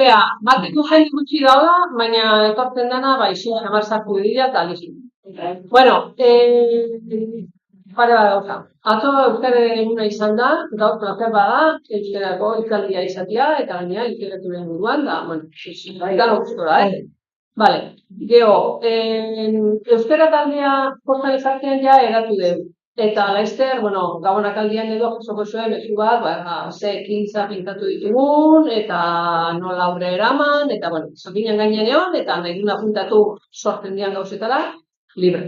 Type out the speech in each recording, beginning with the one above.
gea, bateko jende gutxi dauda, baina etortzen dana, bai, hamar sartu dira eta listo. Bueno, pare bat gauza. Atzo euskararen eguna izan da, gaur placer bada, euskarako hitzaldia izatea, eta gainera literaturen buruan da, bueno, da gustora, Vale, gero, euskara taldea postal ezartzen ja eratu dugu. Eta laizter, bueno, gabonak aldian edo jasoko zuen mezu bat, ze ekintza pintatu ditugun, eta nola aurre eraman, eta, bueno, zakinan gainean egon, eta nahi duna puntatu sortzen dian gauzetara, libre.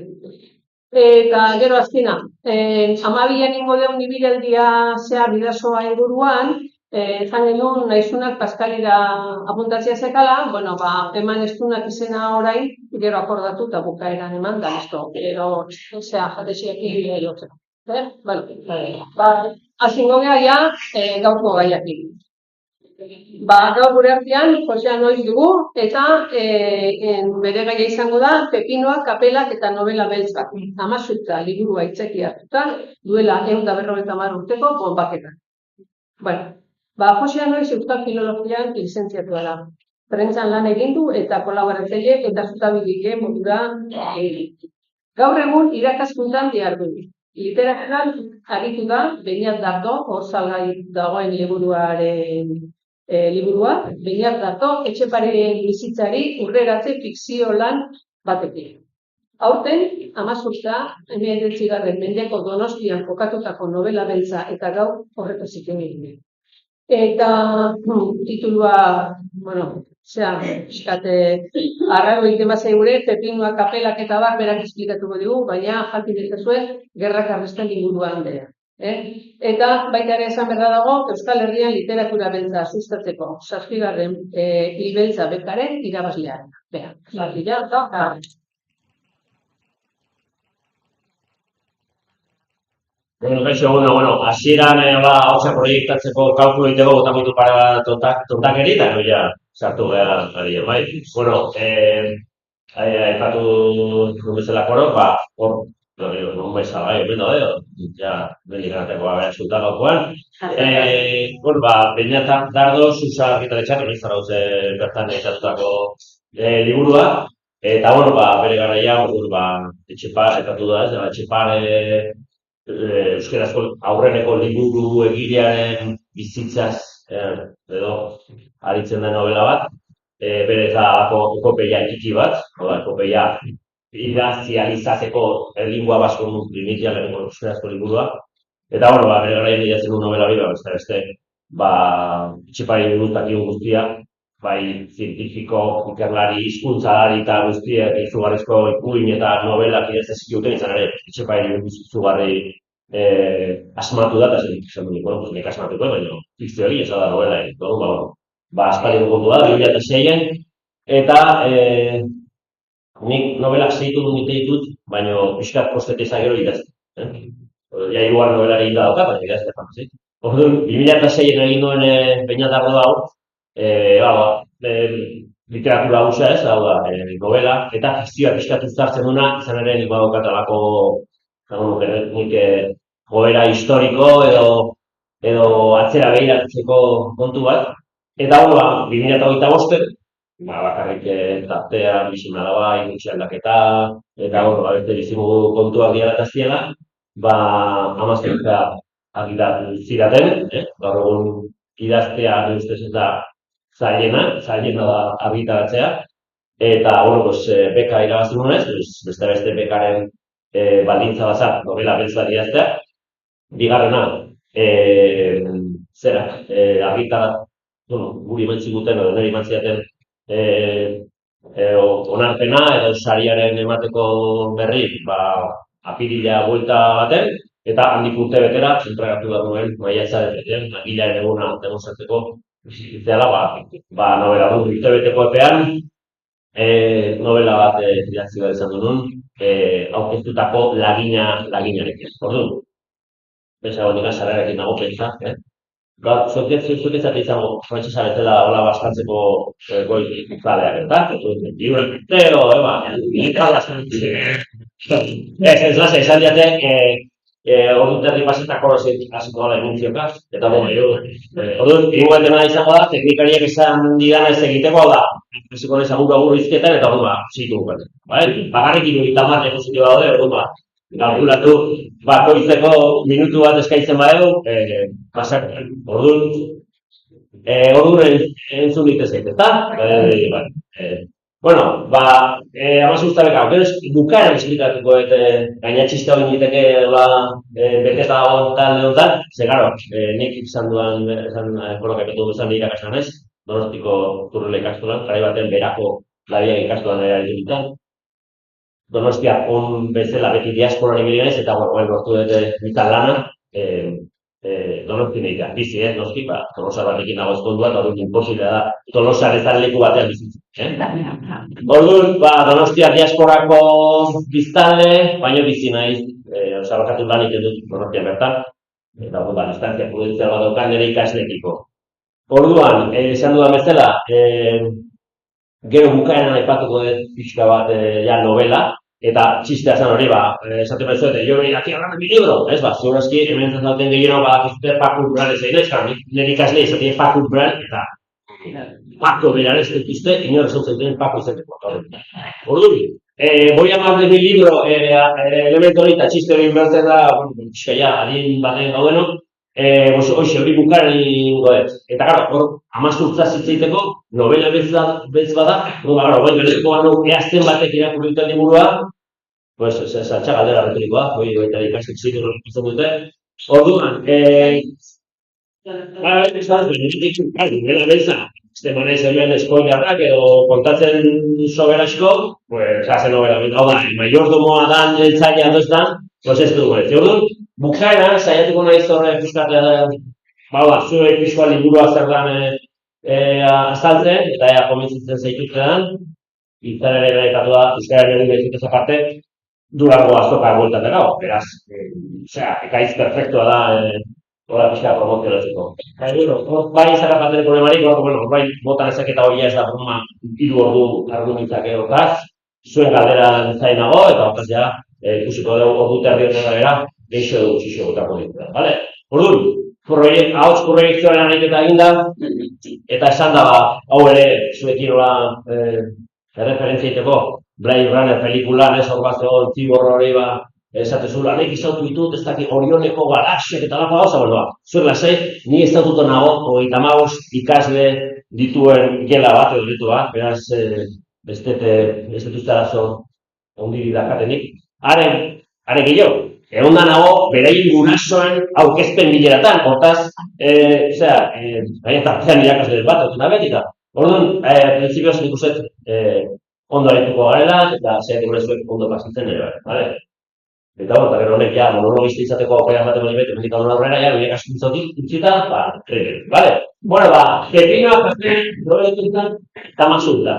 Eta gero azkena, 12an ingo deun ibilaldia zehar bidasoa inguruan, zan genuen nahizunak Paskalira apuntatzea zekala, bueno, eman estunak izena orain, gero akordatu eta bukaeran eman da, listo, gero, zea, jateziak jotzeko. Azingo geha ja, gaurko gaiakin. Gaur gure artean, Josean noiz dugu, eta bere gaia izango da, pepinoak, kapelak eta novela beltzak. Amazutza, liburua itzeki hartuta, duela 150 urteko bonbaketak. Bueno, Josean noiz euskal filologian lizentziatua da. Prentzan lan egin du eta kolaboratzaile eta zutabilike modura egin. Gaur egun irakaskuntzan dihardu. Literaturan aritu da, Beñat Dardo, hor salgai dagoen liburua, Beñat Dardo, Etxepareren bizitzari urreratze fikzio lan batekin. Aurten, 19. mendeko Donostian kokatutako novela beltza eta gaur horretaz egin. Eta titulua, bueno, arraro egiten bat zaigure, pepinoak, kapelak eta berak esplikatuko dugu, baina jakin dezazuen gerrak arrestan inguruan dela. Eta baita ere esan berda dago, Euskal Herrian literatura beltza sustatzeko 7. Ibeltza bekaren irabazlearen. Bea, zartila, eta... Bueno, hasieran hotza proiektatzeko kalkulu egiteko botako ditu pare bat tontakeri, eta ja sartu behar ari, bai. Bueno, aipatu bezala korok, hor, non bezala, bai, omen daude, ja, benik anateko abera gaurkoan. Bueno, Beñat Dardo, Susa argitaletxeak, noiz zara gauze bertan egitazutako liburua, eta, bueno, bere garaia, Etxepar, aipatu da, Etxepar, euskerazko aurreneko liburu egilearen bizitzaz edo aritzen den novela bat, berez da epopeia txiki bat, epopeia idazializateko lingua basko primitia lehenko euskerazko liburua, eta bere garaian idatzen du novela beste, Etxepari buruz dakigun guztia, bai zientifiko, ikerlari, hizkuntzalari eta guztiak izugarrizko ipuin eta novelak idatzen zituzten izan ere Etxepari izugarri asmatu da, eta esan dut, nik asmatuko, baina fikzio egin, ez da novela egin. Aspaldiko kontu da, 2006-en, eta nik novelak zeitu dut ditut, baina pixkat posteteza gero idazten. Ja, hirugarren novela egin da dauka, baina idazten fan. Orduan, 2006-en egin duen Beñat Dardo hau, literatura hausa ez, novela, eta fikzioa pixkat uztartzen duna, izan ere nik badaukatalako joera historiko edo atzera behiratzeko kontu bat. Eta 2025, bakarrik tartean, bizimala bai, gutxi aldaketa, eta beste bizimugu kontuak diarataztiela, amazteritza argitatu ziraten, gaur egun idaztea ustez ez da zailena da argitaratzea, eta beka irabazi nunez, beste bekaren baldintza bazat novela beltz bat idaztea. Bigarrena, guri eman ziguten, edo niri eman zidaten onarpena edo sariaren emateko berri, apirila buelta baten, eta handik urte betera, entregatu da nuen, maiatzaren agilaren eguna demostratzeko bizitzea novela du urte beteko epean, novela bat idatzi bat izan duen, aurkeztutako laginarekin. Orduan, besa nik azarrarekin nago pentsa, zuek ezate izango frantzesa betela hola bastantzeko goi zaleak, eta? Libre pitero, ez lasa, esan diate, ordu terdi pasetako hasiko dala enuntziokaz, eta orduan, egingo dena izango da, teknikariak esan didana ez egiteko, hau da, hasiko naiz agur izketan, eta orduan, zitu gukaten. Bakarrik 30 diapositiba daude, orduan, kalkulatu, bakoitzeko minutu bat eskaintzen badeu, pasak, orduan entzun ditezait, ezta? Bueno, amazuztabeka, gero bukaeran esplikatuko, gaina txiste hori niteke beteta honetan, ze garo, nik izan duan, kolokapetu izan irakaslan ez, Donostiko Turrela ikastolan, garai baten berako labiak ikastolan erabilitan. Donostia on bezala beti diasporan ibili naiz, eta lortu dute izan lana, Donosti neika, bizi ez, noski, Tolosar batekin nago ezkondua, eta hori imposiblea da, Tolosar ezan leku batean bizitzen. Orduan, Donostia diasporako biztanle, baina bizi naiz, bakatu lanik edut Donostia bertan, eta hori distantzia prudentzia bat daukan nire ikaslekiko. Orduan, esan dudan bezala, gero bukaeran aipatuko dut pixka bat novela, eta txistea zen hori, esaten behar zuete, jo aquí hablando mi libro, ez segurazki, hemen zaten gehiago bakizute Paco Umbral ez egin, nire ikasle izatea Paco Umbral, eta Paco beran ez dituzte, inor ez dut Paco izateko. Orduan, voy a hablar de mi libro, elemento hori eta txiste hori inbertzen da, adien baten gaudeno, hoxe hori bukaren ingoet. Eta gara, hor, amazurtza zitzeiteko, novela bez bada, berezko banu eazten batek irakurriuten liburua, saltxa galdera retorikoa, eta ikastek zitu ikusten dute. Orduan, novela beza, manaiz hemen spoilerrak edo kontatzen soberasko, hazen novela beza. Hau da, mayordomoa dan, eltzaila doztan, ez dugu ez. Orduan, bukaeran, saiatuko nahiz horre pizkatea, zuek pizkoa liburua zer dan azaltzen, eta ea komentzitzen zaituztenan, izan ere gaitatu da, euskaren egin behizitez aparte, Durango azoka bueltatzen hau, beraz, ekaiz perfektua da, hori pizka promozionatzeko. Bai izan apatzen problemarik, bai botan ezaketa hori ez da, 3 ordu argumentzak egokaz, zuen galdera zainago, eta hortaz ja, ikusiko dugu ordu terdi honen gara, geixo dugu txixo gutako ditu. Vale? Ahots proiektzioaren aneketa eginda, eta esan da, hau ere, zuekin referentzia iteko, Blade Runner pelikulan, ez hor bat zegoen, zibor hori esatezu, lanek izautu ditut, ez dakik Orioneko galaxiak eta lako gauza, zuek lasai, ni ez datuto nago, 35 ikasle dituen gela bat, edo ditu bat, beraz, ez dut uste arazo ondiri dakatenik. Are gehiago, egon da nago, beraien gurasoen aurkezpen bileratan, hortaz, baina tartean irakasle bat, eta betika. Orduan, prinsipioz nik uste ondo arituko garela, eta zeatik zuek ondo pasitzen ere, bale? Eta gero honek ja, monologista izateko aukera ematen hori bete, mendik aurrera aurrera, ja, bideak askintzotik, utzita, bale? Bueno, pepinoak azten, dobetutan, eta mazulta.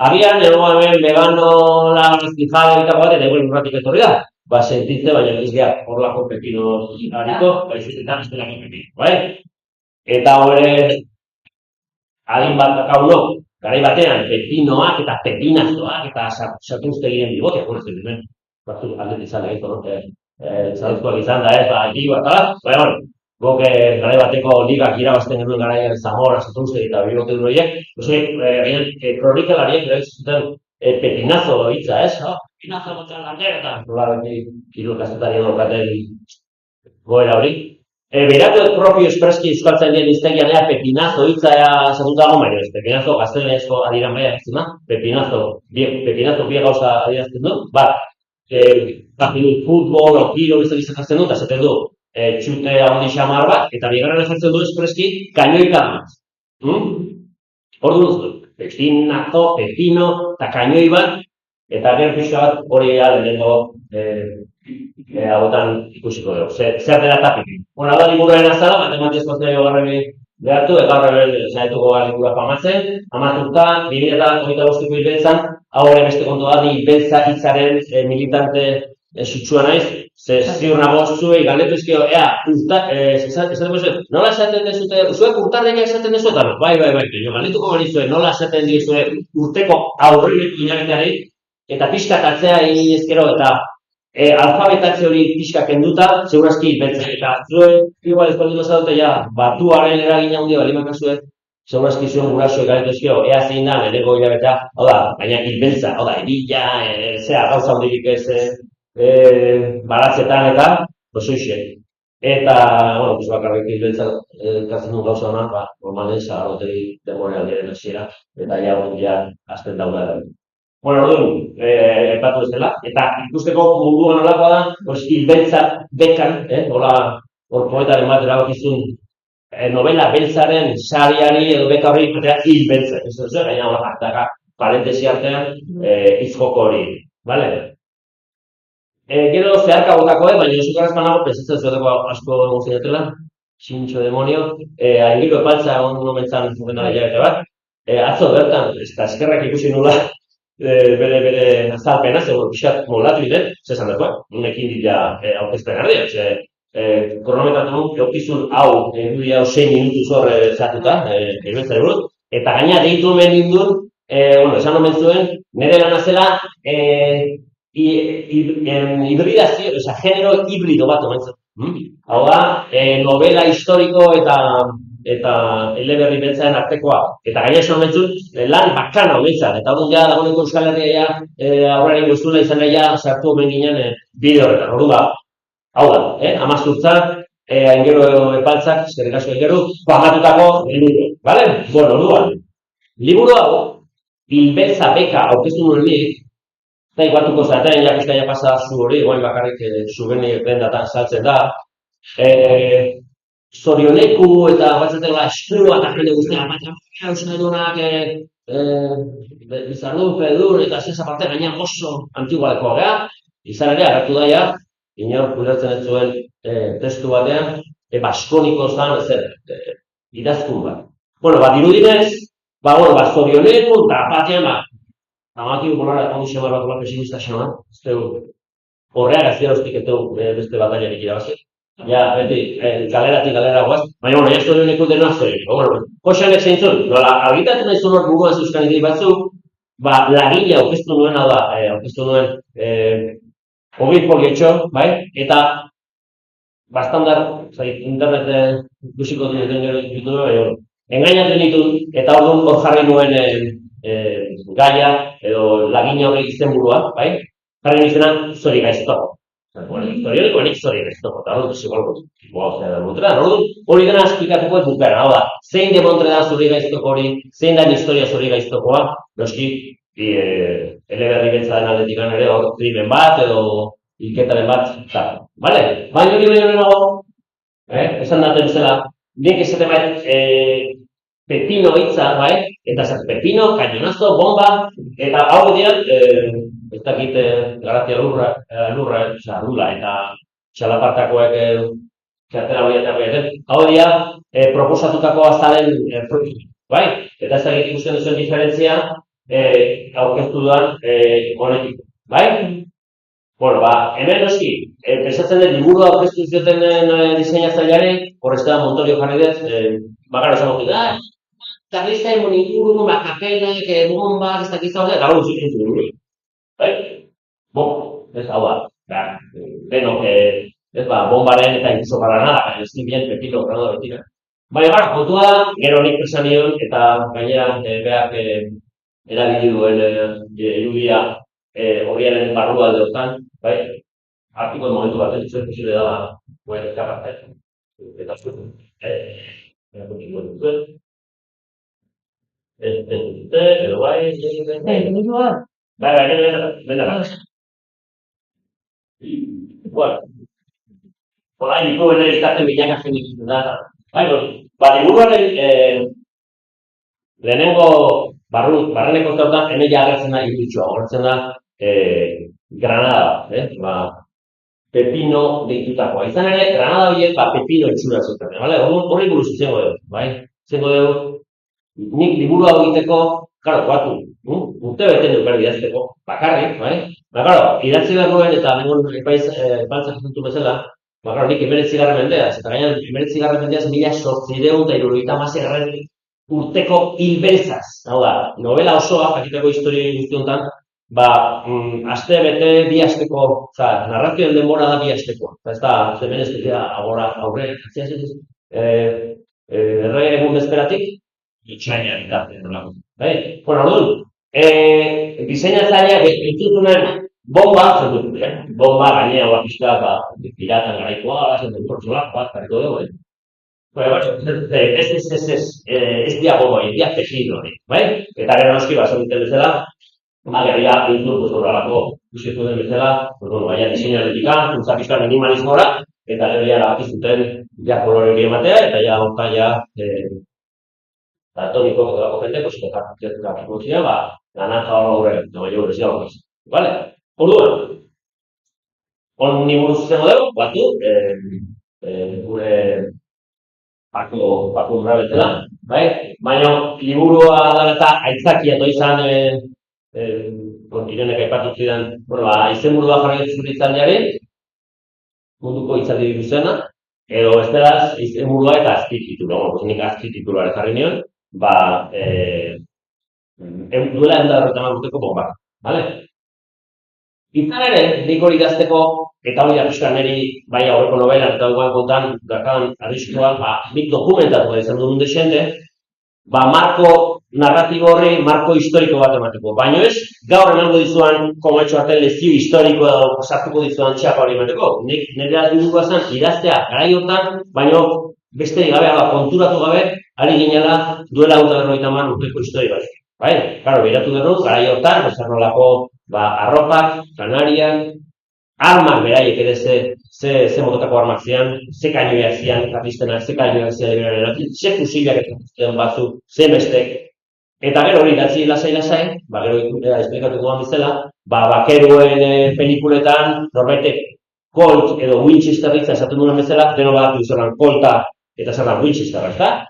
Agian, egon hemen vegano, laztijado, eta bat, eta egon urratik etorri da. Sentitze, baina ez geha, horlako pepino hariko, baizetetan ez delako pepino, bai? Eta hori, adin bat dakauno, garai batean, pepinoak eta pepinazoak eta sartuzte giren bigoteak, ez dut, batzuk aldetizan egin, zaruzkoak izan da ez, egiba eta bat, gok garai bateko ligak irabazten genuen garaian Zamora, sartuzte eta bigote duroiek, kronikalariek zuten pepinazo hitza, ez? Pepinazo botan landera eta kirolkazetarien horkaten goera hori. Beratu propio espreski euskaltzailean iztegian ea pepinazo hitza zatuta dago, baina ez, pepinazo gazteleazko adiran baina ez da, pepinazo bi gauza adirazten du, bat, futbol, okiro, bizak jartzen du, eta zaten du, txute handi xamar bat, eta bigarren jartzen du espreski kainoika bat. Orduan, pepinazo, pepino, eta kainoi bat, eta gero pixka bat hori lehenengo hauetan ikusiko dugu. Zer dela tapik. Hora da liburuen azala, matematizko zeo garreri behartu, eta horre zaituko gara liburua pamatzen, amaturta, 2025 hilbetzan, hau ere beste kontu da, beltza hitzaren militante sutsua naiz, ziur nago zuei galdetu izkio, nola esaten dezute, zuek urtardeak esaten dezuetan? Bai, galdetuko balizue, nola esaten dizue urteko aurriletu inageteari, eta pixkat atzea egin ezkero, eta alfabetatze hori pixka kenduta, segurazki hilbeltzak. Eta zuen, igual espaldiko zaudete, ja, batuaren eragina handia bali makazue, segurazki zuen gurasoek galetu ezkio, ea zein da, lehenengo hilabetea, hau da, baina hilbeltza, hau da, erila, zea, gauza handirik ez, baratzetan eta, oso Eta, bueno, pues bakarrik hilbeltza, katzen duen gauza honan, normalen, zagarroteri denbora aldiaren hasiera, eta ja, azten dauda. Bueno, orduan, aipatu ez dela, eta ikusteko munduan nolakoa da, hilbeltza bekan, hor poetaren bat erabakizun, novela beltzaren sariari edo beka hori hilbeltza, ez dut zer, gaina hor daka parentesi artean izjoko hori, bale? Gero zeharka botako, baina oso garazpan nago, pensatzen zuetako asko egon zinatela, xintxo demonio, aingiro epaltza egon nomentzan zuen hilabete bat, atzo bertan, eta eskerrak ikusi nula, bere azalpena, zegoen pixat molatu iten, zezan dagoen, unekin dira aurkezpen ardia, kronometratu nun, eukizun hau, eduri hau 6 minutu zorre zatuta, eruetzare buruz, eta gaina deitu hemen nindun, esan omen zuen, nire lana zela, hibridazio, genero hibrido bat omen zuen. Hau da, novela historiko eta eleberri beltzaren artekoa. Eta gaina esan omentzun, lan bakana omentzan. Eta hori ja, dagoeneko Euskal Herria aurraren guztuna izan nahi sartu omen ginen bide horretan. Hori da, hau da, amazurtzak, aingero epaltzak, eskerrik asko aingero, pagatutako liburu. Bale? Bueno, orduan, liburu hau, hilbeltza beka aurkeztu nuen nik, eta iguatuko zaten, jakuskaia pasa zu hori, guain bakarrik zubeni datan saltzen da, zorioneku eta batzatela eskrua eta jende guztiak baina euskaldunak bizardu, pedun eta zesa parte gainean oso antigualekoa geha, izan ere agertu daia, inor kulertzen ez zuen testu batean, baskoniko zan, idazkun bat. Bueno, dirudinez, zorioneku eta batean, amaki bukolara kondizio bat pesimista xeman, horreak azia hostik ez dugu beste bataiarik irabazi. Ja, beti, galeratik galera guaz, baina, bueno, jazto duen ikut denoa zer. Koxanek zeintzun, nola, argitatu nahi zuen hor buruan zeuzkan idei batzuk, lagile aurkeztu nuen, hau da, aurkeztu nuen hogei folietxo, bai? Eta, bastandar, internet ikusiko duten gero ditu duen, engainatu ditut, eta hor jarri nuen gaia, edo lagina hori izenburua, bai? Jarri nizena, zori gaizto. Historioiko nik zori gaiztoko, eta hori zigorko. Hori dena esplikatuko ez bukaran, hau da, zein demontre da zori gaiztoko hori, zein da historia zori gaiztokoa, noski, eleberri beltza den aldetik ere, hor krimen bat, edo hilketaren bat, eta, bale? Baina hori hori nago, esan daten zela, nik esaten bat, pepino hitza, bai? Eta zer, pepino, kañonazo, bomba, eta hau dian, ez dakit garazia lurra, dula, eta txalapartakoek txartera horietakoek, hau dia, proposatutako azalen produktu, bai? Eta ez dakit ikusten duzuen diferentzia, aurkeztu duan honetik, bai? Bueno, hemen noski, pensatzen dut, liburu aurkeztu zioten diseinatzaileari, horrezta Montorio jarri dut, bakar esan dut, Tarlista emon inguru, makapenak, bombak, ez dakit zaudea, eta hori zuzen zuen. Bai? Ez hau da, denok, bombaren eta incluso para nada, ez nibien pepino, granada betina. Baina, kontua da, gero nik presan nion, eta gainera behak erabili duen irudia horiaren barrua aldeotan, bai? Artiko momentu bat, ez posible da, guen ezkapartzen. Eta zuen, edo bai, Bai, bueno, orain iko bene izkaten bilaka zen ikusten da. Bai, liburuaren lehenengo barreneko zautan, hemen ja agertzen da iruditxoa, agertzen da Granada, pepino deitutakoa. Izan ere, Granada horiek pepino itxura zuten, horri buruz izango dugu, bai? Izango dugu, nik liburu hau egiteko, karo, batu, urte beten dut berdi idazteko, bakarrik, bai? Idatzi beharroen eta nengon epaltzak zentu bezala, nik 19. mendeaz, eta gainan 19. mendeaz 1870 urteko hilbeltzaz. Hau da, novela osoa, jakiteko historia guztiontan, aste bete 2 asteko, narrazioen denbora da 2 asteko. Ez da, hemen ez dira aurre, erre egun bezperatik, itxaina bitartean nolako. Orduan, diseinatzaileak dituzunen bomba gainera pixka, piratan garaikoa, pertsonal bat, jarriko dugu, ez dira bomba, dira tejido, eta gero noski baso duten bezala, gerria pintur horrelako ikusitu den bezala, baina diseinaletika, funtza pixka minimalismora, eta gero ja erabaki zuten kolore hori ematea, eta ja honta toniko delako jende, jarriko ziren, naranja horre, baina hori ziren horrez. Orduan, honi buruz zen modelo, batu, gure Paco Rabetela, baina liburua dara eta aitzakia izan Irenek aipatu zidan, izenburua jarri zure hitzaldiaren, munduko hitzaldi duzena, edo besteraz izenburua eta azpititula, nik azpititulare jarri nion, duela 150 urteko bombak, Izan ere, nik hori idazteko, eta hori arriskan niri, bai aurreko novelan eta duan kontan, dakan arriskoa, nik dokumentatu izan duen desente, marko narratibo horri, marko historiko bat emateko. Baina ez, gaur emango dizuan, komatxo artean lezio historiko sartuko dizuan txapa hori emateko. Nik nire aldibukoa zen, idaztea garai hortan, baina beste gabe, konturatu gabe, ari ginela duela 150 urteko historia bat. Claro, biratu dut, garai hortan, bezarnolako arropak, kanarian, armak beraiek ere ze mototako armak zian, ze kainoiak zian, kapiztenak, ze kainoiak zian liberaren eratik, ze fusilak eta batzuk, ze bestek. Eta gero hori datzi lasai, gero esplikatu duan bizela, bakeruen pelikuletan, norbaitek Colt edo Winchester hitza esaten duen bezala, deno badatu izan Colta eta zerran Winchester, ezta?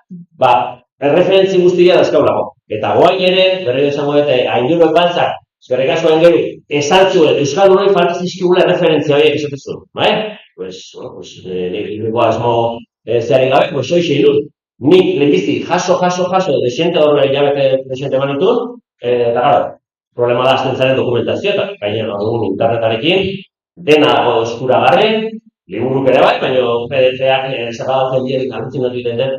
Erreferentzi guztia dazkaulako. Eta guain ere, berriro esango dute, aingeruek bantzak, eskerrik asko aingeru, esan zuen, euskaldunoi falta zizkigula referentzia horiek esatezun, nireko asmo zeharik gabe, soixe irun. Nik lehenbizi jaso, desente horre hilabete desente manitun, eta gara, problema da azten zaren dokumentazio, eta gainera dugun internetarekin, dena eskuragarri, liburuk ere bai, baina PDF-ak zerradatzen dierik alutzen dut egiten den,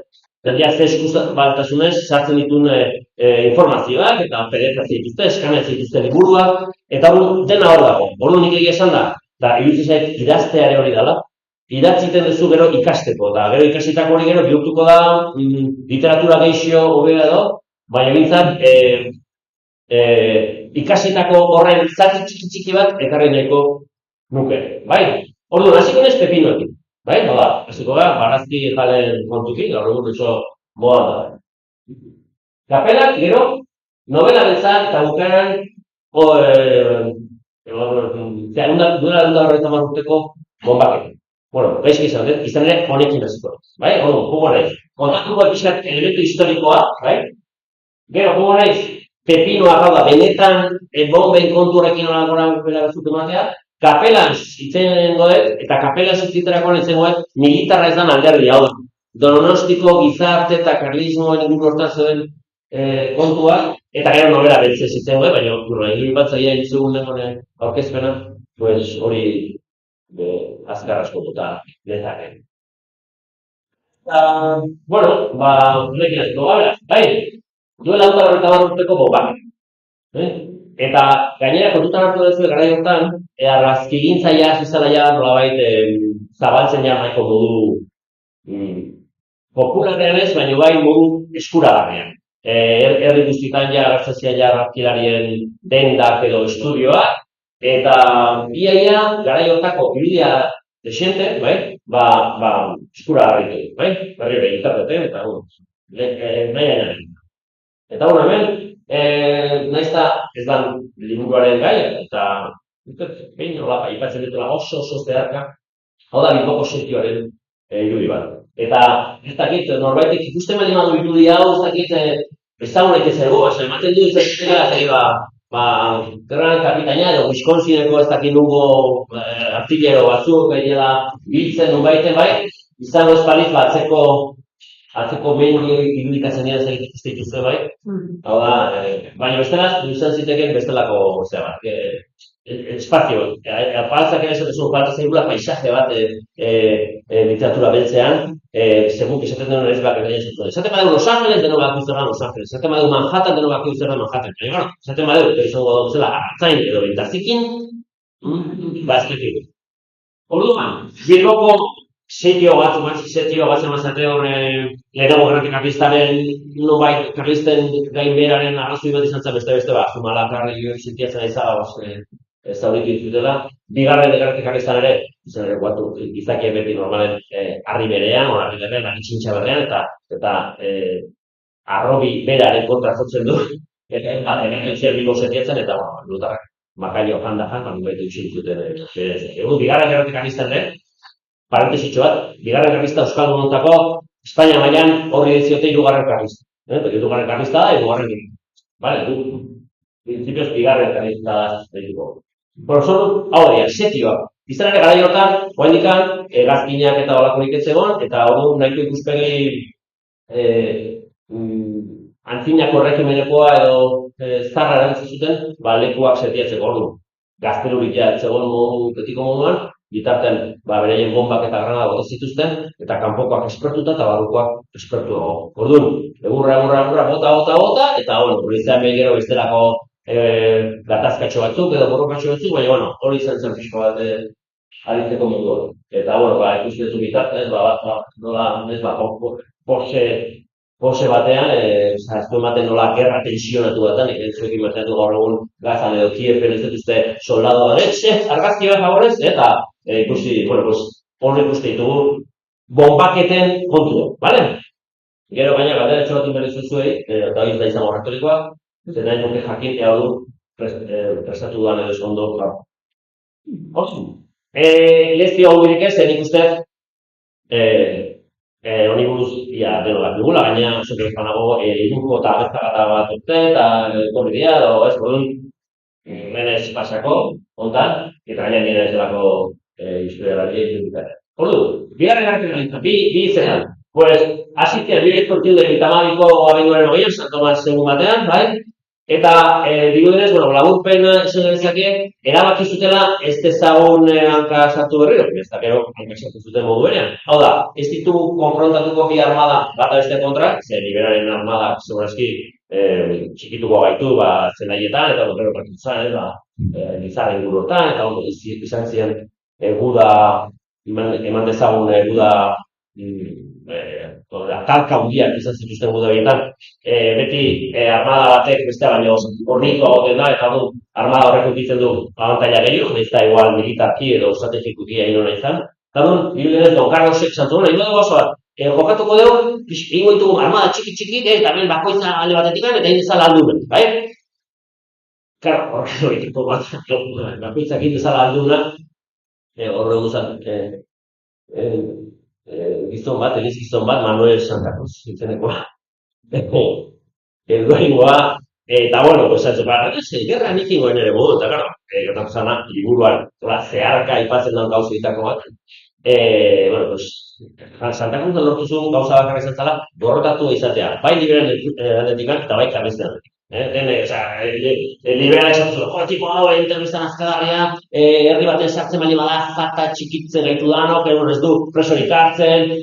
Zerdia ze eskubaltasunez sartzen dituen informazioak eta PDF-ak zituzte, eskaneak zituzte liburuak, eta dena hor dago. Orduan nik egia esan da, eta iruditzen zait idazteare hori dela, idatziten duzu gero ikasteko, eta gero ikasitako hori gero bihurtuko da literatura gehixio hobea edo, baina bintzat ikasitako horren zati txiki bat ekarri nahiko nuke. Orduan, hasiko naiz pepinoekin. Hasiko da, barazki jalen kontukin, gaur egun oso moda da. Kapelak, gero, novela bezak eta bukaeran, duela horretan urteko bombakekin. Gaizki izan ere, honekin hasiko. Jugo naiz. Kontatuko pixkat elementu historikoa, gero, jugo naiz, pepinoa gau da, benetan, bomben konturekin horakoran bela batzuk ematea, Kapelan zitzen goet, eta kapelan zitziterako nintzen goet, militarra ez dan alderdi, hau da. Donostiko gizarte eta karlismoen inguru hortan zeuden kontua, eta gero novela beltze zitzen goet, baina egin bat zaila entzugun den aurkezpena, hori azkar asko duta lezake. Honekin azko gara, duela 150 urteko bobak. Eta gainera kontutan hartu duzu garai hortan, argazkigintzaia zizala nolabait zabaltzen nahiko modu popularrean ez, baina bai modu eskuragarrian. Herri guztietan agertzen argazkilarien dendak edo estudioak, eta biaia garai hortako irudia desente, eskuragarritu, berri interneten, eta nahi aina. Eta hemen, naizta ez da liburuaren gaia, eta ipatzen dutela oso zeharka, hau da Bilboko setioaren irudi bat. Eta ez dakit, norbaitek ikusten bali madu irudi hau, ez dakit, ezagunek ez ego, ematen du Gran Kapitaina edo Wisconsineko ez dakit nungo artillero batzuk, biltzen nun baiten izango espaliz batzeko atzeko mendi irudikatzen dira zagitek ez dituzue bai. Hau da, baina bestelaz, izan zitekeen bestelako, espazio. Apaltzak ere esatezu, falta zaigula paisaje bat literatura beltzean, seguk esaten duen ez bak egin zuten. Esaten badu Los Angeles, deno bak izan Los Angeles. Esaten badu Manhattan, deno bak izan Manhattan. Esaten badu, izango zela, hartzain edo bintazikin, ezkekik. Orduan, Bilboko setio bat emazate horren lehenago gerrati karlistaren nobait karlisten gainberaren arrazoi bat izan zen beste Zumalakar sentiatzen aizala zauritu ditutela. Bigarren gerrati karlistan ere, izakiak beti normalen harri berean, harri berean, harri txintxa berrean, eta arrobi beraren kontra jotzen du, eta Bilbo sentiatzen, eta lutarrak makailo jandajan, baitu utxintzuten. Bigarren gerrati karlistan ere, parentesitxo bat, bigarren karlista Euskaldunotako Espainia mailan horri diziote hirugarren karlista. Hirugarren karlista da, hirugarren karlista. Principios bigarren karlista dituko. Profesor, hau dira, setioa. Izan ere garai hortan, oraindikan hegazkinak eta holakorik ez egon, eta hori nahiko ikuspegi antzinako regimenekoa edo zarra erabiltzen zuten, lekuak setiatzeko ordu. Gaztelurik zegoen betiko moduan, bitartean beraien bombak eta granada bota zituzten, eta kanpokoak espertuta eta barrukoak espertu dago. Orduan, egurra, bota, eta hori izan behin gero bestelako gatazkatxo batzuk edo borrokatxo batzuk, baina hori izan zen fisko bat aritzeko mundu hori. Eta ikustezu bitartez, Pose batean, ez du ematen nola gerra tensionatu batean, zuekin merteatu gaur egun Gazan edo Kiefen ez dituzte soldado bat, argazki bat favorez, eta ikusi, hor ikuste ditugu bombaketen kontu, bale? Gero gaina galdera txoratin berri zuzuei, eta hori da izango retorikoa, zer nahi nuke jakin, ea du, prestatu duan edo eskondo, lezio hau birik ez, nik ustez, honi buruz deno bat dugula, gaina zoke izanago iruko eta abeztagata bat urte eta korridia edo ez, menez pasako, ontan, eta gaina nire ez delako historialari egin. Ordu, bigarren gartzen bi izenan. Pues, asitzen, bi ezkortiu deri tamabiko abenduaren hogeian, San Tomas segun batean, bai? Eta, digudinez, laburpen esan genezake, erabaki zutela ez dezagun hanka sartu berriro, ez da, gero, hanka sartu zuten modu berean. Hau da, ez ditu konfrontatuko bi armada bata beste kontra, ze liberaren armada, segurazki, txikituko gaitu, zenaietan, eta gero partitzen, Lizarra inguruetan, eta izan ziren guda, eman dezagun guda, talka hundiak izan zituzten guda bietan, beti armada batek bestea baino horniko agoten da, eta armada horrek ukitzen du abantaila gehiago, ez da igual militarki edo estrategikuki egin hona izan. Eta biludenez, Don Carlosek santu hona, ingo dugu bat, jokatuko dugu, ingo ditugu armada txiki, eta hemen bakoitza alde batetik eta egin dezala aldumen, bai? Karo, horrek egiteko bat, bakoitzak egin dezala alduna, horre duzan, gizon bat, Manuel Santa Cruz, itzenekoa. Eduaringoa, eta gerra nik ingoen ere modu, eta gara, gertatu zana, liburuan, zeharka aipatzen duen gauza ditako bat. Santa Cruz lortu zuen gauza bakarra izan zela, borrokatu izatea, bai liberan aldetikan eta bai karlisten aldetik. Liberala esan zuen, tipo hau, interbiztan azkagarria, herri baten sartzen bali bada, jata txikitzen gaitu danok, ez du presorik hartzen,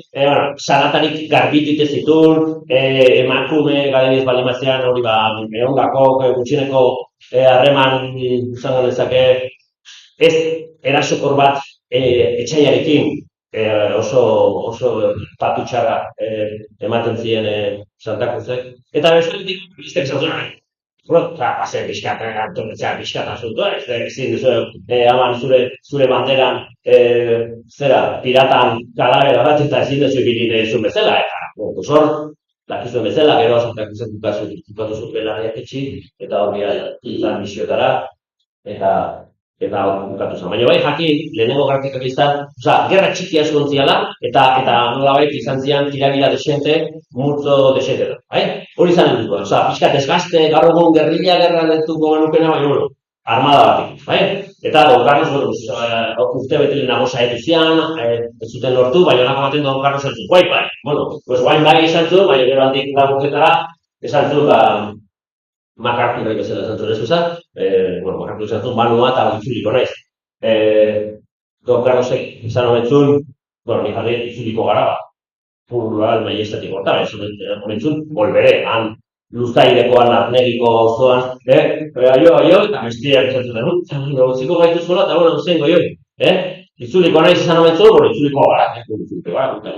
sanatarik garbitu ite zituen, emakume gadeniz bali mazean, hori ehongako, gutxineko harreman izango dezake, ez erasokor bat etxaiarekin, oso patu txarra ematen ziren Santa Cruzek. Eta bestetik, biztek esan zuen, pasen pixkatan, antonetzea pixkatan asuntu, ezin duzu, haman zure banderan, piratan kalabera bat, eta ezin duzu ibili zuen bezala, eta hor, dakizuen bezala, gero Santa Cruzek dukatu zuen belariak etxi, eta hor izan misioetara, eta bukatu zen. Baina bai jakin, lehenengo gartikak izan, gerra txiki asko ontziala, eta nolabait izan zian tirabila desente, multzo desente da. Hori izan dut, pixka desgaste, gaur egun gerrilla gerra letuko genukena, baina armada batik, bai? Eta Don Carlos, urte bete lehenago saiatu zian, ez zuten lortu, baina honako baten Don Carlos esan zuen, bai, bueno, pues guain bai esan zuen, baina gero handik laburketara, esan zuen, MacArthur bezala esan zuen ez duzat, bueno, MacArthur esan zuen, banua eta itzuliko naiz. Don Carlosek izan honetzun, bueno, ni jarri itzuliko gara, plural maiestatik horta, honetzun, volveré, han luzaidekoan, arnegiko auzoan, aio, eta bestiak esan zuten, ziko gaitu zuela, eta bueno, zengo joi, itzuliko naiz izan honetzun, bueno, itzuliko gara,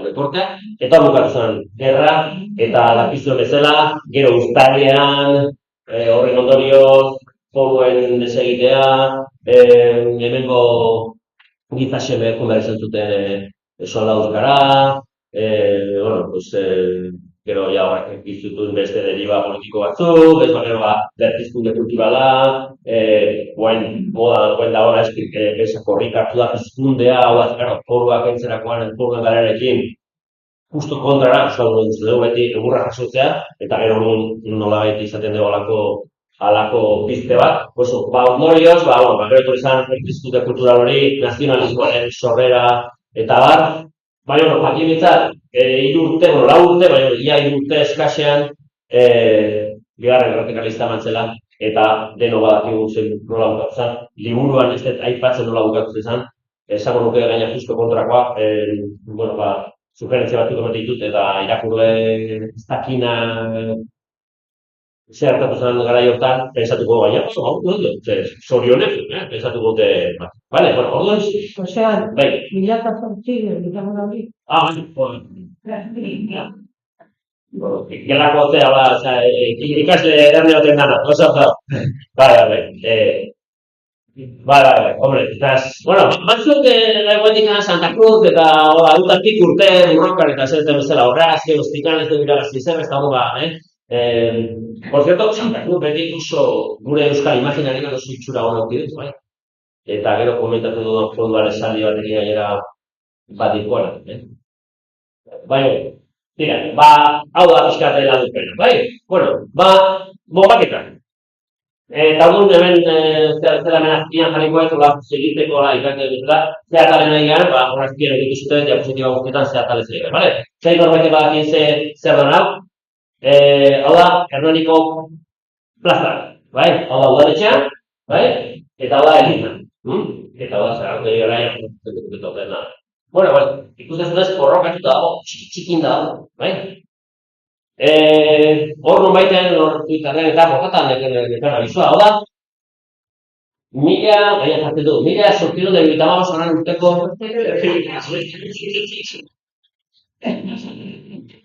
deportea, eta bukatu zen gerra, eta lapizuen bezala, gero uztailean, horren ondorioz, foruen desegitea, hemengo gizaseme behar izan zuten soldauz gara, bueno, pues, gero ja horrek izutun beste deriba politiko batzuk, ez gero berpizkunde kulturala, guain da hona esak horrik hartu da pizkundea, hau azkaro, foruak entzerakoan, foruen gararekin, justo kontrara, euskal dugu beti egurra jasotzea, eta gero nola baita izaten dugu alako pizte bat, ondorioz, gero etorri izan berpizkunde kultural hori, nazionalismoaren sorrera, eta baina, jakin bitzat, 3 urte, 4 urte, baina ia 3 urte eskasean, bigarren radikalista mantzela, eta deno badakigu zen nola bukatu zen, liburuan ez dut aipatzen nola bukatu zen, esango nuke gaina justo kontrakoa, bueno, sugerentzia batzuk ematen ditut, eta irakurle ez dakina zer hartatu zen gara hortan, pensatuko baina, zorionek, pensatuko dute, bale, bueno, orduan, Osean, bai, 2008, ditaguna hori. Gelako zea, ikasle erne baten dana, oso, bai, hombre, bueno, batzuk egoetik Santa Cruz eta adutatik urte urrokan eta zer bezala horraz, hostikan ez du iragazi zer, ez da por cierto, Santa Cruz beti oso gure euskal imaginarian oso itxura hona ukidez, bai? Eta gero komentatu dudan fonduaren esaldi batekin gainera bat dikoan, bai, tira, hau da pixkate ladupena, bai? Bueno, bombaketan. Eta orduan hemen zela menazkian jarriko ez, hola segiteko ikarte dutela, ze atalen nahi garen, horazkien egitu zuten, diapositiba guztietan ze atale zer, bale? Zei norbaitek badakien zer den hau? Hau da, Hernaniko plaza, bai? Hau da, udaletxean, bai? Eta hau da, elitan. Eta hau da, zer hartu egin bueno, ikusten zutez, borrokatuta dago, txikin dago, bai? Hor non baitean, hor Twitterren eta borratan nekan abizua, hau da, gaina jartzen du, 1895 urteko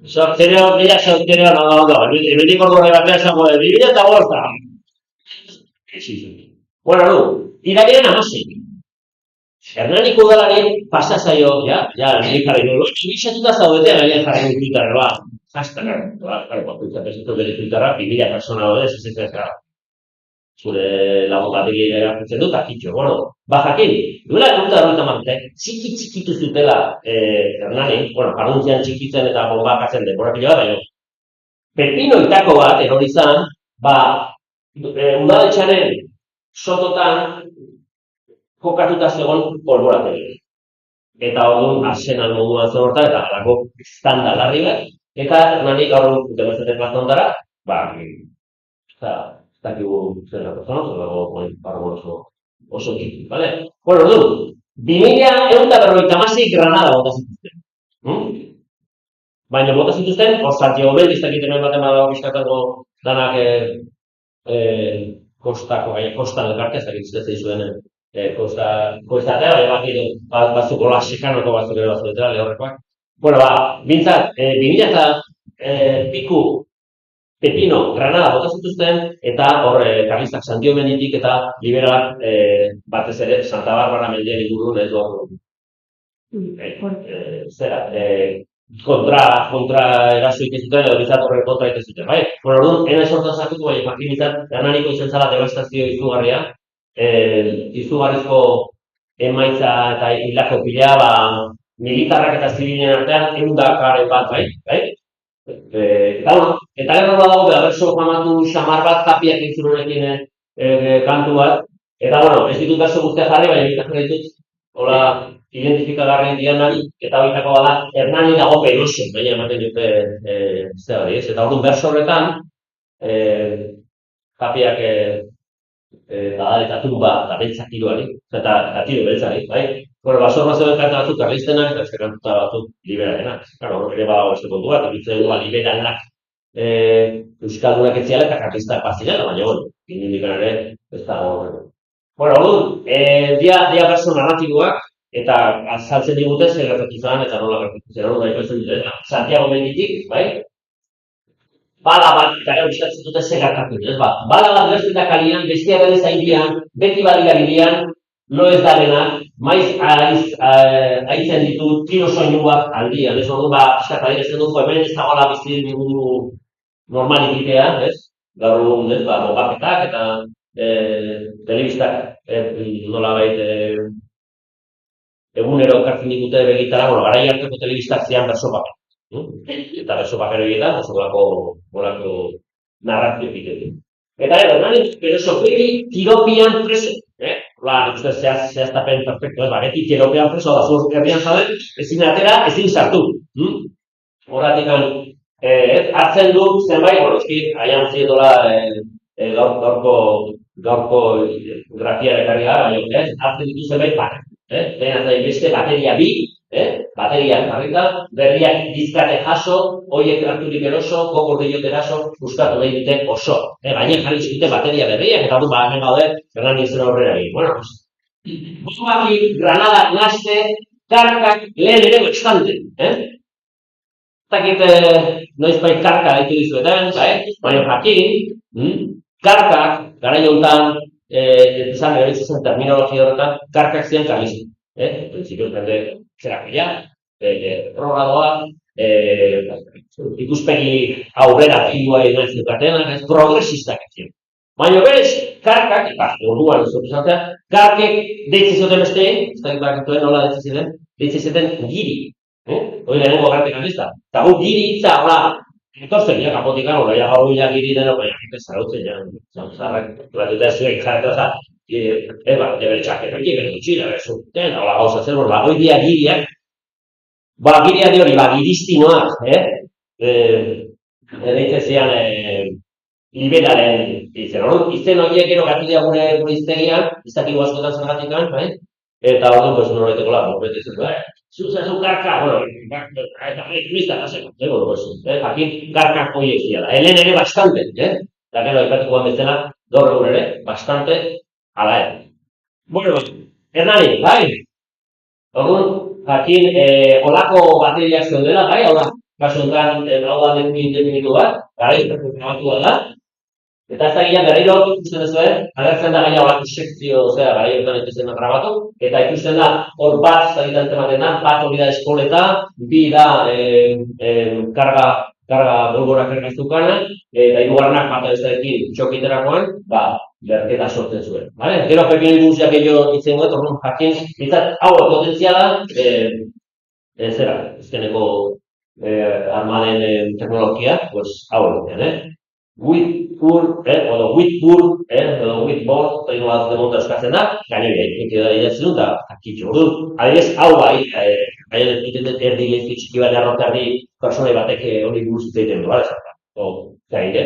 sortzereo, hemendik ordu nahi batean esango da, 2005. Bueno, irailean 16. Hernaniko udalari pasa zaio, nire jarri dugu, bisatuta zaudetea gainean jarri dugu Twitterra, hashtag, bere Twitterra, 2000 persona daude, ez zure lagun batek erakutzen dut, akitxo, bueno, jakin, duela urte txikitu zutela Hernani, bueno, jaruntzian txikitzen eta bombakatzen dekorakila baina, pepino itako bat, erori izan, udaletxaren sototan kokatuta zegoen polborategi. Eta orduan arsenal moduan zen hortan, eta alako standa larri bat, eta Hernani gaur demezaten plazantara, ez dakigu zer dago oso txiki, bale? Bueno, orduan, 2056 Granada bota zituzten. Baina bota zituzten, Santiago Mendiz dakiten baten badago bizkatako danak kostan elkarte, ez dakit zituzten zuen kostatea, batzuk hola sekanoko batzuk ere batzuk dutela, lehorrekoak. Bueno, bintzat, 2000 piku Pepino, Granada bota zituzten, eta hor karlistak Santiago Menditik eta liberalak batez ere Santa Barbara mendian ingurun ez hor kontra erasoik ez zuten, edo bizat horren kontra ez zuten, bai? Bueno, orduan, ena esortan zartuko, bai, jakin bizat, Hernaniko izan zala devastazio izugarria, izugarrizko emaitza eta hilako pila, militarrak eta zibilen artean, eundakaren bat, bai? Eta gero dago, berso famatu xamar bat, tapiak intzurunekin kantu bat, Eta, bueno, ez ditut kasu guztia jarri, baina bikatzen ditut, hola, identifikagarri dianari, eta horretako bada, Hernani dago peroso, baina ematen dute, ze hori, ez? Eta orduan berso horretan, Japiak eta tumba, eta beltzak tiroari, eta tiro beltzari, bai? Bueno, basor kanta batzuk karlistenak, eta ezker kanta batzuk liberarenak. Claro, hor ere badago beste kontu bat, ikutzen dugu liberanak euskaldunak etziala eta karlistak bazirela, baina, bueno, indik ere ez dago. Bueno, orduan, dia berso narratiboak, eta azaltzen digute zer gertatu zen, eta nola gertatu zen, hori da dute, Santiago Menditik, bai? Bala bat, eta gero biskatzen dute zer gertatu zen, ez bat. Bala bat gertzeta kalian, bestia bere zaindian, beti badira bidean, lo ez darenak, maiz aitzen ditu tiro soinuak aldian, ez orduan, piskat adierazten dugu, hemen ez dagoela bizi diguru normalititea, ez? Gaur egun, ez, mogaketak eta telebistak nolabait egunero ekartzen ditute begitara, bueno, garai harteko telebistak zian berso paper. Eta berso paper horietan, golako narrazio egiten. Eta pero sofriri tiropian preso. Hola, uste zehaztapen perfecto, ez, beti tiropian preso, da zuek herrian zauden, ezin atera, ezin sartu. Horatik hartzen du zenbait, bueno, eski, haian zietola gaurko grafiara ekarri gara, baina hartzen ditu zenbait batek. Lehen zain beste bateria bi, bateria jarrita, berriak dizkate jaso, hoiek harturik eroso, gogor diote eraso, buskatu nahi dute oso. Baina jarri zute bateria berriak, eta hori hemen gaude, Hernani zen aurrera egin. Bueno, bombaki, granadak naste, karkak lehen ere bestanten. Zakit noizbait karka haitu dizuetan, baina jakin, karkak, gara jontan, izan erabiltzen terminologia horretan, karkak zian karlizan. Prinsipioz bende, zerakoia, rogadoa, ikuspegi aurrera figua egin zukatenak, progresistak zian. Baina berez, karkak, orduan ez dut izatea, karkek deitzen zuten beste, ez da bakituen nola deitzen ziren, deitzen zuten giri. Hori lehenengo gartek anista. Eta gu giri hitza, hola, etortzen ja kapotikan, hola, ja gaur ja giri deno, baina jite zarautzen, ja, zarrak, batuta zuek jarretu, bere txaketak, bere dutxila, bere zuten, hola, gauza zer, hoi dia giriak, giriak hori, giristinoak, deitzen zian, liberaren izen horiek gero gatu dira gure iztegian, iztakigu askotan zergatikan, eta orduan, pues, noraiteko lago, bete zen, Zuzazu karka, bueno, eta ekimista haseko, jakin karkak horiek ziala. Helen ere bastante, eta gero aipatuko bezala, gaur egun ere, bastante, ala ere. Bueno, Hernani, bai? Orduan, jakin, olako bateriak zeudela, bai, hau da, kasu enten, hau da definitu bat, gara izan da, eta ez da gila berriro ikusten duzuen, agertzen da gaina olako sekzio, gara horretan ikusten da grabatu, eta ikusten da hor bat zagitan tematen da, bat hori da eskoleta, bi da karga golgora kargaztukana, eta hirugarrenak bat abezarekin txokiterakoan, berketa sortzen zuen. Gero pepino ilusiak gehiago itzen goet, orduan jakin, izat, hau potentziala, ezkeneko armaden teknologia, hau egiten, Whitboard, edo Whitboard, eta ino bat demonta eskatzen da, gainera, ikinti da idatzen dut, eta jakitxo. Orduan, adibidez, hau bai, gaina egiten dut erdi gehizki txiki bat errotarri personai batek hori buruz egiten du, bale, zerta? Gaire,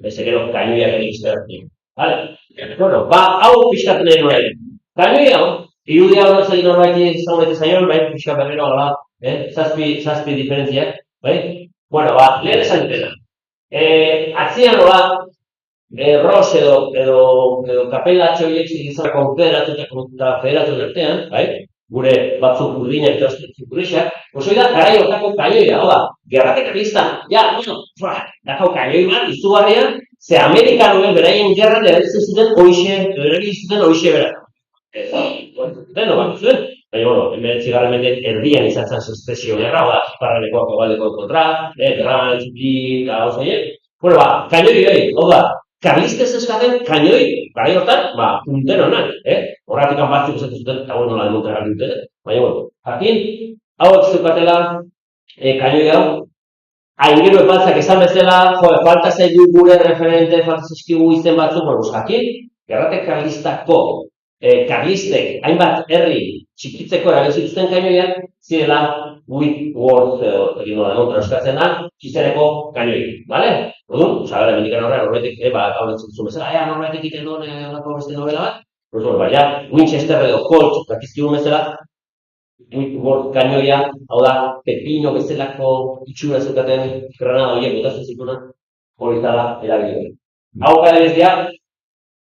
beze gero, gainoiak egin izteratu. Bueno, hau pixkat nahi nuen. Gainoi hau, irudia hori zaitu norbaiti izan bete zaion, bai, pixkat berriro gala, zazpi diferentziak, bai? Bueno, lehen esan dutena. Atzian hola, Ross edo kapelatxo horiek zikizan konfederatu eta federatu artean, gure batzuk urdinak eta zikurixak, hori da, garai hortako kaioia, hau da, gerratek akiztan, dakau kaioi bat, izugarrian, ze Amerikanoen beraien gerran erabiltzen zuten hoixe bera. Deno bat zuen, baina, hemen zigarremenden erdian izan zen zestezio gerra, paralekoak egaldeko kontra, gran, txupi, eta hau zaien. Bueno, kainoi hori, hau da, karlistez eskaten kainoi, gara hortan, punten honak, horretik batzuk esaten zuten, eta bueno, nola demontra gara dute, baina, bueno, jakin, hauek zukatela, kainoi hau, haingero epaltzak esan bezala, falta zaigu gure referente, falta zaizkigu izen batzuk, bueno, jakin, gerratek karlistako karlistek hainbat herri txikitzeko erabiltzen zituzten kainoiak zirela Whitworth egin da euskatzen da, txizeneko kainoi, bale? Orduan, sagara mendikan horrean, horretik, gaur entzun zuen bezala, norbetek egiten duen horako beste novela bat, baina Winchester edo Colt dakizkigun bezala, Whitworth kainoia, hau da, pepino bezalako itxura zeukaten granada horiek botatzen zituna, hori zala erabili. Hau kadebez dira,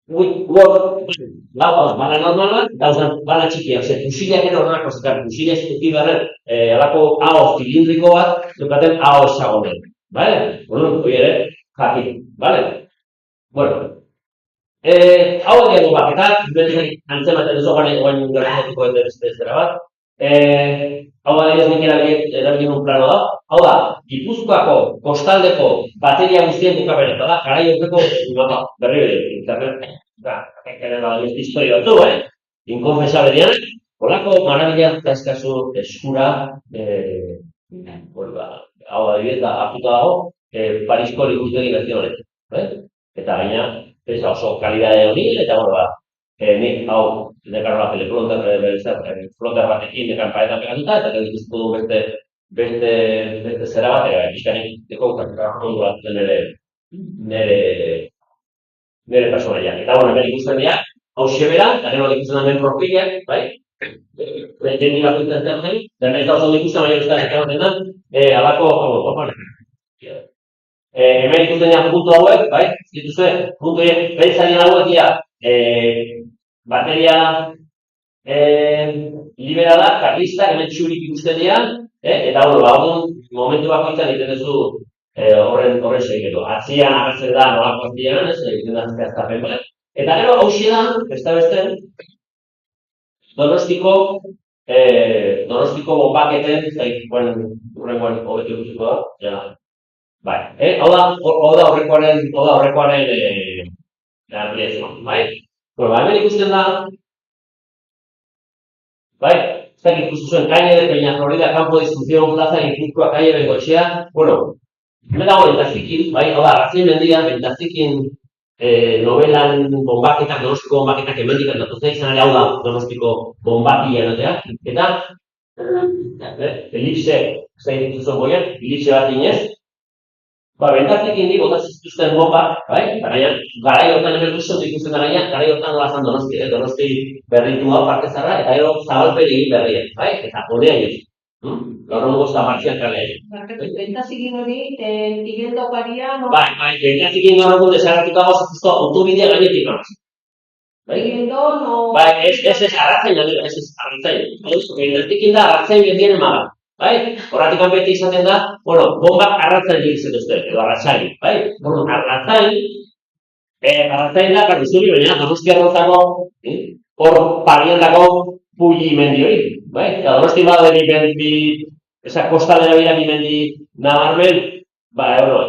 Whitworth, bala normal bat, dauzan bala txikiak, fusilak ere horrenako zekan, fusilak zuki berren, alako hau zilindriko bat, zeukaten hau esagonen, bale? Hori ere, jakin, bale? Bueno, hau egiago baketak, beti antzematen duzu guain gertatuko beste zera bat, hau da ez nik erabilien un plano da, hau da, Gipuzkoako kostaldeko bateria guztien bukapen, eta da, garai horreko berri internet, kakaren da historia batzu, inkonfesable dian, holako marabila eta eskazu eskura, hau da, hartuta dago, Parisko Likustegi nazionaletan, eta gaina, oso kalidade hori, eta nik hau, dekarra teleprompter batekin dekan paretan pegatuta, eta egituzko du beste zera bat, pixkanik deko onduratzen nire personaiak. Eta hemen ikusten dira, hau xebera, eta gero ikusten hemen profilak, bai? Beten dira ikusten zen, dena ez da oso ikusten baina ez da ekatzen den, alako, hemen ikusten dira puntu hauek, bai? Zituzue, puntu horiek, behitzaren hauek dira, bateria liberala, karlistak, hemen txurik ikusten dira, eta momentu bakoitzan egiten duzu horren segiketu. Atzian agertzen da nolako atzian, egiten da zehaztapen bat. Eta gero, hauxe da, beste, Donostiko bombaketen, horrengoan hobetu ikusiko da, bai. Hau da horrekoaren ampliazioa, bai? Hemen ikusten da, bai, ez dakit ikustu zuen Calle de Peña Florida, Campo de Instrucción, Plaza Gipuzkoa, Calle Bengoetxea, hemen dago Bentazikin, bai, hau da, Arrazien mendia, Bentazikin novelan bombaketak, Donostiko bombaketak emendik aldatu zen, izan ere hau da Donostiko bombakia enotea, eta elipse, ez da ikustu zuen goian, elipse bat inez, Bentazikin di, botatzen zituzten bomba, bai? Garai hortan hemen guztiot ikusten garai hortan nola zan Donosti, Donosti berritu hau parte zarra, eta gero zabalpen egin berrien, bai? Eta honea joz. Gaur hongo zamartzian kalea. Bentazikin hori, Igeldo paria... Bai, Bentazikin gaur hongo desarratuta gozatuzko autobidea gainetik gauz. Igeldo, no... Bai, ez arratzain, Bentazikin da arratzain bendien emaga. Bai, horratik beti izaten da, bombak arratzain egizatuzte, edo arratzain, bai? Arratzain da, karrizuri, baina Donosti arrantzako, hor parian dago Pulli mendi hori, bai? Eta Donosti badari esa kostaldera bira bi mendi nabarmen,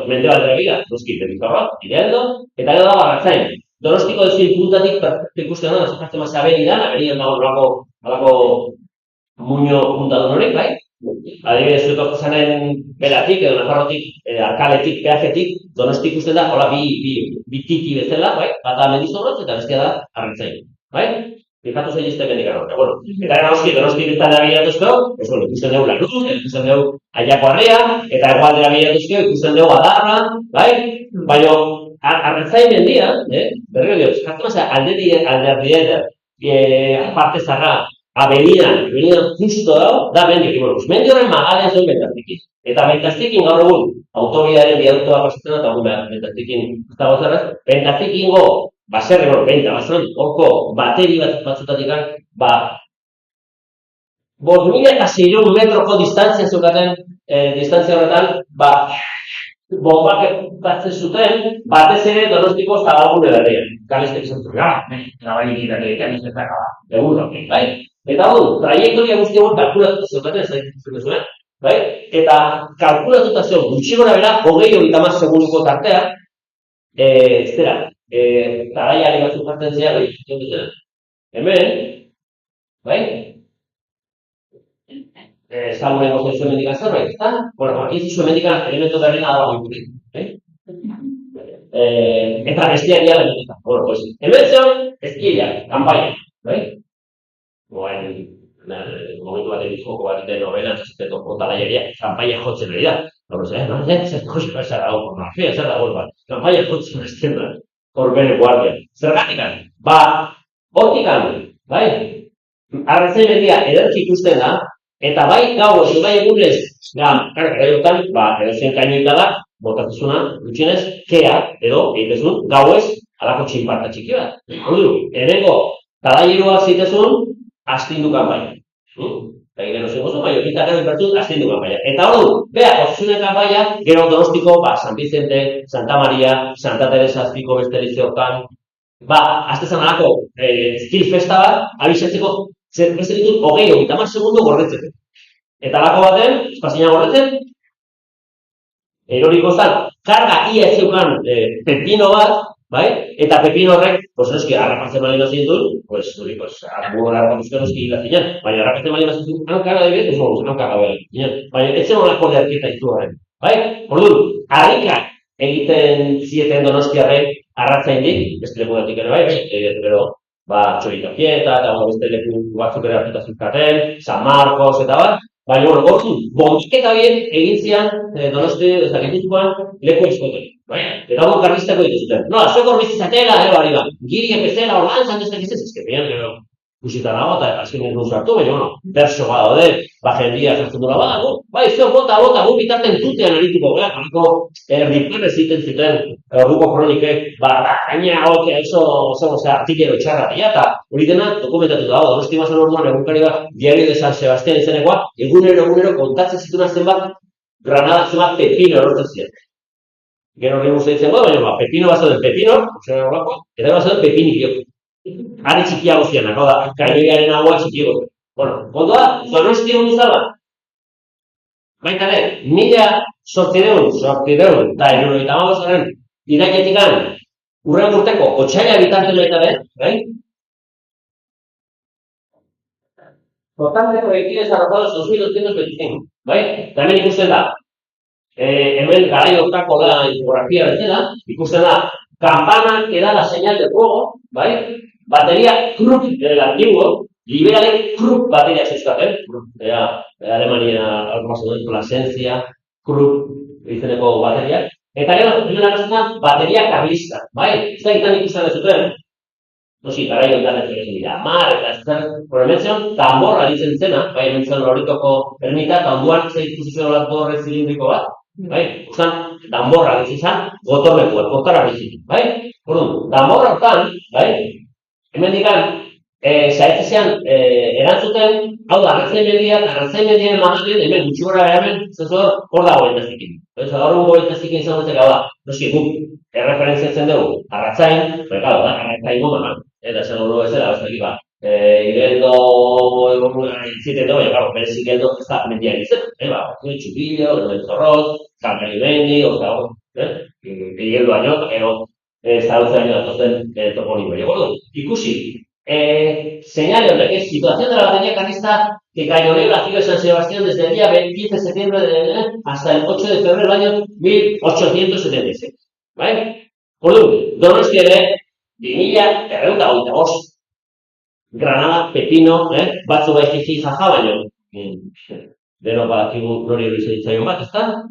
mende bat bira, Donosti, Benizkorra, Igeldo, eta gero dago arratzain. Donostiko dezien puntatik perfecto ikusten da, zakartzen maz aberidan dago alako muño puntadun horiek, bai? Adibidez, zuetortu zanen belatik, edo Nafarrotik, Arkaletik, Peajetik, Donosti ikusten da, hola, bi titi bezala, bai? Bata Mendizorrotz eta bestia da Arritzain, bai? Fijatu zein izte bendikan horrek, Eta Donosti biztan da bilatuzko, ikusten dugu Lanuz, ikusten dugu Aiako Arria, eta Egoaldera bilatuzko, ikusten dugu Adarra, bai? Baina, Arritzain mendia, berriro dioz, jartu mazera, alderdien, parte zarra, Avenida justo da mendik, mendi horren magalean zuen Bentazikin. Eta Bentazikin gaur egun, autobidearen biaduktu bat pasatzen eta Bentazikin ez dago zerraz, Bentazikingo, baserri, horko bateri batzutatik, 5.600 metroko distantzia zeukaten, distantzia horretan, bombak batzen zuten, batez ere Donostiko zabalgune berrian. Galestek izan zuen, nabarik berriak, egurro, bai? Eta traiektoria guzti egon kalkulatuta zeukaten ez da zuen, bai? Eta kalkulatuta zeon gutxi gora bera, 20-30 segunduko tartea, taraiari batzuk jartzen zera, bai? Hemen, bai? Zaguren gozen zuen mendikan zerbait, ezta? Aquí zuen mendikan elementu berrena dago ikutik, bai? Eta bestiak dira elementuta. Hemen zeon, eskila, kanpaia. bai? Momentu bat egizoko bat egiten novela, zazeteto kontalaieria, kanpaia jotzen ari da. Zer dago pornografia, zer dago bat. Kanpaia jotzen hasten da. Hor bere guardia. Zergatik? Hortikan, bai? Arrazen mendia ederki ikusten da, eta bai gauez, bai egunez, gaiotan, edozen kainoita da, botatuzuna, gutxinez, kea, edo, egitezun, gauez, alako txinparta txiki bat. Herengo, talairuak zitezun, astindu kanpaia. Eta gero zengozu, bai, hori gero inbertu, astindu kanpaia. Eta hori, osasuneko kanpaia, gero Donostiko, San Vicente, Santa Maria, Santa Teresa azpiko beste lizeotan, aztezan alako skill festa bat, abisatzeko, beste ditut, 20-30 segundo gordetzeko. Eta alako baten, espazina gordetzen, eroriko zan, karga ia zeukan pepino bat, bai? Eta pepino horrek, pues noski, harrapatzen bali mazien dut, pues harrapatuzko noski hila zinen, baina harrapatzen bali mazien dut, hankara da bide, hankara da bide, baina etzen honako de arketa izu horren, bai? Orduan, harrikak egiten zieten Donostiarrek arratzaindik, beste leku datik ere bai, pero, Txorikapieta, eta beste leku batzuk ere hartuta zuzkaten, San Marcos, eta bat, baina, gortu, bontiketa horiek egin zian Donosti, ez dakituzkoan, leku eskoten. Eta hori karlistako dituzuten. Zuek hor bizitzatela, hori ba. Giri epezela, hor lan, zanteztak izaz, ezkepean, kusita nago, eta azkenean duz hartu, baina, berso bat daude, jendia jartzen dura bai, zuek bota, gu bitarten tutean arituko, kanako erdipan eziten zuten, orduko kronikek, gaina hau, artikero txarra, eta hori dena dokumentatu dago, Donosti Bazan orduan egunkari bat, Diario de San Sebastián izenekoa, egunero kontatzen zituna zenbat, Granada zenbat pepino erortzen ziren. Gero hori guzti ditzen, baina pepino bat zauden pepino, eta bat zauden pepinik. Ari txikiago zianak, hau da, kainoiaren agua txikiago. Kontua, Donosti hon izala. Baita ere, 1800 eta 1985 iraiketikan urren urteko otxaila bitartzen baita ere, bai? Totalmente proyectiles arrojados 2.225, bai? Eta hemen ikusten da, hemen garai hortako da infografia bezala, ikusten da, campana que da la señal de fuego, bai? Bateria Krupp del antiguo, liberalen Krupp bateria zeuzkaten, Alemania, Plasencia, Krupp izeneko bateria, eta gero, hemen arazena, bateria karlista, bai? Ez da ikan ikusten dezuten, noski, garai honetan ez dira, eta ez zer, hemen tamborra ditzen zena, bai, hemen zen Loretoko ermita, eta onduan ze ikusi zuen olako horre zilindriko bat, bai, usan, danborra ditzen zen, gotorlekuak, kontara bizitzen, bai? Danborra hortan, bai, hemen dikan, zaitzean erantzuten, hau da, arrazain mendian magazen, hemen gutxi gora hemen, zezor, hor dago entezikin. Hor dago entezikin izan dutzek, hau da, noski guk erreferentziatzen dugu, arratzain, arratzain gomakan, eta esan hori bezala, ez dakik, Igeldo, zieten dugu, baina, berezik Igeldo ez da mendian izan, Txupillo, Zorroz, Zankalimendi, Igeldo baino, zarutzen baino datozen toponimo. Ikusi, señale honek, situación de la batería carlista que cañoneó la ciudad de San Sebastián desde el día 10 de septiembre hasta el 8 de febrero del año 1876. ¿Vale? Donosti ere, 2025. Granada, pepino, batzu bai jiji jaja, baino. Deno badakigu nori hori zaitzaion bat, ezta?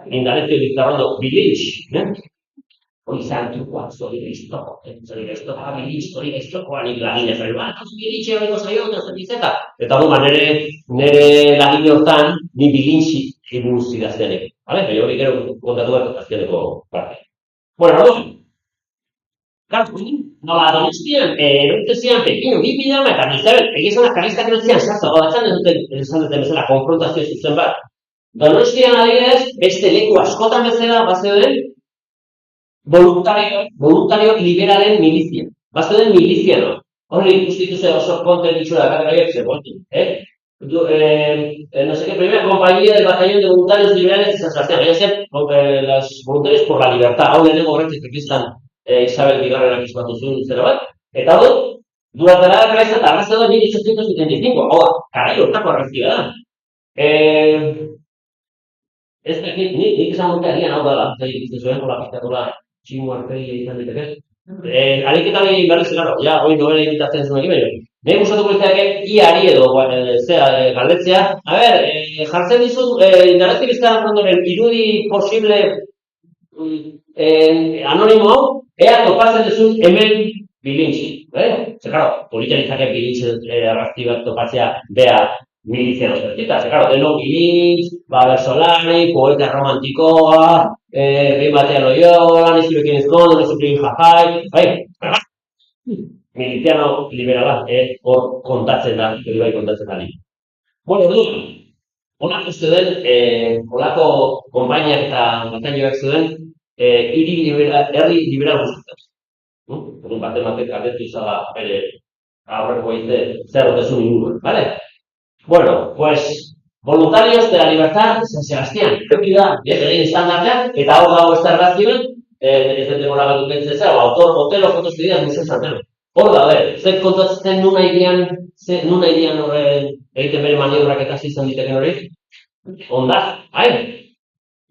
Indarezio bizarrondo, bilinch, hori zantukoak, zori gaiztoko, hori gaiztokoa nik lagina zari, bilintxe horreko zaio, eta nire lagine hortan, ni bilintxi buruz idaztenek. Baina hori gero kontatu bat azkeneko parte. Bueno, nola Donostian, erortezian pepino, bipidean, eta nizabel, egizan karlistak erotzian sartu, esan duten bezala, konfrontazio zuzen bat. Donostian adibidez, beste leku askotan bezala, bazeuden, voluntario liberalen milizia. Bazeuden milizia, no? Horri ikustituze oso konten itxura dakarraiak zegoetu, no sé qué, primera compañía del batallón de voluntarios liberales de San Sebastián, los voluntarios por la libertad, hau lehenengo horretik ekiztan Isabel Bigarrenak izbatu zuen zera bat, eta hori, durante la cabeza eta arrazio da 1875, hau da, karai hortako arrazioa da. Ez dakit, nik esan dute agian hau dala, zai ikusten zuen, hola pizkatola tximu arpegia izan ditekez, Ariketa hori berriz, claro, ja, hori novela imitatzen zuen baina. Nahi gustatuko litzake iari edo galdetzea. A ber, jartzen dizut, garazi bizkaran ondoren irudi posible anonimo hau, ea topatzen duzun hemen bilintzi. Ze, claro, politia litzake bilintzi argazki bat topatzea bea milizian ospetita. Ze, claro, denok bilintz, bersolari, poeta romantikoa, behin batean oiola, nezibekin ezkondo, nezibekin jajai, bai, miliziano liberala, hor kontatzen da, hori bai kontatzen da. Bueno, honak uste den, holako konpainiak eta batalloak zuen, herri liberal guztiak. Egun batek agertu izala bere aurreko egite zer dezun inguruan, ¿vale? Bueno, pues, voluntarios de la libertad de San Sebastián. Hori da, egin estandartean, eta hor dago ez argazkioen, ez dut demora bat dukentzen zera, autor, hotelo, fotos bideaz, museo santero. Hor da, zer kontatzen nuna idian horren egiten bere maniobrak eta izan diteken hori? Onda,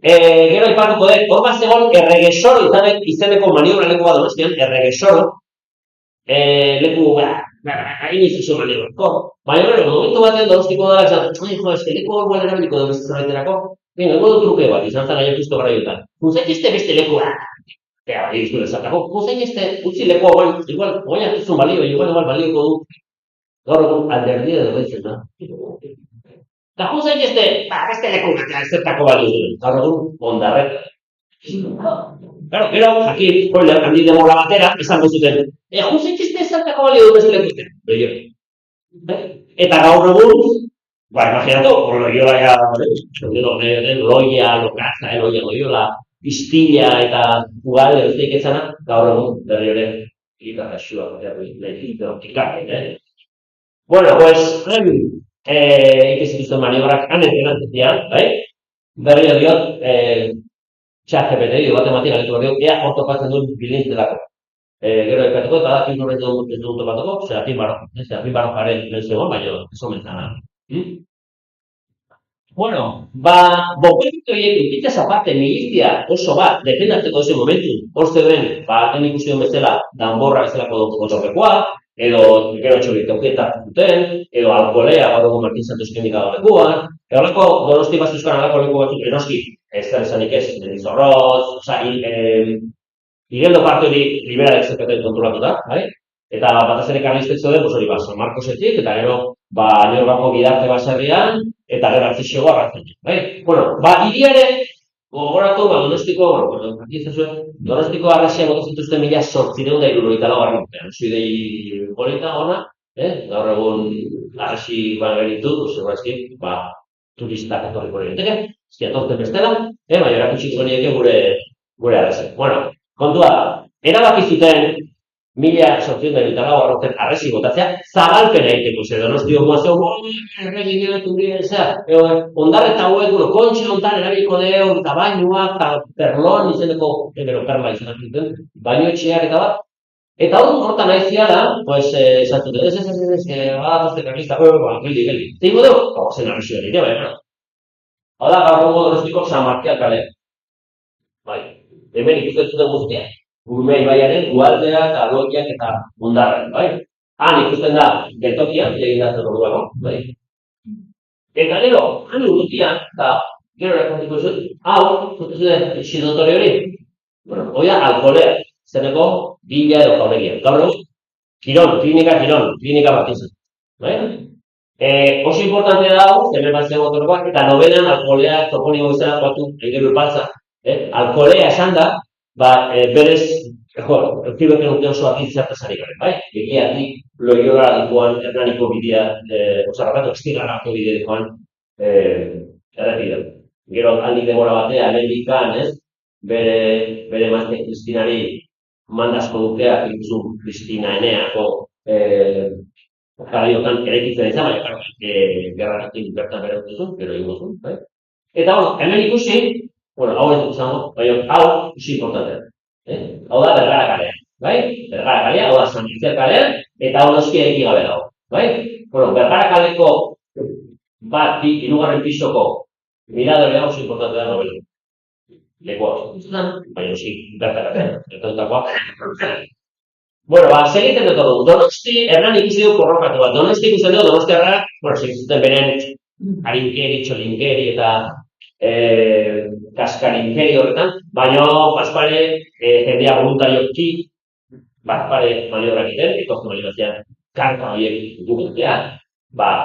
gero ipatuko dut, hor bat zegoen erregesoro izeneko maniobra leku bat donostian, erregesoro, leku, hain izuzo maniobra. Baina, momentu batean donostiko dara, leku hor guan erabiliko da beste zerbaiterako, ego dut truke bat, izan zara justo gara jotan. Kunzaitizte beste lekua, ea, egizun ezatako, kunzaitizte utzi leku hau, igual, oin hartuzun balio, igual balioko du, gaur egun alderdia edo behitzen da. Eta kunzaitizte, beste leku bat, zertako balio duen, gaur egun ondarrek. Claro, gero, aquí, spoiler, handi demora batera, esango zuten, kunzaitizte zertako balio duen beste leku zuten. Eta gaur egun, imaginatu, loiola ya, loia, lokatza, loiola, iztila eta ugale besteik etzana, gaur egun berri hori gitarra xua, Bueno, pues, ikizituzten maniobrak anentenantzia, berri hori diot, ChatGPT, bat ematik aletu hori, ea hor topatzen duen bilintz delako. Gero epatuko, eta dakin horret ez duen topatuko, Serafin Baron jaren lehen zegoen, baina ez omen zana. Bueno, bokoetik horiek ikitez aparte milizia oso bat defendatzeko ese momentu, hor zeuden, hemen ikusi duen bezala, danborra bezalako gotorrekoa, edo gero txoriteukietak zuten, edo alkolea, gaur egun Martin Santos klinika lekuan, edo alako Donosti Bazuzkan alako leku batzuk, enoski, ez da esanik ez, Mendizorroz, Igeldo parte hori liberalek zerketen kontrolatuta, eta bataz ere karlistek zeuden, hori San Marcosetik, eta gero, Neurgako bidarte baserrian, eta gero artixego arratzen. Bueno, iriare, gogoratu, Donostiko arrasia bota zituzten 1874 urtean. Zuidei golita ona, gaur egun arrasi genitu, segurazki, turistak etorriko egiteke, etorten bestela, baina erakutsiko nieke gure arrasia. Bueno, kontua da, erabaki zuten 1874 arroten arresi botatzea, zabalpena egiteko zer, Donostio guazio, ondarreta hauek, kontxe ontan erabiliko deo, eta bainuak, eta perlon izeneko, perla izenak zuten, baino etxeak eta bat. Eta hortan naizia da, esatut, geldi. Zeingo dugu, zen arresi hori, hau da, gaur egun Donostiko San Markial kalea. Hemen ikusten zuten guztia. Gurmea ibaiaren, ualdea, eta loiak eta ondarren, Han ikusten da, geltokian, egin da zer orduako, Eta gero, han urrutian, eta gero erakontiko zuen, hau, zuten xidotore hori, hori da, alkolea, zeneko, bila edo jauregia. Gaur egun, klinika bat izan. Oso importantea da, hemen bat zen motorkoak, eta nobenan alkolea, toponimo izan batu, egin urpaltza. Alkolea esan da, berez, elkibeken urte oso atintzertaz ari garen, Egiatik, loiola dikoan, Hernaniko bidea, osarrapatu, estigarrako bidea dikoan, errepidean. Gero, handik demora batea, hemendikan, bere mazte Kristinari mandazko dukeak ikusun Kristina Eneako jarriotan eraikitzen izan, baina gerrarakin bertan bere dutuzun, gero egin duzun, Eta, hemen ikusi, hau ez dut izango, baina hau ikusi importantea. Hau da Bergara kalea, Bergara kalea, hau da San Markial kalea, eta hau noski eraiki gabe dago, Bergara kaleko bat, hirugarren pisoko miradore hau oso importantea da nobela. Lekoa oso, baina noski Bergara kalea, eta dutakoa, Bueno, segiten dut dugu. Donosti, Hernan ikusi dugu korrokatu bat. Donosti ikusten dugu, Donostiarra, bueno, segiten beren harinkeri, txolinkeri eta kaskarinkeri horretan, baina Baspare jendea voluntarioki Baspare maniorak egiten, etortzen bali batzean karta horiek dugutea,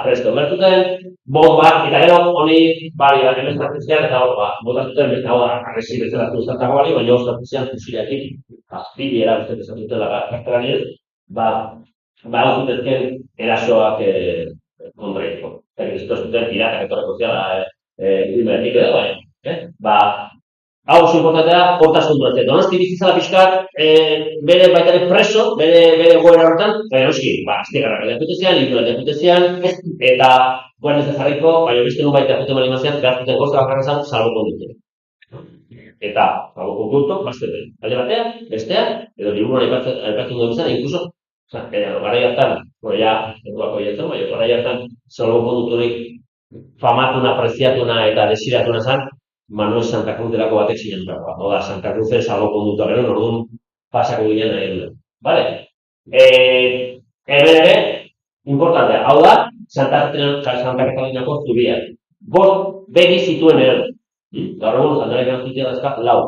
presto bertuten, bombak, eta gero honi bali bat emestratzean, eta hor, botatuten beste hau arresi bezalatu zertako bali, baina ostatzean fusileakin, bide erabiltzen bezatutela kartaranez, hau zutezken erasoak kontraiko. Eta ez zuten piratak etorreko ziala imenetik edo, hau oso importantea, hortasun duetzen. Donosti bizitzala pixkat, bere baitare preso, bere goera horretan, baina noski, aztegarrak edakute zian, liburak edakute zian, eta goen ez jarriko, baina beste nun baita jute malimazian, behar zuten gozka bakarrezan, salbo kondute. Eta, salbo konduto, bazteten. Alde batean, bestean, edo liburuan aipatzen duen izan, inkluso, garai hartan, eduako jatzen, baina garai hartan, salbo konduturik famatuna, preziatuna eta desiratuna zan, Manuel Santa Cruz delako batek sinatutakoa. Oda, Santa Cruz ez salgo kondutua gero, orduan pasako ginen nahi duen. Vale? Hemen ere, importantea, hau da, Santa Catalinako zubia. Bost begi zituen ere. Gaur egun, Santa Catalinako zitea dazka, lau.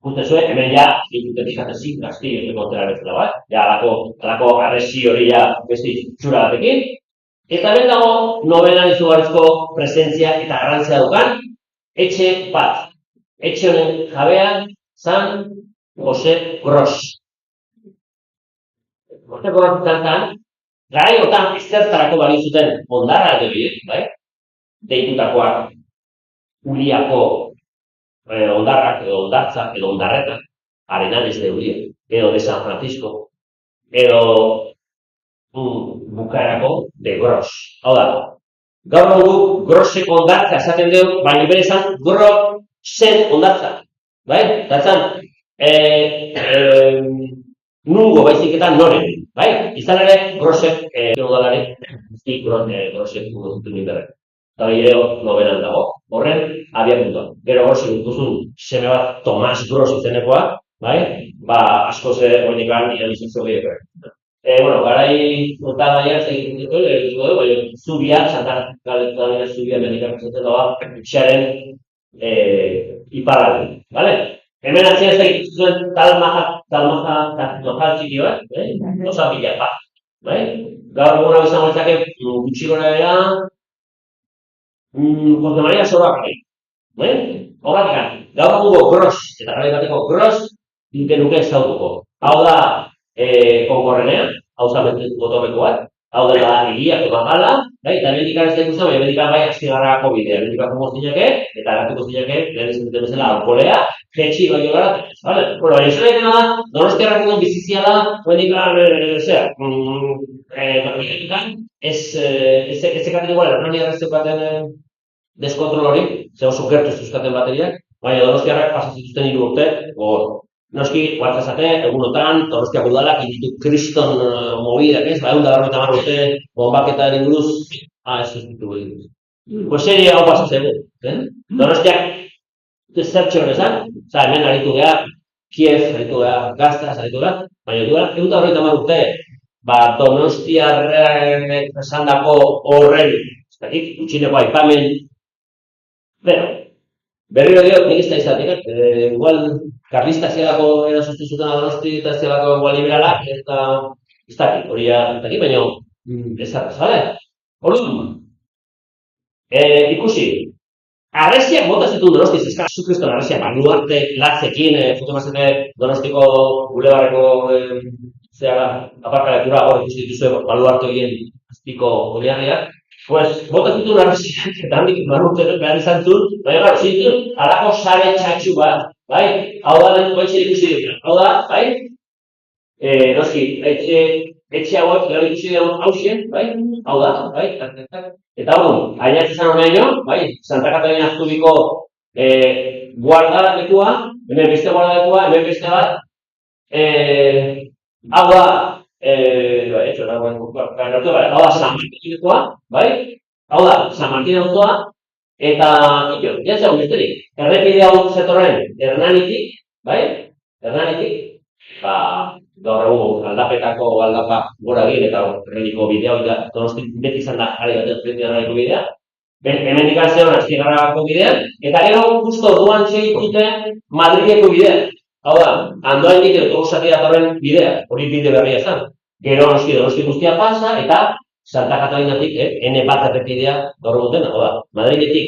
Ustezue, hemen ja, dituten izatezik, gazti, ez dekontera bezala bat. Ja, alako arresi hori ja besti txura batekin. Eta ben dago, novelan izugarrizko presentzia eta garrantzia dukan, etxe bat. Etxe honen jabean, zan Jose Gros. Jose Gros zantan, garaiotan ezertarako bali zuten ondarra edo bai? Deitutakoak Uliako ondarrak edo ondartzak edo ondarretak, Arenales de Ulia, edo de San Francisco, edo bukaerako de Gros. Hau da, gaur dugu Groseko ondartza esaten dugu, baina bere esan Grosen ondartza. Bai? Zaten, nungo baizik eta noren. Bai? Izan ere, Grosek, udalari, Grosek dutu ninberrek. Eta ere nobenan dago. Horren, abiapuntua. Gero Grosek duzun seme bat Tomas Gros izenekoa, bai? Askoz horrenikan idealizazio gehiago. Bueno, garai notan baiak egiten ditu, baina zubia, Santa Catalina zubia benikak zaten dagoa, xaren iparalde, bale? Hemen atzien ez egiten zuen talmaja txiki bat, osa bila, bai? Gaur egun hau izango ezake gutxi gora bera, Jose Maria Sorak, bai? Horrak gaur egun Gros, eta gara bateko Gros, dinten nuke ez dautuko. Hau da, konkorrenean, hau zabetzen gotorreko bat, hau dela egiak eba gala, eta emendikan ez da ikusten, baina emendikan bai astigarrako bidea, emendikan jomos dinake, eta eratuko dinake, lehen izan duten bezala, alkolea, jetxi bai gara, vale? Bueno, baina izan egiten da, Donostiarrak duen biziziala, emendikan, ez ekaten igual, Hernani arrezteko baten deskontrol hori, ze oso gertu zuzkaten bateriak, baina Donostiarrak pasazituzten 3 urte, noski, guartzazate, egunotan, Donostiako udalak inditu kriston mobidak ez, 150 urte bombaketaren buruz, ez ditu egin. Pues serie hau pasatzegu, Donostiak zertxo horrezan, hemen aritu geha, Kiev, aritu geha, Gaztaz, aritu geha, baina duela, 150 urte, Donostiarrek esandako horren, ez dakit, utxineko aipamen, berriro dio, nik ez da izatik, igual, karlista zialako erasostu zuten Donosti eta zialako igual liberalak, eta ez dakit, hori ez dakit, baina ez dakit, zale? Orduan, ikusi, arresiak bota zituen Donosti, zezka, Jesucriston arresiak, Baluarte, latzekin, fotomazete Donostiko bulebarreko aparkalekura hor ikusi dituzue Baluarte horien azpiko oliarriak, pues, bota zituen arresiak, eta handik Baluarte behar izan zuen, baina gara, zituen, alako sare txatxu bat, bai? Hau da, den baitxe ikusi dira. Hau da, bai? Noski, etxe hauek gero ikusi dira hausien, bai? Hau da, bai? Eta hau, hainat izan honean, bai? Santa Catalina Zubiko guardalekua, hemen beste guardalekua, hemen beste bat. Hau da, hau da San Martinikoa, bai? Hau da, San Martinikoa, eta, jatzen hau besterik, errepide hau zetorren Hernanitik, bai? aldaketako aldapa gora egin eta horreniko bidea, hori da, Donosti beti izan da, ari bat ezberdinarrako bidea, hemen ikaszeon Astigarragako bidea, eta gero justo orduan segituten Madrileko bidea. Hau da, Andoainik edo Tolosati datorren bidea, hori bide berria zen. Gero Donosti guztia pasa, eta Santa Katalinatik, N bat errepidea gaur egun dena, hau da, Madriletik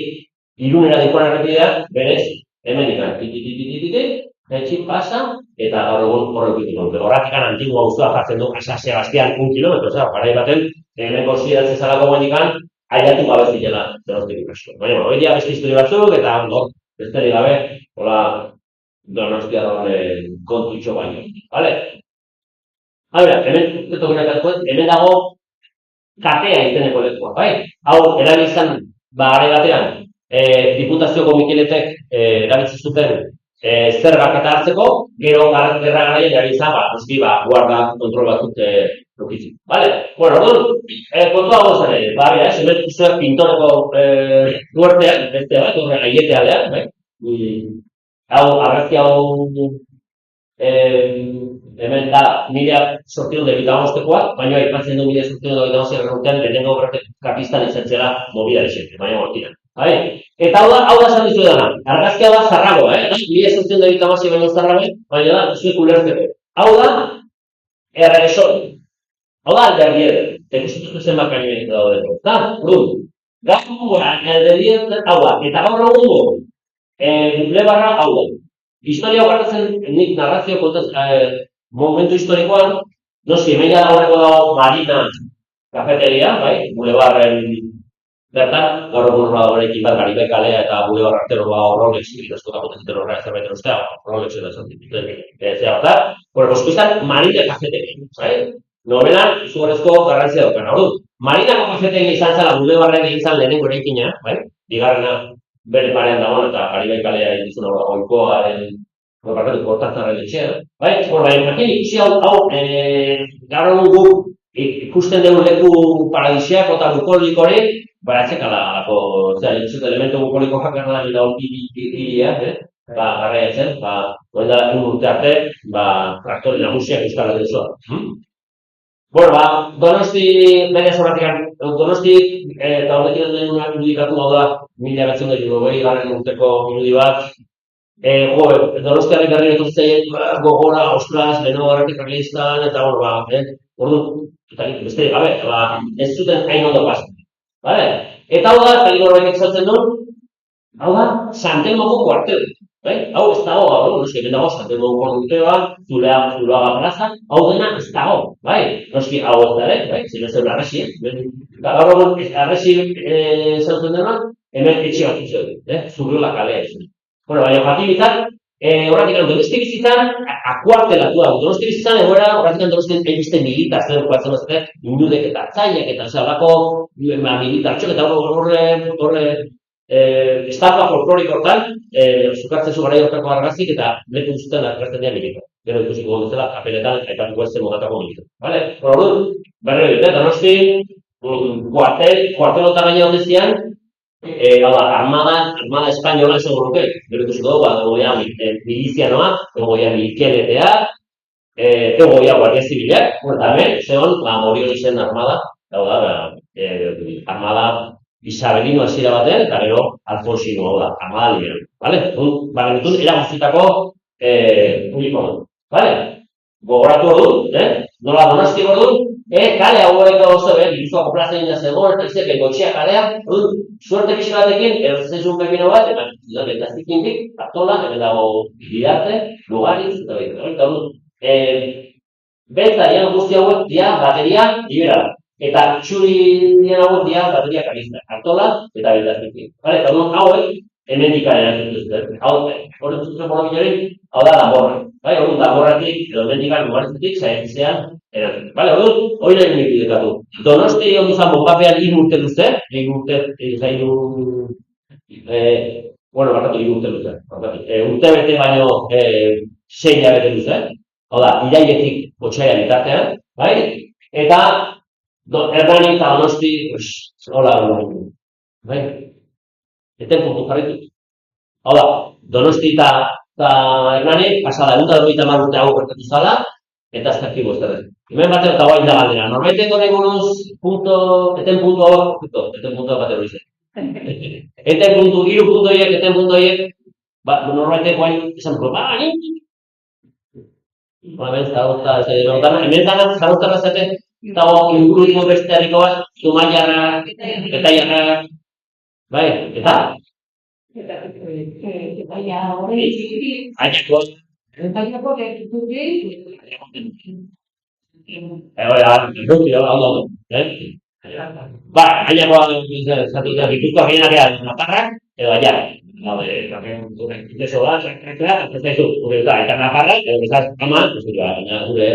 Irunera dikoan errepidea, berez, hemen ikan, etxik pasa, eta gaur egun horrek ditu. Horratik antigua auzoa jartzen du, San Sebastián 1 kilometro, garai baten, hemen konsideratzen zalako guenikan, aiatu gabe zitela Donostik ikasko. Baina, hori dia beste historia batzuk, eta besterik gabe, hola, Donostia dagoen kontutxo baino. Vale? Hemen dago katea izeneko lekua, bai? Hau, erabiltzen, garai batean, Diputazioko Mikeletek erabiltzen zuten zergak eta hartzeko, gero gerra garaien erabiltzen, guarda kontrol batzuk lukitzen. Vale? Bueno, orduan, kontua hau zen ere, hemen usteak pintoreko duertean, beste bat, aietea lehan, bai? Hau, argazki hau hemen da, 1825-koa, baina aipatzen du 1825 urtean lehenengo kapistan izatzera mobila desente, baina mortinan. Eta hau da esan dizu dena, argazki hau da zarrago, 1825 baino zarrago, baina da, zuek ulertzeko. Hau da, erregesor. Hau da, alderdier, ikustutu zen bakarimenik daude. Gaur alderdier, hau da, eta gaur egungo, Bulebarra hau da. Historia okartatzen nik narrazio momentu historikoan, noski, hemen ja dagoeneko dago Marina kafeteria, bai, Bulebarren bertan, gaur egun horrekin bat Garibe kalea eta Bulebarra artero Rolex, askotako teziten horrela zerbait erostea, Rolex eta zehar. Bueno, poskuizan Marina kafeteria, bai? Novelan, izugarrezko garrantzia daukan. Marinako kafeteria izan zela Bulebarren egin zan lehenengo eraikina, bai? Bigarrena bere parean dagoen eta Garibai kalea egin oikoaren portatzaren etxean. Bai, ikusi hau, gaur egun guk ikusten dugu leku paradisiako eta bukolikorik, atzekala, elementu bukoliko jakar da nila iria, garraiatzen, goen da urte arte, traktore nagusiak euskal adezoa. Bueno, Donosti, berez horretik, Donosti, eta horretik den irudikatu hau da, 1980 urteko irudi bat. Donostiarrik berri etortzen gogora, ostras, beno horretik realistan, eta ordu, beste, ez zuten hain ondo pasen. Eta hau da, peligro horretik ezatzen duen, hau da, Santelmoko kuartel. Hau ez dago, noski, hemen dago Santelmoko kuartelua, Zuloaga plaza, hau dena ez dago, noski, hau ez da, ziren zeuden arresi, gaur egun arresi zautzen dena, hemen etxe bat zuzen, Zurriola kalea izan. Bueno, baina jakin bizan, horretik Donosti bizitzan, akuartelatu da, Donosti bizitzan, horretik Donosti egizte militar, zer dukatzen bazate, indudek eta atzainak, eta zelako militartxok, eta horre estatua folklorik hortan, zukartzen zu garai hortako argazik, eta leku zuten argazten dira militar. Gero ikusiko dutela, apeletan, aipatuko ez zen mogatako militar. Orduan, berri dut, Donosti, kuartelota gaina ondezian, armada espainola esan nuke, gero ikusiko goia milizianoa, goia milikenetea, goia guardia zibilak, eta hemen, zegoen, mori hori zen armada, armada Isabelino hasiera baten, eta gero Alfonsino, hau da, armada liberal. Bagenitun, eragazitako uniforme. Gogoratu orduan, nola Donosti orduan, kale hauek oso, Gipuzkoako plaza egin da zegoen, eta izek, Goitxea kalea, suerte pixka batekin, erzezun pepino bat, eta zikindik, Artola, hemen dago Bidarte, Lugaritz, eta orduan, beltza dian guzti hauek dia bateria liberala. Eta txuri dian hauek dia bateria karizta, Artola eta Bidarte. Eta orduan hauek, hemen dikaren erazituzten. Horren zuzen borobinorin, hau da Danborra. Orduan Danborratik, edo hemen dikaren Lugaritzetik, zaitzean erazituzten. Orduan, hori nahi nik bidekatu. Donosti egon duzan bombapean 3 urte luze, 3 urte luze. Urte bete baino 6 hilabete luze. Hau da, irailetik otsaila bitartean, eta Hernani eta Donosti, hola, eten puntu jarritut. Hau da, Donosti eta Hernani, pasada 150 urte hau gertatu zala, Eta ez dakik guztatzen. Hemen bateo eta guain da galdera. Norbaitek hori buruz, eten puntu bat hori zen. Eten puntu, hiru puntu horiek, eten puntu horiek, norbaitek guain izan puntu, hemen zarautarra zaten, dago inguruko beste harriko bat, Zumaiarra, Getaiarra, bai, eta? Baina hori Aiako. Getaiako gertuki Aiako zatuta Gipuzkoa gehienak naparrak, edo aiak. Eso da, eta naparrak, edo bezaz, ama, gure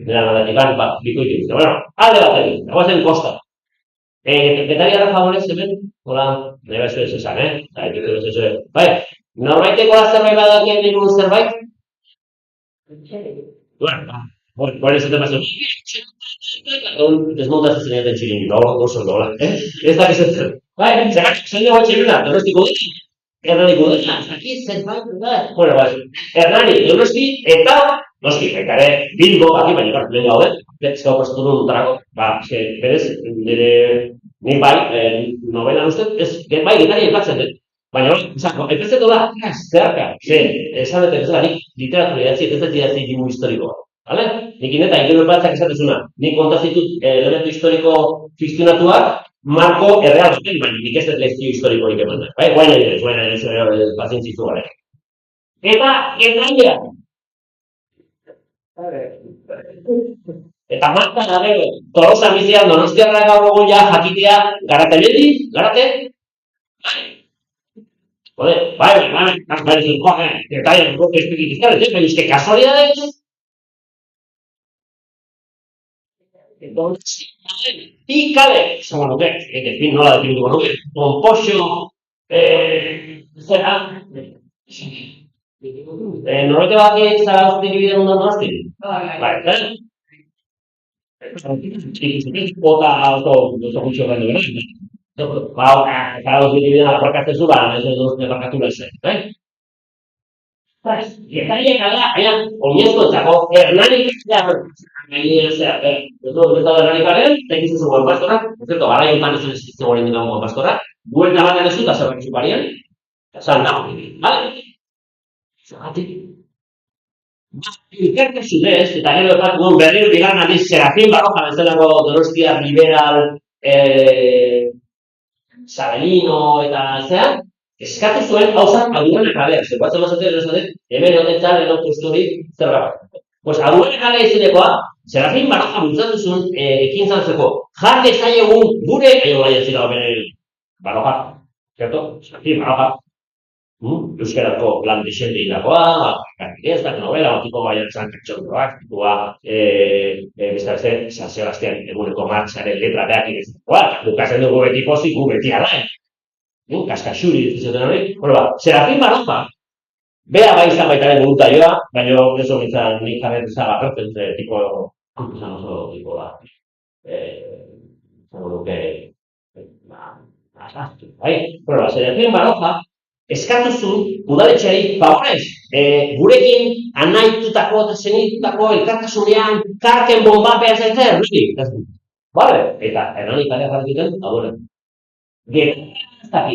nera nadatikan, bikoitik. Bueno, alde bat egin, nagoazen kosta. Getariarra favorez hemen, hola, nire ez esan, bai, norbaiteko zerbait badakien nigun zerbait? Bueno, ez dut mazo, desmontatzen zeneaten txirin, oso dola, ez dakiz ez zer. Bai, zerak, zein dago txiruna, Donostiko dut, Hernaniko dut, zaki zerbait, bueno, bai, Hernani, Donosti, eta, noski, ekare, Bilbo, baki, baina lehen gaude, zego prestatu dutarako, berez, nik bai, novelan uste, bai, getari epatzen dut, baina hori, epatzen dola, zerka, esan dut, nik literatura idatzi, ez dut idatzi dimu historikoa. Vale? Nik ineta, ingero batzak esatezuna, nik kontazitut elementu historiko fikzionatuak, marko erreal duten, baina nik ez dut lezio historikorik eman da. Bai, guain ez, pazientzizu gara. Eta, getaiak! Eta marka gero, Tolosa bizian, Donostiarra gaur egun ja jakitea, garate beti, garate? Bai, getaiak, ez que casualidades. Pícale, esango nuke, nola definituko nuke, konpoxo, zera, norrete bat zara uste dibiden ondan doazti? Bai, bota oso gutxo gaitu gara. Zara uste dibiden aparkatzen zu, ez dut aparkatu lezen, bai? Getariak ala, oinezko entzako, Hernanik, Hernanik garen, tekizu zu guen pastora, gara jontan ez existitzen guen dira guen pastora, guelta batean ez dut, zerbait zuparian, zan nago, bale? Zagatik. Ikertezunez, eta gero epat guen berriro bigarren aldiz, Serafín Baroja bezalako Donostia liberal, Sabelino eta zean, eskatu zuen hauzak aduanak alea, zekuatzen mazatzen esaten, hemen honetan enotu historik zerra bat. Pues aduanak alea izenekoa, Serafín Baroja bultzatu zuen ekin zantzeko, jarri zaiegun gure, baina zira bere Baroja, zerto? Serafín Baroja, euskarako plan desente irakoa, ez da novela, tipo baian zan katxondoak, tipua, beste, San Sebastián eguneko martxaren letra beak irezakoa, dukazen dugu beti pozik, gu beti alaen. Kaskaxuri dituzioten hori, Serafín Baroja, bea bai izan baitaren voluntarioa, baina ez hori izan nik jarret izan apertzen tipo, izan oso tipo da, izango duke, azaztu, bai? Serafín Baroja, eskatu zuen udaletxeari, favorez, gurekin anaitutako eta zenitutako elkartasunean karken bombapea zaitzen, errutik, bale? Eta Hernanik area jarretuten, adoren.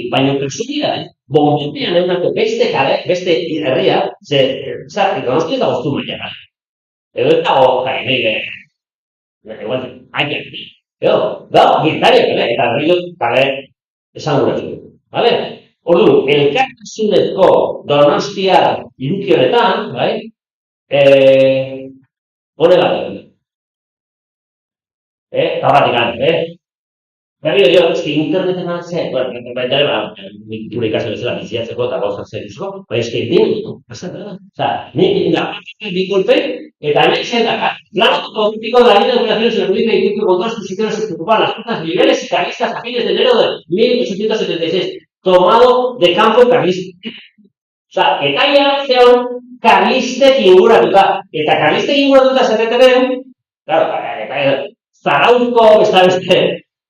Baina presumida, bombotean egunako beste kale, beste herria, Donosti ez dago ztu maia. Edo ez dago, aiak. Edo, gitariak, eta herriot kale esan gure zuen. Orduan, elkartasunezko Donostia iruki honetan, hone bat egin. Tabatik Berrio dio, eski interneten zen, gure ikasen bezala biziatzeko eta gauzak zer izko, eski ditu, nik bi golpe, eta hemen zendaka, plano político de la Ley de Operaciones en la República y Equipo contra las posiciones que ocupan las fuerzas liberales y carlistas a fines de enero de 1876, tomado de campo carlista. Etaia zeon karlistek inguratuta, eta karlistek inguratuta zerreteren, Zarauzko,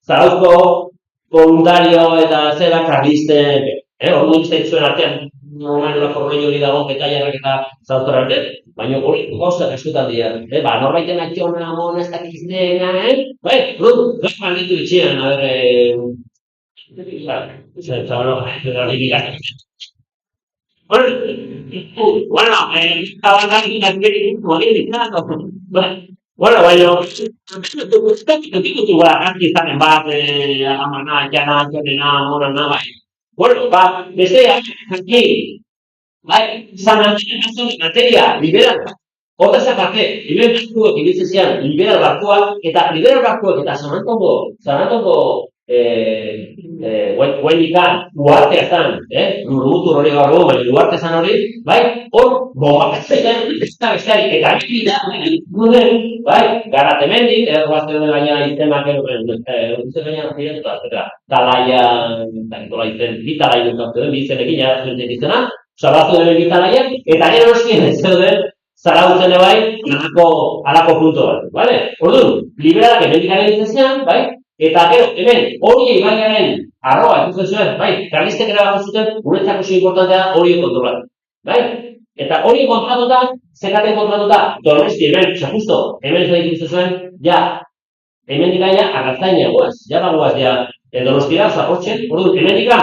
Zarauzko voluntario eta zera karlistek, orduan zuen artean nolako rollo hori dago getaiarrak eta zautorrak, baina hori gauzak eskutan dira. Norbaiten atxona, mona, ez dakiz dena, gauan ditu itxian, Bueno, baina, ditutu argi izanen bat, amana, jana, jonena, morana, bai. Bueno, beste, aquí, bai, materia, liberal. Otaz aparte, liberal barkuak ibiltzen zian, liberal barkuak, eta liberal barkuak eta Zanatongo huenikan uarte zan, lurmutur hori gaur dugu, baina uarte zan hori, bai, hor, bombatzen, besteari, eta bai, Garatemendik, guazten dut baina izenak, uste baina ziretuta, talaia, bi talaia dut, bi izenekin, jaratzen izena, salatu den egitalaiak, eta gero eskien ez zeuden, zarautzen bai, alako punto bat, bale? Orduan, liberalak emendikaren ditzen bai? Eta gero, hemen, hori ibaiaren arroa ikusten zuen, bai? Karlistek erabatzen zuten, guretzako oso importantea hori kontrolatu, bai? Eta hori kontratuta, zekaten kontratuta, Donosti hemen, justo, hemen ez da ikusten zuen, ja, emendikaia agartzaina guaz, ja bagoaz, ja, Donostira, zaportzen, orduan, emendika,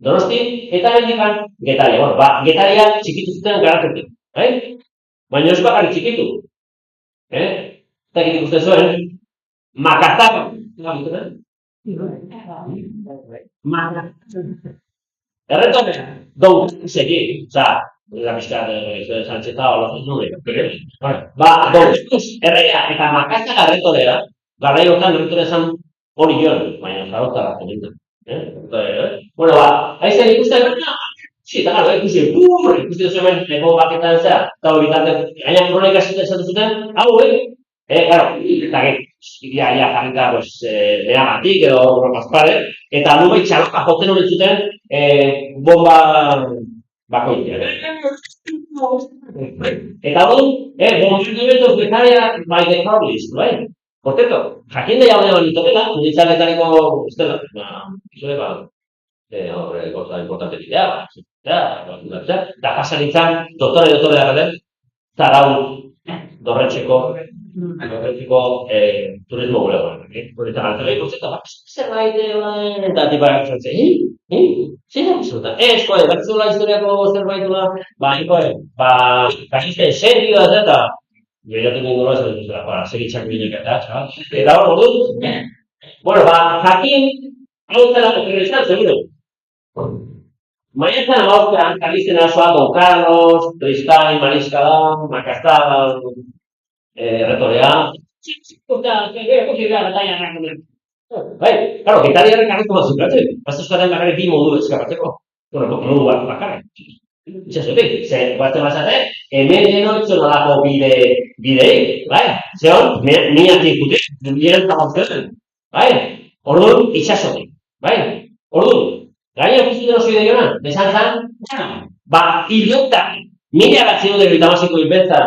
Donosti, eta emendikan, Getaria, Getaria txikitu zuten garatetik, bai? Baina ez bakarrik txikitu. Eta egin ikusten zuen, Makazapa. Erretonea, don segi, la pixka de Sancheta o los nube. Don errea eta Makazapa erretonea, garai hortan erretonea zan hori joan, baina zarota razonetan. Bueno, haizen ikusten sí, eta gara, ikusten zuen lego baketan zera, eta hori bitartek, gaina kronika esaten zuten, claro, eta ja jarrita, beragatik edo Romaspare, eta nubei txaloka joten hori zuten bomba bakoitea. Eta hori, bombardement of Getaria by the Carlist, bai? Por cierto, jakin da jaude banitokela, nintzaketariko, cosa importante idea, da pasaritzan, dotore da garen, zarau dorretxeko turismo gulegoan. Eta galtzera ikusten, zerbait, eta tipa esatzen, zera bizota, batzula historiako zerbait, gazizten serioa eta joiatik nindola ez dut zera, segitxak binek eta hor dut, jakin, hau zela okerrizan, seguro. Maiatzen amaztean, Karlisten asoa, Don Carlos, Tristan, Mariskada, Makazada, Retorea. Bai, claro, Getariarrek arretu bat zukatzen. Baztuzkaren bakarrik bi modu eskapatzeko. Modu bat bakarrik. Itxasotik, batzen bazate, hemen denoitzen olako bidei, bai? Zeon, miatik dute, biren tabantzen, bai? Orduan, itxasotik, bai? Orduan, gaina ikusten oso ideionan, besan zan, idiota, mila batzen dut egitamaziko inbentzan,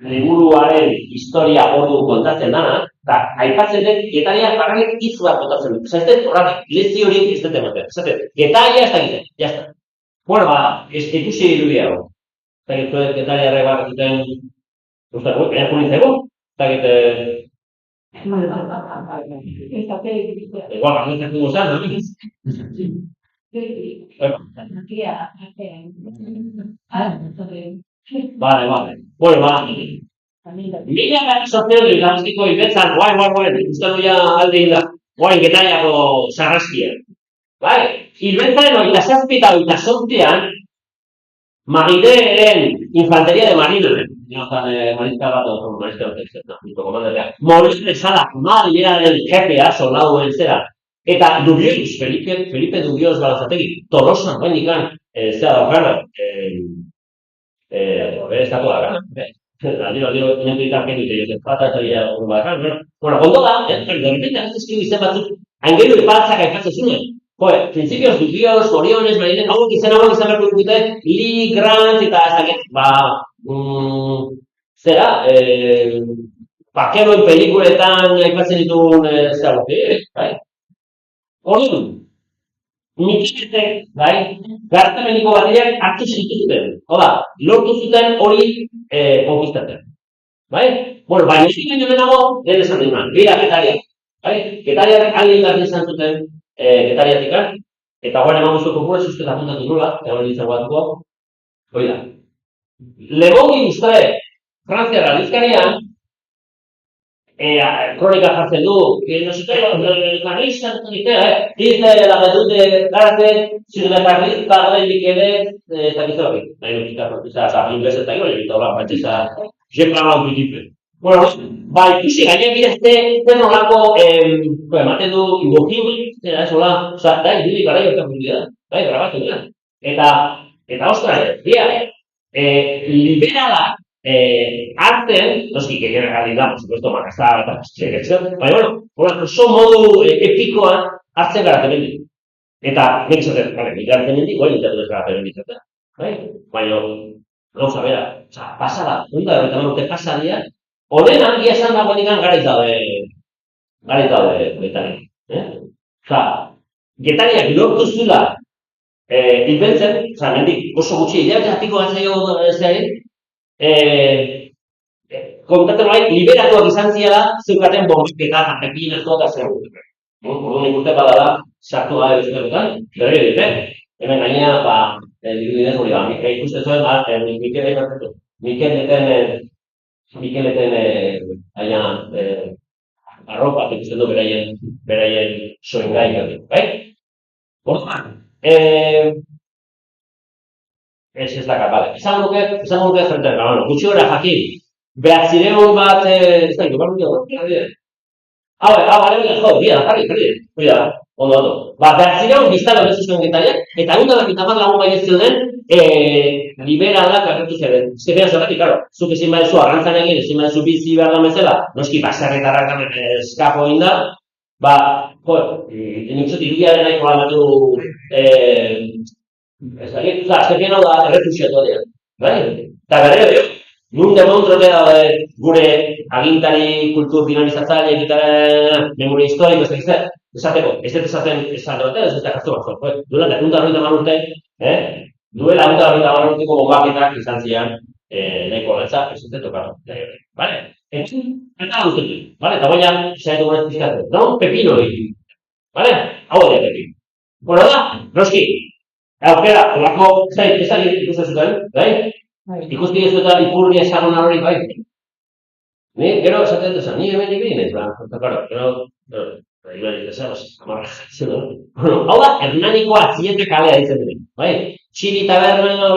liburuaren historia ordu kontatzen dana, eta aipatzen dut, Getariak bakarrik hitz bat kontatzen dut. Ez dut, horrak, lezio horiek ez dut ematen. Getaria ez da egiten, jazta. Bueno, ikusi irudia hau. Eta gitu, Getariarrek bat zuten, baina junitzeko, eta gitu, igual, baina zentzeko zan, no? Vale. Bueno, mila bat sortzeo dut gaztiko ibetzan, guain, ikusten duia alde hila, guain Getariako sarraskia. Bai, ibetzaren oita zazpita oita sortzean, Magideren infanteria de marina, marisca bat oso, marisca bat morir esala, del jefea, soldaduen zera, eta Dubios, Felipe Dubios Balanzategi, Tolosan, bainikan, zera daukana, estatu da, Aldiro, inentuitak kenduite, jozen, pata eta gira, bueno, ondo da, de repente, azizkiu izen batzuk, haingeru ipaltzak aipatzen zuen. Principios Dubios, Oriones, Marinen, hauek izan berko dute, Lee Grant eta ez dakit, zera, pakeroen pelikuletan aipatzen dituen zera, bai? Orduan, Mikiletek, bai, gaztameniko bateriak hartu zituzten. Hola, lortu zuten hori konkistatzen. Bai? Bueno, baina ez baino lehenago, lehen esan dena, gira Getariak. Bai? Getariak alde indarri izan zuten Getariatikan, eta guan eman guztu kopura zuzten apuntatu nola, eta hori ditzen guatuko. Hoi da. Lemongi guztare, Frantziara aldizkarian, kronika jartzen du, que no sé qué, los carlistas, dice la virtud de Gárate, si la carlista de Miquelet, está aquí sobre, nahi nukita, inglés eta gero, eta hola, pantzesa, jepla un principio. Bueno, ba, ikusi, gaine bidezte, nolako, ematen du, ibokin, ez hola, oza, da, idili gara jortan da, bai, grabatu da. Eta ostra, liberala, hartzen, noski, gehiago gari da, por supuesto, makazta, eta txeketzen, baina, bueno, oso modu epikoan hartzen gara temendik. Eta, nik esaten, nik gara temendik, goi, nintzen dut gara temendik, bai? Baina, gauza bera, pasada, eta urte pasadia, honen handia esan dagoen ikan garit daude Getariak. Getariak lortu zula inbentzen, mendik oso gutxi, hilabeteko gatzaio zeari, kontatzen bai, liberatuak izan ziala, zeukaten bombiketa, pepin, ez dut, zer guztu. Orduan ikusten badala, sartu gara bezperutan, berri dite, hemen gaina, dirudinez hori da, ikusten zuen, Mikeleten arropa, ikusten du beraien soingai gari, bai? Orduan, ez da kapale. Esan duke zertan, gutxi gara jakin, behatzireun bat, ez da, jokan duke, Bida, ondo. Behatzireun biztara bezuzuen Getariak, eta gundadak eta bat lagun baina zioden, liberalak agertu ziren. Zerean zerratik, karo, zuk ezin badezu arrantzan egin, ezin badezu bizi behar da bezala, noski baserretarrak eskapo egin da, nik zut irudiaren nahiko lamatu, ez da, azkenean hau da errefusiatu dira, bai? Eta berreo, nun demontroke daude gure agintari kultur dinamizatzaile, gitaren memoria historiko, esateko, ez dut esaten batera, ez dut jartu bat, duela 150 urte, duela 150 urteko bombaketak izan zian nahiko gantza, ez dut tokatu, bale? Eta guztu, bale? Eta goian, zaitu gure zizkatzen, non? Pepino egin, bale? Hau dira pepino. Bueno, da, noski, aukera, olako, ezan ikusten zuten, bai? Ikusti ez eta ipurri esagun hori, bai? Gero esaten dut, ni hemen egin ez, eta karo, hau da, Hernaniko atziete kalea ditzen dut, bai? Txiri taberna,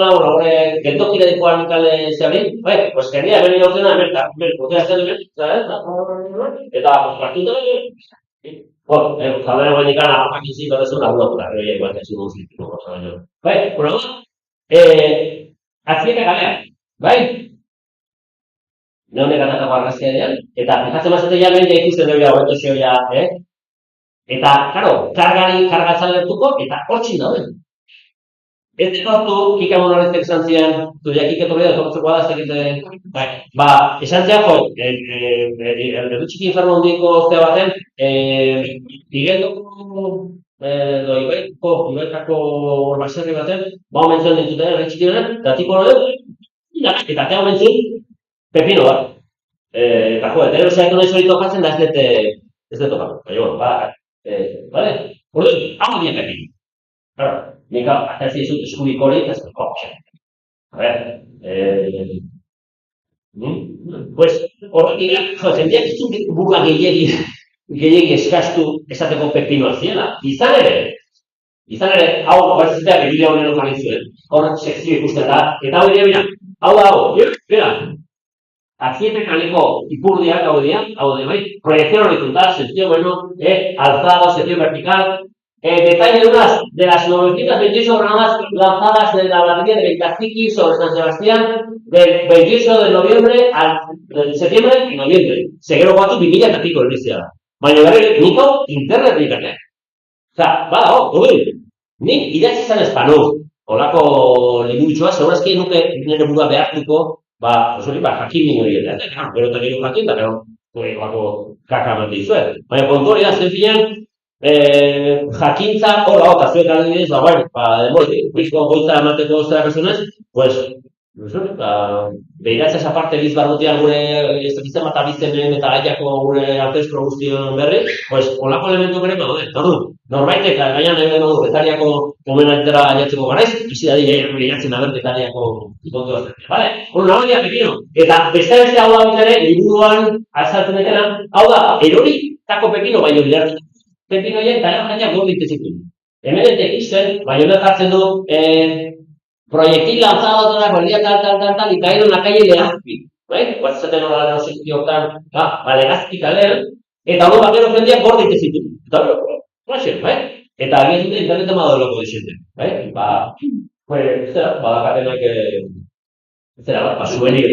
geltokira dikoan kale zeabrin, bai? Pues gerria, hemen irautena, hemen kotea zen hemen, eta, partuta, jadera guen ikan, apak izi, bat ezun, lagunakura, bat ezun guztitu, bai? Bueno, atziete kalea, bai? Neonek atatako argazkia dean, eta fijatzen mazatea ja behin ikusten dugu hau zioia, eta, karo, kargatzan lertuko, eta hortxin dauden. Ez dut Kika Monolezek esan zian, zuia Kika Torrida etortzeko da, esan zian, erdu txiki inferno handiko zea baten, igeldoko, ibaitako orbaserri baten, omen zuen dintzuten, erdi txiki denen, eta tipo eta te omen zuen, pepino bat. Eta gero zeak nahi zori topatzen da ez dut topatu. Baina, bale? Orduan, hau dien pepino. Claro, nik atazia izut eskudik hori, ez dut topatxen. A ver, pues, horretik, jendeak izut burua gehiagi eskastu esateko pepinoa ziela. Izan ere, hau, horretzitea, biblia honen okalizuen. Horret sekzio ikusten da, eta hori dira, hau, bera, Atziete kaleko ipurdiak hau de bai, proyección horizontal, sentido bueno, alzado, sentido vertical, detalle de las 928 granadas lanzadas de la batería de Beitaziki sobre San Sebastián del 28 de noviembre al septiembre y noviembre. Segero guatu 2000 eta piko elbizia da. Baina berri, niko internet dikate. Osa, nik idatzi zan espanu, holako libutxoa, segurazki nuke nire burua behartuko, jakin minori eta, gero eta gero jakin, da gero, kaka eman dizuet. Baina kontu hori da, zen finean, jakintza hor eta zuek adibidez, pizko goitza emateko zerakosunez, pues, behiratzez aparte biz barrutean gure sistema eta bizenen eta gaiako gure artezko guztion berri, pues, olako elementu bere daude. Norbaitek, gaian Betariako homenatzera aiatzeko garaiz, bizi da bilatzen aber Betariako kontu bat. Vale? Nabadia pepino. Eta beste hau da ere, liburuan azaltzen dena, hau da, eroritako pepino baino bilatzen. Pepinoien eta jaiak gor ditezitun. Hemen izten, baino jartzen du, proyectil lanzado de una colilla tal, y caído en la calle Legazpi. ¿Bai? Pues esaten hori no sitioetan, Legazpi kalean, eta hori bakero jendeak gor ditezitun. Eta hori, bai? Eta agian zuten internet emadoloko dixenten. Bai? Pues, zera, badakatenak, zera, souvenir.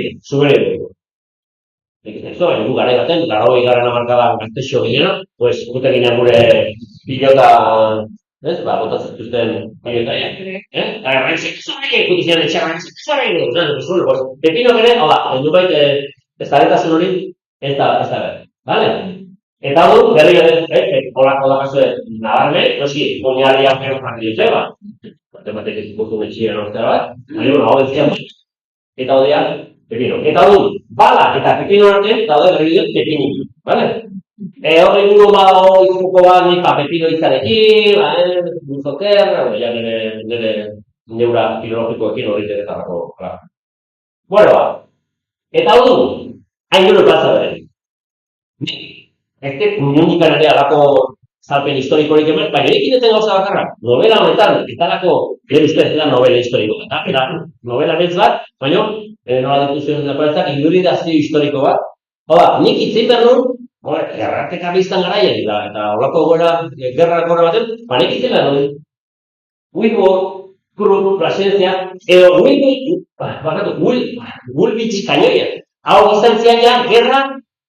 Esto, gu garai baten, 80. hamarkadan gaztexo ginen, pues guteginean gure pilota, ez, botatzen zituzten pilotaiak. Pepino gene, hau da, nubait, ez daretasun hori, ez da behar. Vale? Eta hau, berri gane, holako da kasue nabarme, noski, goniaria pero jarri dute, batek ez ikustu metxien ortera bat, hau entzian, eta hau dian, pepino. Eta hau, bala eta pepino artean, daude berri dut pepinitu, bale? Horre inguru badago izuko bat nik pepino itzarekin, buzoker, nire neura filologikoekin horriteketarako. Bueno, eta hau du, hain gero plaza bere. Nundik ere alako salpen historikorik hemen, baina egiten gauza bakarra. Novela honetan, eta alako, gero ustez da novela historiko, eta novela netz bat, baina nola dituzioen dakoetzak, hibridazio historiko bat. Hala, nik itzeiten nun, gerrateka biztan garaien, eta holako gerra gora baten, nik itzeiten nun. Huigo, kuru, presentzia, edo gulbitzi kainoia. Hau izan zian gerra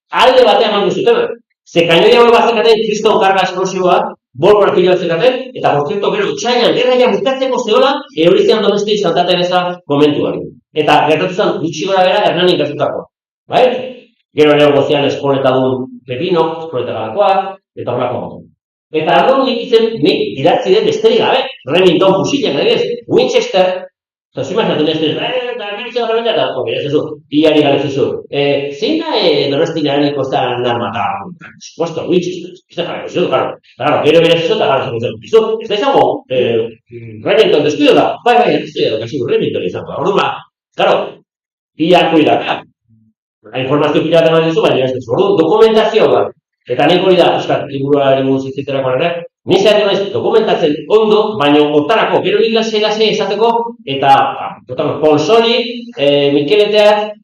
alde batean mandu zuten. Ze kainoia hori bazekaten, kriston karga esplosiboa, bolbora pila batzekaten, eta portzerto gero txainan gerraia bukatzeko zehola, hori zian domeste izantaten eza momentuari. Eta gertatu zen gutxi gora bera Hernanin gertutako. Bai? Gero ere gozian esponetadun pepino, esponetagalakoak, eta horrako motu. Eta ardo nik idatzi den besterik gabe, Remington fusilak adibidez, Winchester, eta zuimazatun ez dira, eta emertzio gara eta iari galetzuzu. Zein da Donostinaren ikostan armata? Supuesto, Winchester, ez da jarriko zu, claro, gero bere zu eta gara zuzen. Ez da izango, Remington deskuido da, bai, ez da, kasi Remington izango. Orduan, claro, pilako iraka. Informazio pilak eman dizu, baina ez duzu. Orduan, dokumentazio bat. Eta nik hori da, Euskal Liburuari buruz itziterakoan ere, ni zaitu naiz dokumentatzen ondo, baina hortarako gero hilase esateko, eta Ponsoni, Mikeleteak,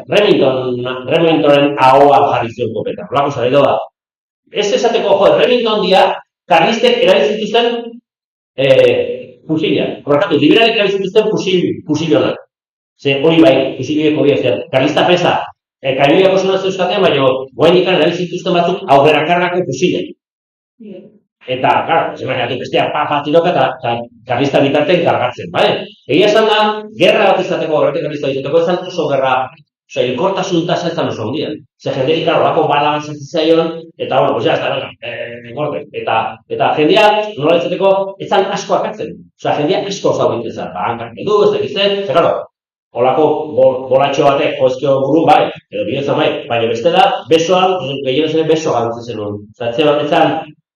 Remingtonen ahoa jarri zion kopeta. Olako zari da. Ez esateko, Remington dia, karlistek erabiltzituzten fusilia. Horrekatu, liberalek erabiltzituzten fusilionak. Ze hori bai, fusilioeko bia zer. Karlista pesa, kainoiako zunaz euskatean, baina guain ikan erabiltzituzten batzuk aurrera kargako fusilia. Eta, claro, imaginatu besteak tiroka eta karlista bitarten kargatzen, bale? Egia esan da, gerra bat izateko, horretik karlista izateko, ezan oso gerra, hilkortasun tasa ezan oso ondian. Ze jenderik, horako bala batzatzen zaion, eta, bueno, ya, eta jendea, nola izateko, ezan asko akatzen. Jendea asko zaugintzen zan, hankak edu, ez dakitzen, ze, claro, holako bolatxo batek jozkio burun bai, edo bidezan bai, baina bestela, besoan, gehiago zen beso galtzen zenun. Zatze bat ezan,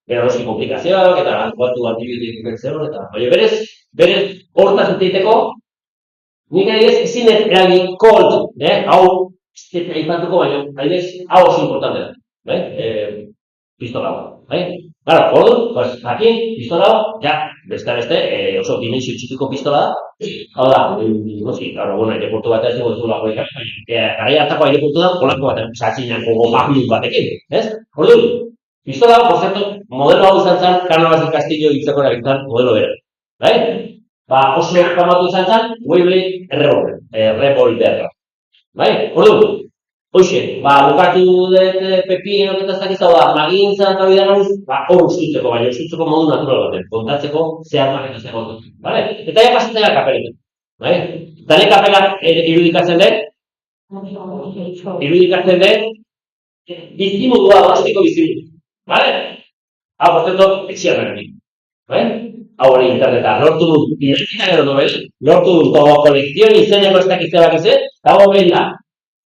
eroski komplikazioak, eta batu antibiotik ikertzen hor, eta berez, hortaz enteiteko, nik adibidez, ezin eragi kolt, hau, aipatuko baino, adibidez, hau oso importante da, pistola, bai? Claro, orduan, jakin, pistola, ja, beste, oso dimensio txikiko pistola da, hau da, noski, aireportu bat ez dugu lako ikasen, garai hartako aireportu da, olako bat, satxinan, magnum batekin, ez? Orduan, pistola, por cierto, modelo hau izan zen, Cánovas del Castillo hitzeko erabiltzen modelo bera, bai? Oso famatu izan zen, Webley revolverra, bai? Orduan, hoxe, bukatu dut pepinok eta zakizau da, magintzan eta bidan hori, hor ustutzeko, baina ustutzeko modu natural baten, kontatzeko zehar eta zehar kontatzen, bale? Eta ja pasatzen da kapeletan, bai? Eta ne kapelak irudikatzen dut, bizimodua, donostiko bizimodua, bale? Hau, por cierto, etxean berri. Hau hori interneta, lortu dut, irekitan edo nobel, lortu dut, como kolekzion izeneko ez dakizela gizet, eta hau behin da,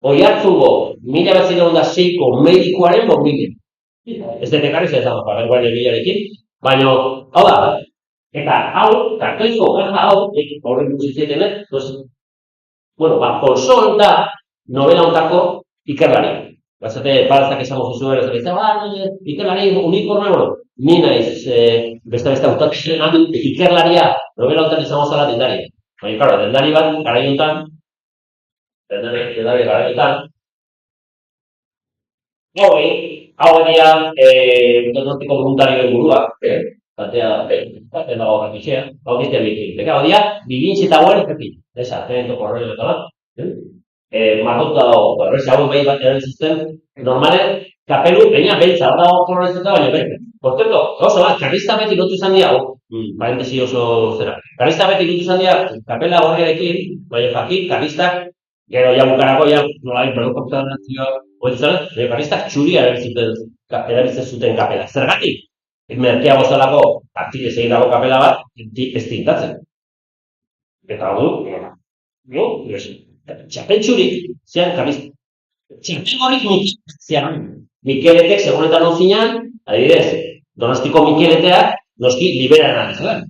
Oiartzungo, 1906ko medikuaren bombile. Ez dut ekarri zen zago, guardia bilarekin, baina, hau da, eta hau, kartoizko gaja hau, horrek gutxitzen, pues, bueno, Polson da novela ontako ikerlari. Bazate, palazak esango zuzu ere, ikerlari uniforme, bueno, ni naiz, beste hautatzen ikerlaria, novela ontan izango zala dendari. Baina, claro, dendari bat, garaiotan, hau egia, donostiko voluntarioen buruak, batea dago horretxea, hau dizte bikin. Hau dia, bigintzi eta guaren zepi, esa, tenento korreo eta bat, marrotu dago, horrezi hau behi bat erabiltzen, normalen, kapelu, baina beltza, hor dago korreo eta baina bete. Por cierto, oso bat, karrista beti lotu izan dira, parentesi oso zera, karrista beti lotu izan dira, kapela gorriarekin, baina fakit, karristak, gero ja bukarako, ja, nolai, produkoptan karristak txuria erabiltzen zuten kapela. Zergatik? Merkea gozalako, artile egin dago kapela bat, ez tintatzen. Eta hau du, txapel txurik, zean karrista. Txapel gorrik zean, Mikeletek, segunetan non zinean, adibidez, Donostiko Mikeleteak, noski liberan zelan.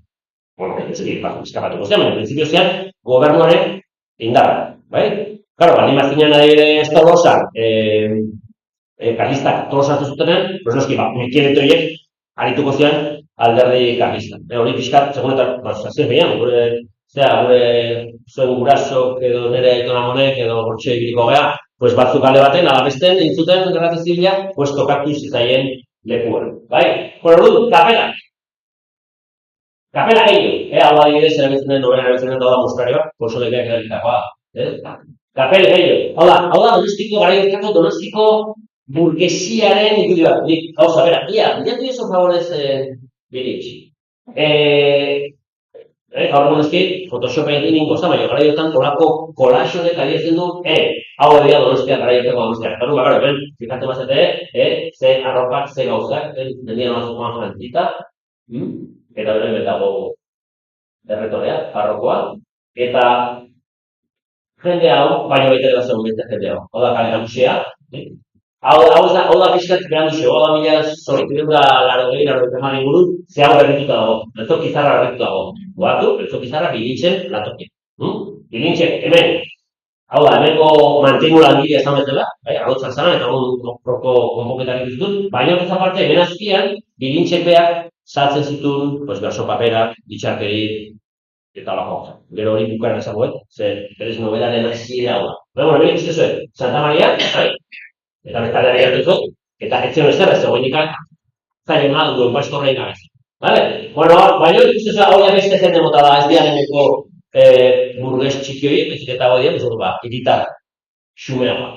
Bueno, eskapatuko zean, baina prinsipio zean, gobernuaren indarra, bai? Claro, baldin bazinean adibidez Tolosan, karlistak Tolosatu zutenean, pues noski, Mikelete horiek arituko zean alderdi karlista. Hori pixkat, segunetan, zazien behian, gure zuen gurasok edo nire aitonamonek edo gortxe ibiliko gea, pues batzuk alde baten, alabesten, entzuten gerratu zibila, pues tokatu zitzaien lekuan. Bai? Bueno, kapela. Kapela gehiago. Hau adibidez, erabiltzen den, nobela erabiltzen den da mustarioa, Polsonekeak erabilitakoa. Kapel gehiago. Hau da, Donostiko garaioztako Donostiko burgesiaren ikudioa. Gauza, bera, bilatu eso favorez biritxi. Gaur eski, Photoshopa egin ingoza, baina garaiotan kolako kolaxonek adietzen du, hau edia Donostia garaioteko Donostia. Eta nuka, gara, fijatu bazete, ze arropak, ze gauzak, nendian oazukoan jantzita, eta beren betago erretorea, parrokoa, eta jende hau, baina baita dela zegoen beste jende hau. Hau da kale nagusia, hau da pixkat behan duzu, hau da mila zorrikirunda laro ingurun, ze hau berrituta dago, beltzok izarra berrituta dago. Guatu, beltzok izarra bilintzen latokia. Bilintzen, hemen, hau da, hemenko mantenu langilea esan bezala, agotzak zara, eta proko konpoketak dituztun, baina horrez aparte, hemen azpian, bilintzen beak saltzen zituen, berso paperak, bitxarkeri, eta holako. Gero hori bukaren ezagoet, ze berez nobelaren hasiera hau da. Bueno, hemen ikuste zuen, Santa Maria, eta bestalea begiratuko, eta etzen ez zerrez, egoen ikan, zaila nahi duen pastorrein gabez. Bueno, baina ikuste zuen, hau beste jende mota da, ez diareneko burgues txikioi, bezik eta hau dien, iritar, xumeagoa.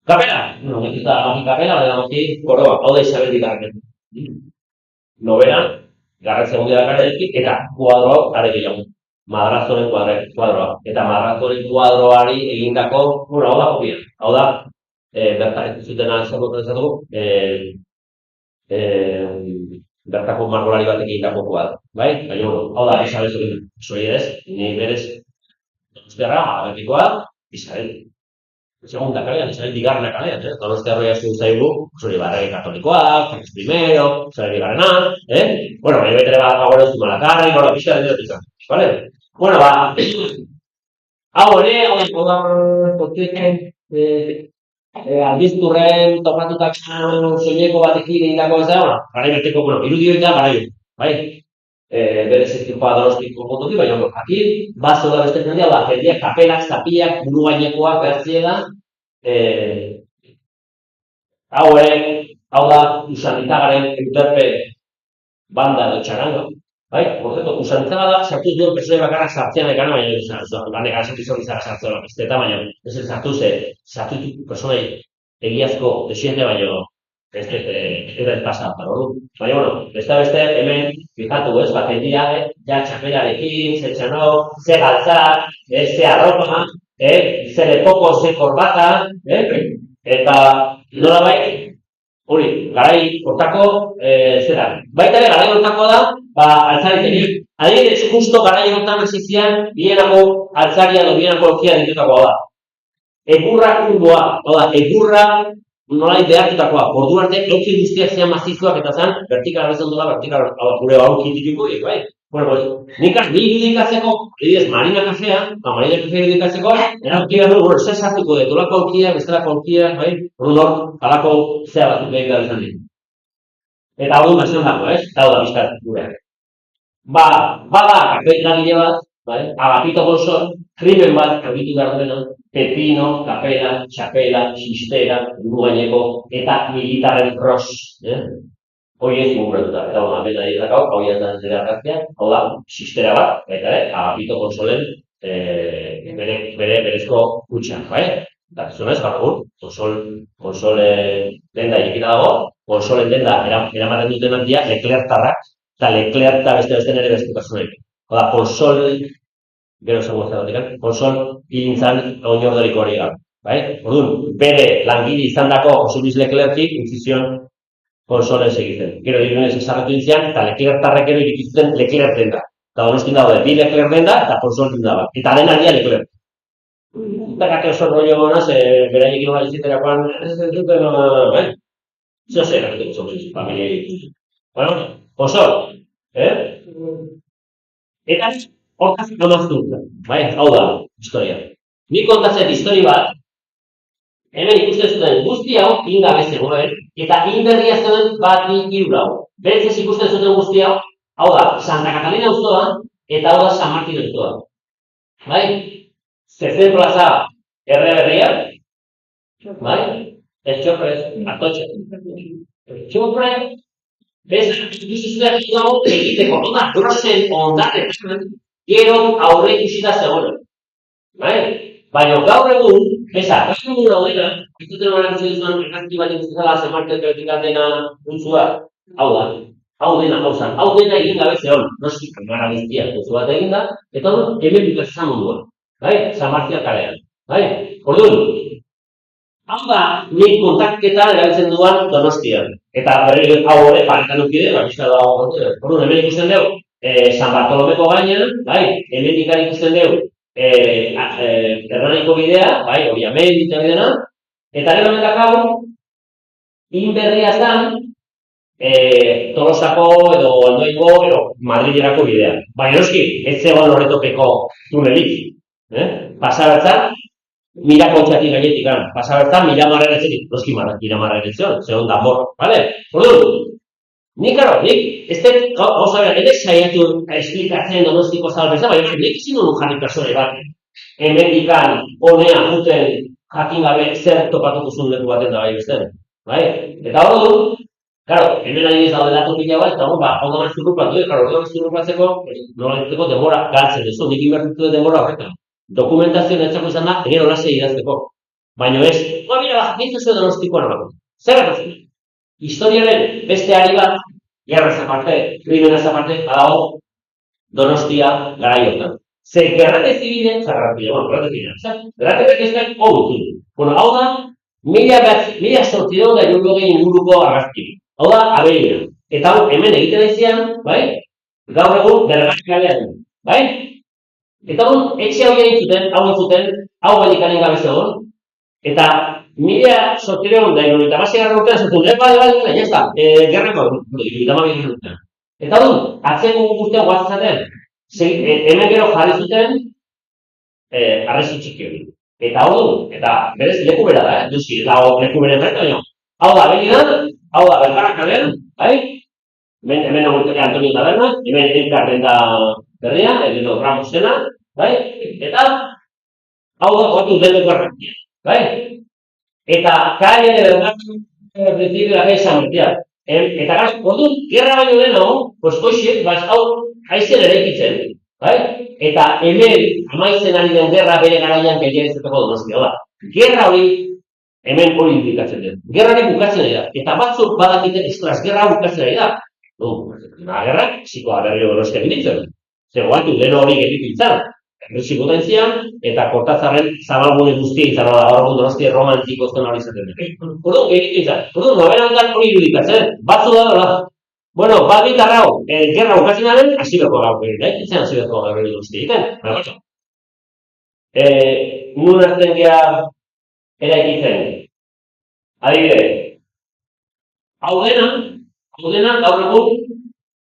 Kapela? No, ez da amaki kapela, baina amaki koroa, hau da Isabel digarren. Nobelan, garratzen mundia dakaretik, eta kuadroa are gehiago. Madrazoren kuadroa. Eta madrazoren kuadroari egindako, bueno, hau da kopia. Hau da, bertan ez zutena esatuko, bertako margolari batek egindako kuadro. Bai? Baina, hau da, Isabel zuri ez, ni berez, Donostiarra, agertikoa, Isabel. Segunda kalean, Isabel digarrena kalean, Donostiarra jasku zaigu, zuri barregi katolikoak, Francis I, Isabel digarrena, bueno, baina betere bat agora ez Malakarri, gora pixka dira pizan, vale? Bueno, hau ere, hau da, aldizturren topatutak soineko batekin egindako ez da, garai berteko, bueno, irudioik da garaio, bai? Berez ezkikoa Donostiko kontoki, baina aquí, bazo da beste jendea, jendeak kapelak, zapiak, buru gainekoak bertziela, hau da, Usanitagaren Euterpe banda edo txarango, bai? Por cierto, Usanitaga da, sartuz duen persone bakarrak sartzean ekana, baina laneka sartu izan sartzea, baina ez sartu personei egiazko desiente, baina ez da pasa, baina, bueno, beste hemen, fijatu ez, bateria, ja txapelarekin, ze txano, ze galtzak, ze arropa, ze lepoko, ze korbata, eta nola bai, Hori, garai hortako, zera. Baita ere, garai hortako da, altzariterik. Adibidez, justo garai hortan hasi zian, bienako altzaria edo bienako orkia ditutakoa da. Egurra kurboa, egurra nolai behartutakoa. Ordu arte, eutzi guztiak zean mazizuak eta zen, vertikala bezan dela, vertikala, gure aurki ditiko, bai? Bueno, pues, nik ni irudikatzeko, adibidez, Marina Kafea, Marina Kafea irudikatzeko, erauki behar dugu, zer sartuko dut, olako aurkiak, bestelako aurkiak, bai? Orduan, halako zea batzuk behar da izan dit. Eta hau du mezen dago, eta hau da bizkat gure. Bada, kafeilagile bat, bai? Agapito Bolsor, krimen bat, aurkitu behar duena, pepino, kapela, txapela, xistera, gaineko, eta militarren cross, horiek muguratuta, eta hau bena dirakau, hau jazdan zera argaztia, hau da, xistera bat, eta Agapito Bolsoren berezko kutxa, bai? Eta, zunez, gaur, Bolsole denda ikita dago, Bolsolen denda eramaten dutenak dira Leclertarrak, eta Leclerta beste nere bestukasunek. Hau da, Bolsol, gero esango zeratik, Bolsol hilintzan oinordoriko hori gaur, bai? Orduan, bere langile izan dako Jose Luis Leclercik, inzizion, Bolsoren segitzen. Gero dirunez esarretu intzian, eta Leclertarrek ero irikizuten Leclerc denda. Eta donostin daude, bi Leclerc denda, eta Bolsol denda bat. Eta dena dia Leclerc. Eta kate oso rollo gonaz, beraiek ino galiziterakoan, ez duten, bai? Zer zer, ez dut, familia. Bueno, Bolsol, Eta hortaz konoztu, bai? Hau da, historia. Nik kontatzet histori bat, hemen ikusten zuten guzti hau ingabe zegoen, eta inberria zegoen bat hiru lau. Berez ikusten zuten guzti hau da, Santa Catalina auzoa, eta hau da San Martin auzoa. Bai? Zezen plaza erreberria, bai? Ez txofrez, atotxe. Txofre, ikusten zuten egiteko, onda, grosen ondare, gero aurre ikusita zegoen. Bai? Baina gaur egun, gaur egun daudena, ez duten horrek zuen errazki bat ikusten zela zemartel vertikal dena utzua, hau dena egin gabe zehon, noski kamara guztia utzu bat egin da, eta hor, hemen dut ezan mundua, San Martial kalean, orduan, hau da, nik kontakketan erabiltzen duan Donostian, eta berri hau hori paretan ukide, bizka da hau orduan, hemen ikusten dugu, San Bartolomeko gainean, hemen ikusten dugu, Erraniko bidea, hori amein eta bidena, eta gero honetak hau, inberria zen, Tolosako edo Andoiko edo Madrilerako bidea. Baina noski, ez zegoen horretopeko tunelik. Pasabertzan, mila kontxatik gainetik, pasabertzan, Miramarren etxetik, noski Miramarren etxeon, zegoen damor, bale? Orduan, nik ez dut, gauza bera, ez saiatu esplikatzen Donostiko zalbeza, baina nik izin honu jarri persone bat. Hemendikan, honea, juten, jakin gabe, zer topatuko zuen leku baten da bai besten. Eta orduan, claro, hemen adibidez daude datu pila bat, eta hau da zurrupatu, hori zurrupatzeko, nola ditzeko denbora galtzen duzu, nik inbertitu denbora horretan. Dokumentazio netzako izan da, egin holasei idazteko. Baina ez, mira, jakintzen zuen Donostikoan horako. Zer gertatzen? Historiaren beste ari bat, gerraz aparte, krimenaz aparte, badago Donostia garaiotan. Zer gerrate zibide, gerrate bezak hau hau da, mila sortideu da irurgogei inguruko argazki. Hau da, aberina. Eta hau, hemen egiten aizian, gaur egun bergaz kalean. Eta hau, etxe hau egin zuten, hau badikanen gabe zegoen, eta mila sortideun da irurita basegarra urtean zutun, jazta, gerreko, iruditama bidin duten. Eta hau, atzeko guztiak guazzaten, hemen gero jarri zuten, arrezi txiki hori. Eta hau, eta berez leku bera da, duzi, eta leku beren baina, hau da, hau da, bergarak kalean, hemen agurteke Antonio Taberna, hemen Elkar denda berria, edo Ramos dena, eta hau da, goatu dendeko arrakia, eta kalean edo principio da San Martial. Eta gara, orduan, gerra baino dena, koixiek, hau, haizen ere ikitzen, eta hemen amaitzen ari den gerra bere garaian gehiago izateko Donostia da. Gerra hori, hemen hori indikatzen den. Gerra hori bukatzen ari da. Eta batzuk badakiten, estras, gerra bukatzen ari da. Gerrak, zikoa berriro Donostia binditzen. Zer guaitu, deno hori gelditu izan. Errexi potentzian, eta Kortazarren zabalgune guztia izan da, gaur egun Donosti romantiko zona hori izaten dut. Orduan, gehiago izan. Orduan, nobela honetan hori irudikatzen, batzu da, dola. Bueno, bat bitarra hau, gerra bukatzen hasi beko gaur egiten, itzen hasi beko gaur egiten guzti egiten. Nun hartzen gea eraikitzen. Adibidez, hau dena gaur egun,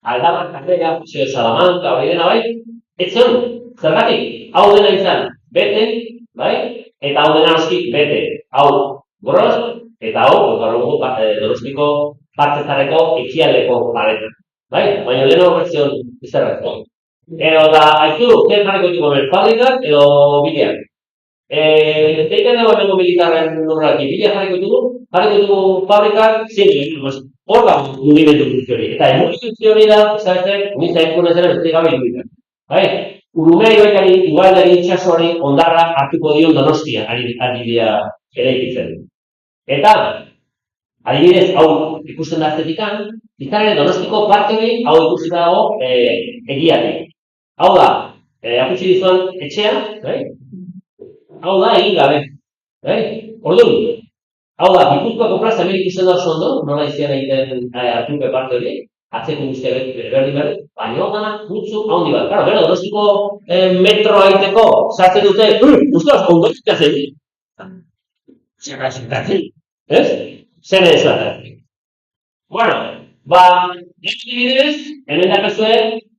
Aldabar, Karrega, Salamanca, hori dena bai, etzen, zergatik, hau dena izan, bete, bai, eta hau dena noski, bete, hau, gros, eta hau, gaur egun, Donostiko Partzezarreko ekialdeko paretan, bai, baina lehen horretzion izarrezko. Edo da, haizu, zer jarriko dituko fabrikak edo bideak. Zeiten dago emengo militarren nurraki, bidea jarriko ditugu fabrikak, zein, hor da mugimendu guztiori. Eta mugimendu hori da, ezabetzen, unitza enkunez ere besterik gabe iruditzen. Bai? Urumea ibaikari, igualdari itxasoari ondarra hartuko dion Donostia adibidea eraikitzen. Eta, adibidez, hau ikusten da aztetikan, izan ere Donostiko parte hori hau ikusten dago egiatik. Hau da, akutsi dizuan etxea, bai? Hau da egin gabe. Bai? Orduan, hau da, Gipuzkoako plaza hemen ikusten da oso ondo, nola izan egiten hartuke parte hori, atzeko guztia berdin, baina hau gana gutzu handi bat. Claro, gero, Donostiko metroa egiteko sartzen dute, ustaz, ondotik ikatzen. Zerraxentatzen, ez? Zer ez bat. Bueno, adibidez, hemen dakazue,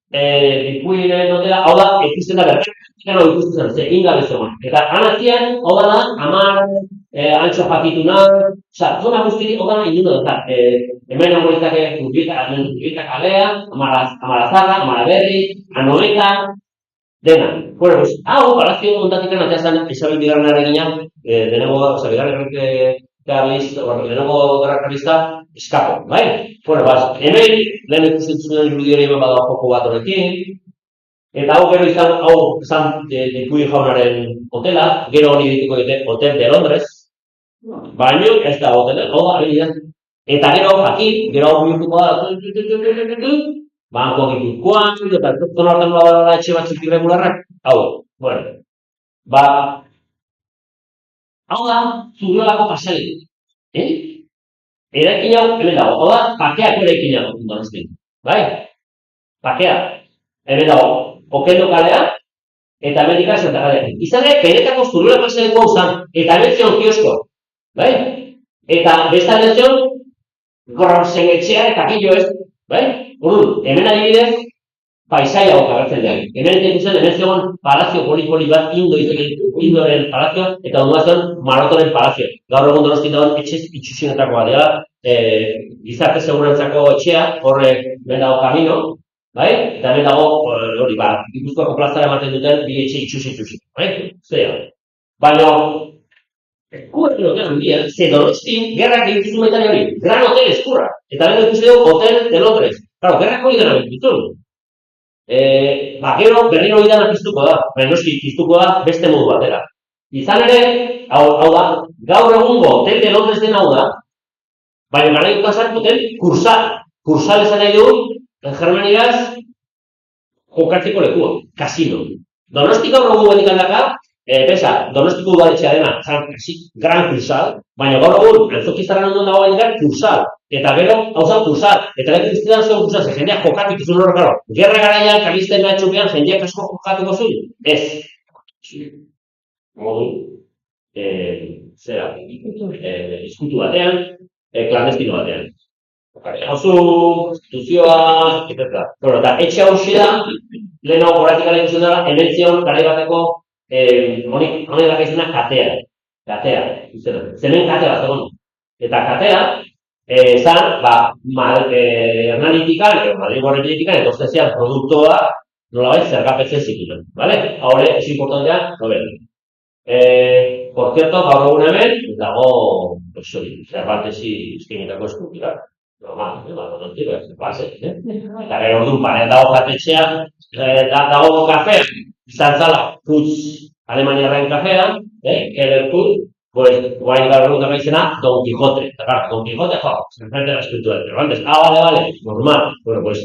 Ipuiren notela, hau da, ikusten da bertan, gero ikusten zen, ingabe zegoen. Eta anatzian, hau da, 10 antxo jakituna, zona guztirik, hau da, induna da. Hemen hau izake, Urbieta kalea, Amarazarra, Amaraberri, Anoeta, dena. Bueno, pues, hau, palazio ondatik anatea zen, Isabel Bigarren egina, denego, Bigarren lehenengo gerra karlista, eskapo, bai? Bueno, hemen, lehen ikusten zuen irudi hori hemen badago joko bat horrekin, eta hau gero izan Dipui jaunaren hotela, gero honi dituko dute Hotel de Londres, baino ez da hotela, hau da, eta gero jakin, gero hau bihurtuko da, banko Gipuzkoan, eta zona hortan bada etxe batzuk irregularrak, hau, bueno, hau da, Zurriolako pasai, eraikin hau, hemen dago, hau da, pakeako eraikin hau, Donostin, bai? Pakea, hemen dago, Okendo kalea, eta hemen Santa kalea. Izan ere, Benetako Zurriolako pasaiko hau zan, eta hemen zion kiosko, bai? Eta besta zion, gorrozen etxea eta killo ez, bai? Orduan, hemen adibidez, paisaia hau agertzen da. Hemen zegoen palazio poli bat, Indoren palazio, eta ondua zen Marotoren palazio. Gaur egun Donostin dagoen etxez itxusinetakoa dela, gizarte segurantzako etxea, horrek hemen dago Camino, bai? Eta hemen dago, hori, Gipuzkoako plazara ematen duten bi etxe itxusi, bai? Zea. Baina, eskurra handia, ze Donostin, gerrak egitizun baita hori, Gran Hotel eskurra. Eta hemen ikusten dugu Hotel de Londres. Claro, gerrak hori dena egitizun. Gero berriro hori piztuko da, baina noski piztuko da beste modu batera. Izan ere, hau da, gaur egungo Hotel de Londres den hau da, baina garaiko sartuten kursal. Kursal esan nahi du, germanieraz, jokatzeko lekua, kasino. Donosti gaur egungo betik aldaka, Donostiko udaletxea dena, gran kursal, baina gaur egun, antzokizarren ondo dago betik kursal. Eta gero, hau zan kursal, eta lehen iztetan zuen kursal, ze jendeak jokatik izun horrek gero. Gerra garaian, karlisten mehatxupean, jendeak asko jokatuko zuen? Ez. Modu, izkutu batean, klandestino batean. Hauzu, instituzioa, eta. Eta etxe hau da, lehenago horatik gara ikusten dara, ementzion garai bateko, honek daka izena katea. Katea, zemen katea bat zegoen. Eta katea, zan, Hernanitikan, Madrigo Errepidetik, etortzezian produktoa nolabait zergapetzen zituen. Haure, ez importantea, nobel. Por cierto, gaur egun hemen, dago, zerbantezi izkenetako eskultura. Normal, eta gero orduan parean dago jatetxea, dago kafea, izan zala, putz Alemaniarren kafea, Kellerputz, pues, guain gaur egun dago izena, Don Quijote. Eta claro, Don Quijote, enfrente la escritura, pero antes, vale, normal. Bueno, pues,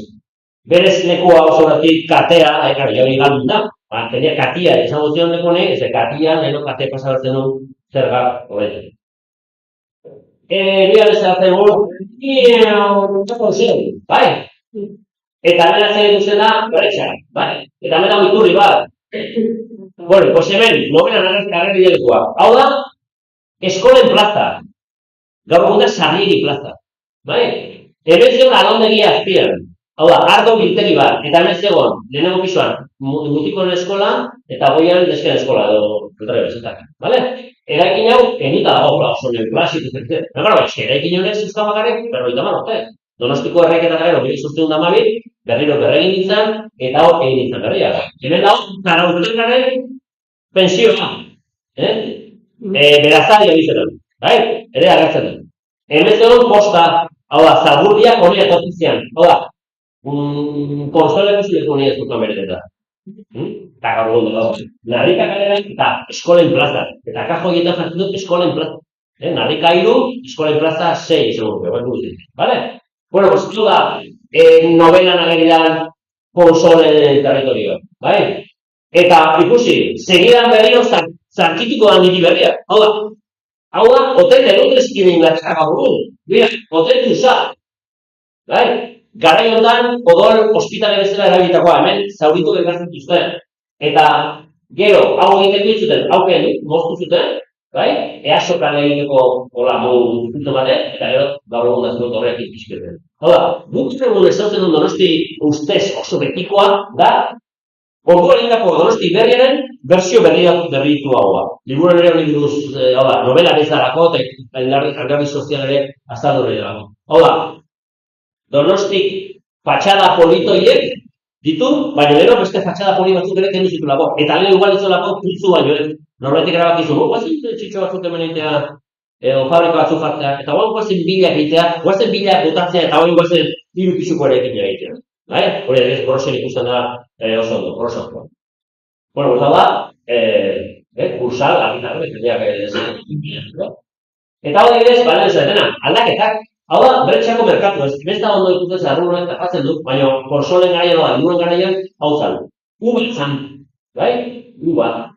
berez lekua oso horretik katea, hori galdun da, Tenía katia, esango zion lekonei, katia, leheno kate pasabertzen du zerga horretu. Bia bezalatzen bai? Eta hemen atzen duzena, berretxa, bai? Eta hemen hau iturri bat. Bueno, pues hemen, nobelan agerri delikoa. Hau da, eskolen plaza. Gaur egun da Sarriegi plaza. Bai? Hemen zegoen alondegia azpian. Hau da, ardo biltegi bat. Eta hemen zegoen, lehenengo pisoan, mutikoen eskola, eta goian desken eskola, edo kultare bezetak. Bale? Eraikin hau, enita dago, oso neuklasik, eraikin horrez euskal bakarrik, berroita urte. Donostiko erraiketa gero, 1812, berriro berregin nintzen, eta hor egin nintzen berria. Hemen dago, Zarautzekaren pensioa. Berazari egiten, bai? Ere agertzen den. Hemen zegoen posta, hau da, Zagurdiak hori etortzizian, hau da, konsoleko zileko hori ez dut amereteta. Eta gaur gondo dago. Narrika kaleran eta eskolen plaza. Eta kajo egiten jartzen dut eskolen plaza. Narrika 3, eskolen plaza 6, segun, ¿vale? Bueno, pues esto da, novelan ageridan konsolen territorio, bai? Eta ikusi, segidan berriro zarkituko da niri berria. Hau da, hotel erotrezkinen gatzak gaur. Mira, hotel Tusa. Bai? Garai hontan, odol ospitale bezala erabilitakoa, hemen zauritu ekartzen zuten. Eta gero, hau egiten ditzuten, hauken moztu zuten, bai? Easokan egiteko hola modu zuten batek, eta gero, gaur egun da zuen horrek izkizketen. Hau da, guk egun ezautzen duen Donosti ustez oso betikoa, da, orduan egindako Donosti berriaren berzio berritu haua. Liburuan ere honi buruz, hau da, novela bezalako, eta algarri sozial ere azaldu hori delako. Hau da, Donostik fatxada politoiek ditu, baina gero beste fatxada poli batzuk ere kendu zitulako. Eta lehen igual ditzolako putzu baino, norbetik erabakizu, guazen txitxo batzuk hemen egitea, edo fabrika batzuk jartzea, eta guazen bilak egitea, guazen bilak botatzea, eta guazen 3 pisuko ere egitea egitea. Hori ez, gorosen ikusten da oso ondo, gorosan. Bueno, hau da, kursal, agitarra, eta hau egidez, balen ez dena, aldaketak. Hau da, bertxako merkatu, ez da ondo ikutzen arrunoen tapatzen dut, baina konsolen garaian da, liburuan garaian, hau zan. Uba zan, bai? Uba.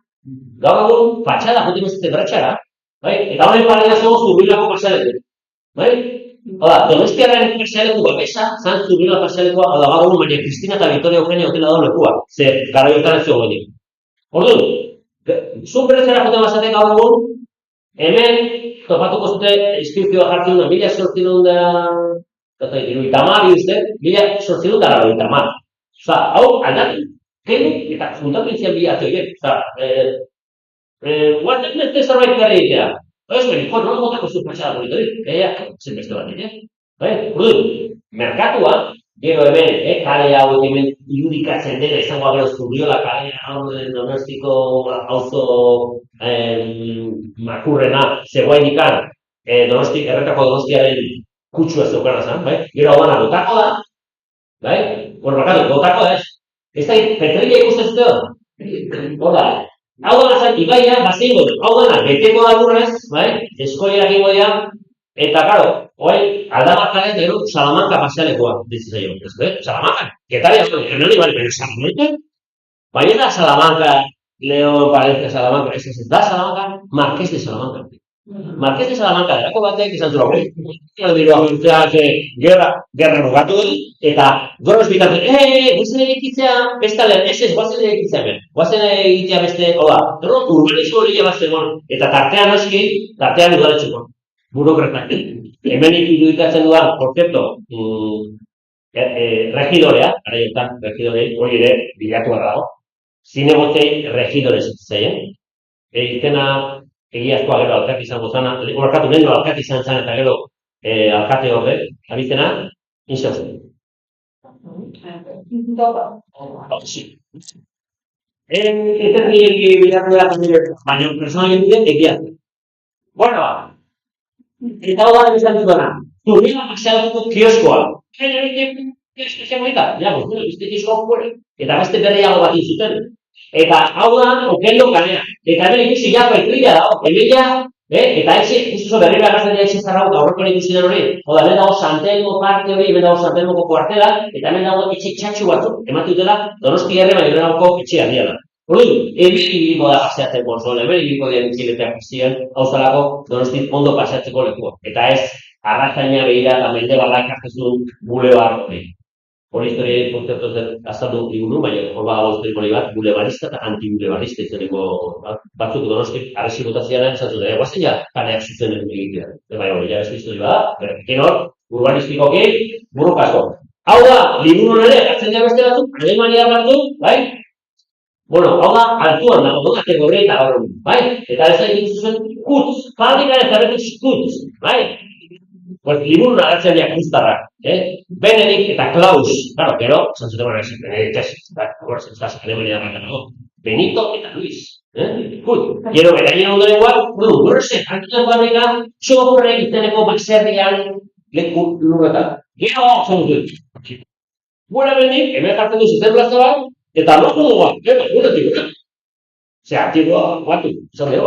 Gaur egun, fatxada, jotik bezite bertxara, bai? Eta honen parena zegoen Zubilako pasaleku, bai? Hau da, Donostiaren pasaleku babesa, zan Zubila pasalekua, hau da, gaur egun, Maria Cristina eta Victoria Eugenia hotela dago lekua, ze garaiotan ez zegoen dik. Orduan, zun bertxara joten bazatek gaur egun, hemen, topatuko zute inskripzioa jartzen duen, 1830 uste, 1890. Osa, hau aldatu, kendu eta juntatu izan bilatu horiek. Osa, guatzen beste zerbait gara egitea. Ez beri, nola botako zu patxada politorik, zen beste bat egitea. Urdu, merkatua, gero hemen, kale hau hemen irudikatzen dela, izangoa gero Zurriola kale hau Donostiko auzo makurrena zegoen ikan erretako Donostiaren kutsua zeukana zen, bai? Gero hau dana gotako da, bai? Bueno, bakatu, gotako da ez. Ez da, Petrilla ikusten zuten? Hor da, hau dana zen, ibaia, bazein gotu, hau dana, beteko da burrez, bai? Eskoiak ingo dira, eta, karo, aldamarkaren gero Salamanca pasealekoa ditzizaio, ez da? Salamanca, Getaria, generi bali, pero Salamanca? Baina da Salamanca, León, Palencia, Salamanca, ez da Salamanca, Marqués de Salamanca. Marqués de Salamanca, derako batek, izan zura, gerra rogatu dut, eta gero espikatzen, guazen egitzea, bestalen, ez, guazen egitzea ben, guazen egitzea beste, hola, gero urbanismo lehia bat zegoen, eta tartean aski, tartean udaletxeko, burokratak. Hemen irudikatzen duan, por cierto, regidorea, araiotan, regidorei, hori ere, bilatua dago, zinegotzei regidorez zeien, izena egiazkoa gero alkate izango zana, horrekatu lehen alkate izan zen eta gero alkate horre, abizena, inzauzen. Ez nire bilatu dela familia, baina personalien dide egiazte. Bueno, eta hau da izan dutena, Zurriola pasealekuko kioskoa. Kioskoa bonita, ja, beste kioskoa fuera, eta beste berriago bat zuten. Eta hau da, Okendo kalea. Eta hemen ikusi ja Petrilla dago, hemen eta etxe, justu berriro agazten dira etxe zarrau, eta horreko ikusi den hori. Oda, hemen dago Santelmo parte hori, hemen dago Santelmoko kuartela, eta hemen dago etxe txatxu batzuk, emate dutela, Donosti herre, baina dago etxe handia da. Orduan, hemen ibiliko da paseatzen Bolson, hemen ibiliko dira bicikletak guztien, hau zelako Donostin ondo paseatzeko lekua. Eta ez, arrazaina begira eta mendebalak hartzezun bulebar hori. Hori historia kontzertu zen azaldu liburu, baina hor badago historikoli bat, bulebarista eta antibulebarista izeneko batzuk Donostik arresi botaziaren esan zuten, guazen ja, kaneak zuzen egitea. Bai, hori, ja beste historia bada, berrekin hor, urbanistikoki, burrukasko. Hau da, liburu ere, hartzen dira beste batzuk, Alemania batzuk, bai? Bueno, hau da, altuan dago, kategoria eta gaur, bai? Eta ez egin zuzen, kutz, fabrikaren zerretik kutz, bai? Pues liburu agertzen dira kustarrak, Benedikt eta Klaus, claro, gero, esan zuten gara esan, Benedikt ez, Alemania dago, Benito eta Luis, Kut, gero beraien ondorengoak, gurrezek, hartuten fabrika, txoporre egiteneko baserrian leku lurretan. Gero, esan zuten, gure Benedikt, hemen jartzen du zuten bat, eta lortu dugu, guretik, Antigua, batu, esan dugu,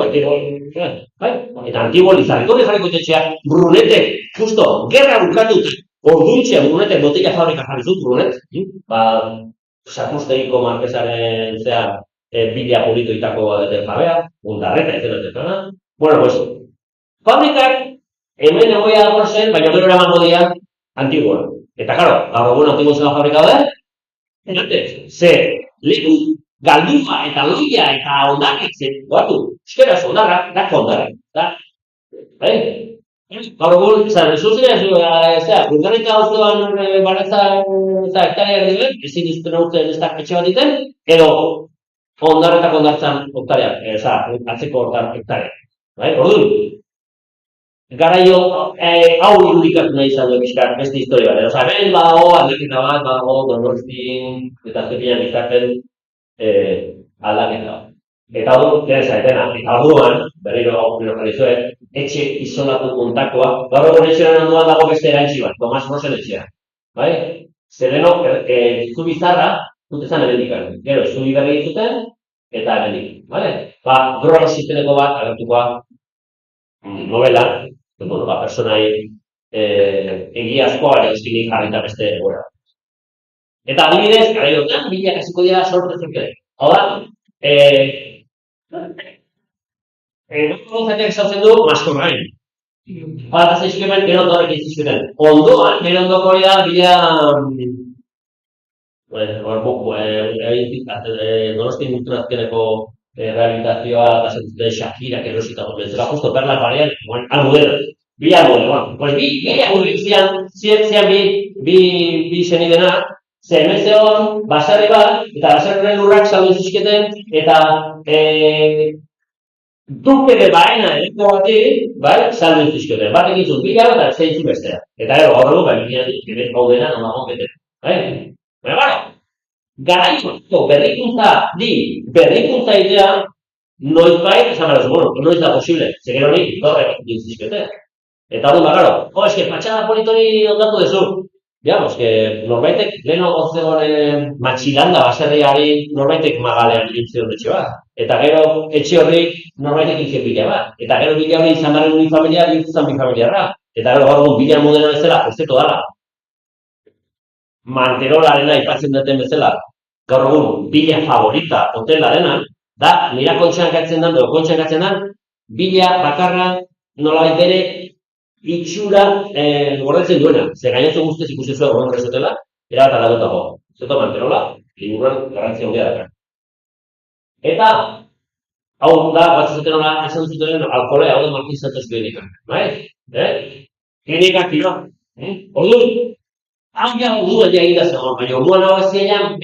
bai? Eta Antigua Lizarriko jarriko etxea, Brunetek, justo, gerra bukatut, orduntxea Brunetek botila fabrika jarri zut, Brunet, Sakustegiko marquesaren bila politoitako jabea, Undarreta izan. Bueno, pues, fabrikak, hemen egoia dago zen, baina gero eramango dira Antigua. Eta, claro, gaur egun Antigua zela fabrika da, ze, leku, galdua eta loia eta ondarrak zen, guatu, euskeraz ondarrak, dako ondarrak, bai? Gaur egun, zuzera, burgarrika hauzuan baratza hektaria erdibet, ezin izuten urte ez da etxe bat diten, edo ondarretako ondartzan hektareak, atzeko hektareak, bai? Orduan, garaio hau irudikatu nahi izan duen bizkar, beste historia bat, hemen badago, aldaketa bat, badago, Donostin, eta azkenean izaten aldaketa. Eta hor, zaetena, eta orduan, berriro jarizuet, etxe izolatu kontakoa, gaur egun etxearen onduan dago beste erantzi bat, Tomas Rosen etxea. Bai? Zereno, zubi zarra, dutezan emendikan. Gero, zubi berri zuten, eta emendik. Gros izeneko bat, agertukoa, novela, personai egiazkoa egiazkinik jarrita beste gora. Eta adibidez, gara jotan, bilak hasiko dira sorprezen kere. Hau da, zateak esautzen du, maskorrain. Eta zaizkemen, gero horrek izizkuten. Ondoan, gero ondoko hori da, Donostin Kulturazkeneko rehabilitazioa, eta zentzuten Shakirak erositako bezala, justo perlak barean, almudero. Bi almudero, bi almudero, zian bi zenidena, ze hemen zegoen basarri bat, eta basarriren lurrak saldu zizketen, eta duke de baena ereko bati, saldu zizketen. Bat egitzun bila eta zeintzu bestea. Eta gero, gaur egun, gire gaudena nomagon beten. Baina, garaiko berrikuntza idea, noiz bai, esan gara zu, noiz da posible, ze gero nik gaur egin zizketen. Eta hori magaro, eske patxada politori ondatu dezu. Digamos, que norbaitek leheno gotzegoen matxilanda baserriari norbaitek magalean egin etxe bat. Eta gero etxe horrik norbaitek egin bila bat. Eta gero bila hori izan barren unifamiliar egin bifamiliarra. Eta gero gaur bila modena bezala, ez zeto dala. Manterolarena ipatzen duten bezala, gaur egun bila favorita hotelarena, da, nira kontxean katzen dan, bila bakarra nolabait bere itxura gordetzen duena. Ze gainatzen guztiz ikusi zuen horren resotela, erabat aldagutago. Zeto Manterola, liburuan garrantzia handia dakar. Eta, hau da, batzuten hola, esan zuten alkoholea, hau da martizatuz klinikak. Klinikak tiro. Orduan, hau ja orduan ja egin da zegoen, baina orduan hau ez zilean,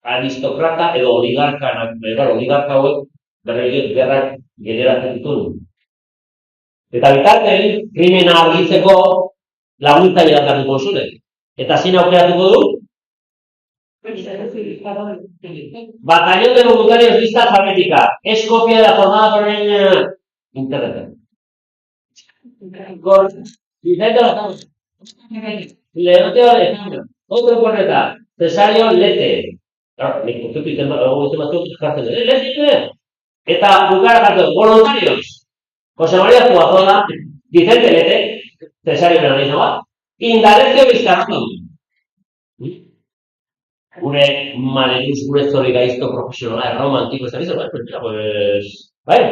aristokrata edo oligarka hauek, berreik gerrak generatzen dituen. Eta bitarten, krimena argitzeko laguntza iratartuko zure. Eta zin aukeratuko du? Batallón de voluntarios lista alfabética. Es copia de la jornada por el internet. Vicente Lozano. Leoncio Alejandro. Otro correta. Cesario Lete. Claro, nik uste izan batzuk jartzen dut. Lete. Eta bukara jartzen, voluntarios. José María Zuazola, Vicente Lete, Cesario Benavista, Indalecio Vizcarrondo. gure malenuz, gure zori gaizto profesionala, romantiko, ez da bizar, pues, bai?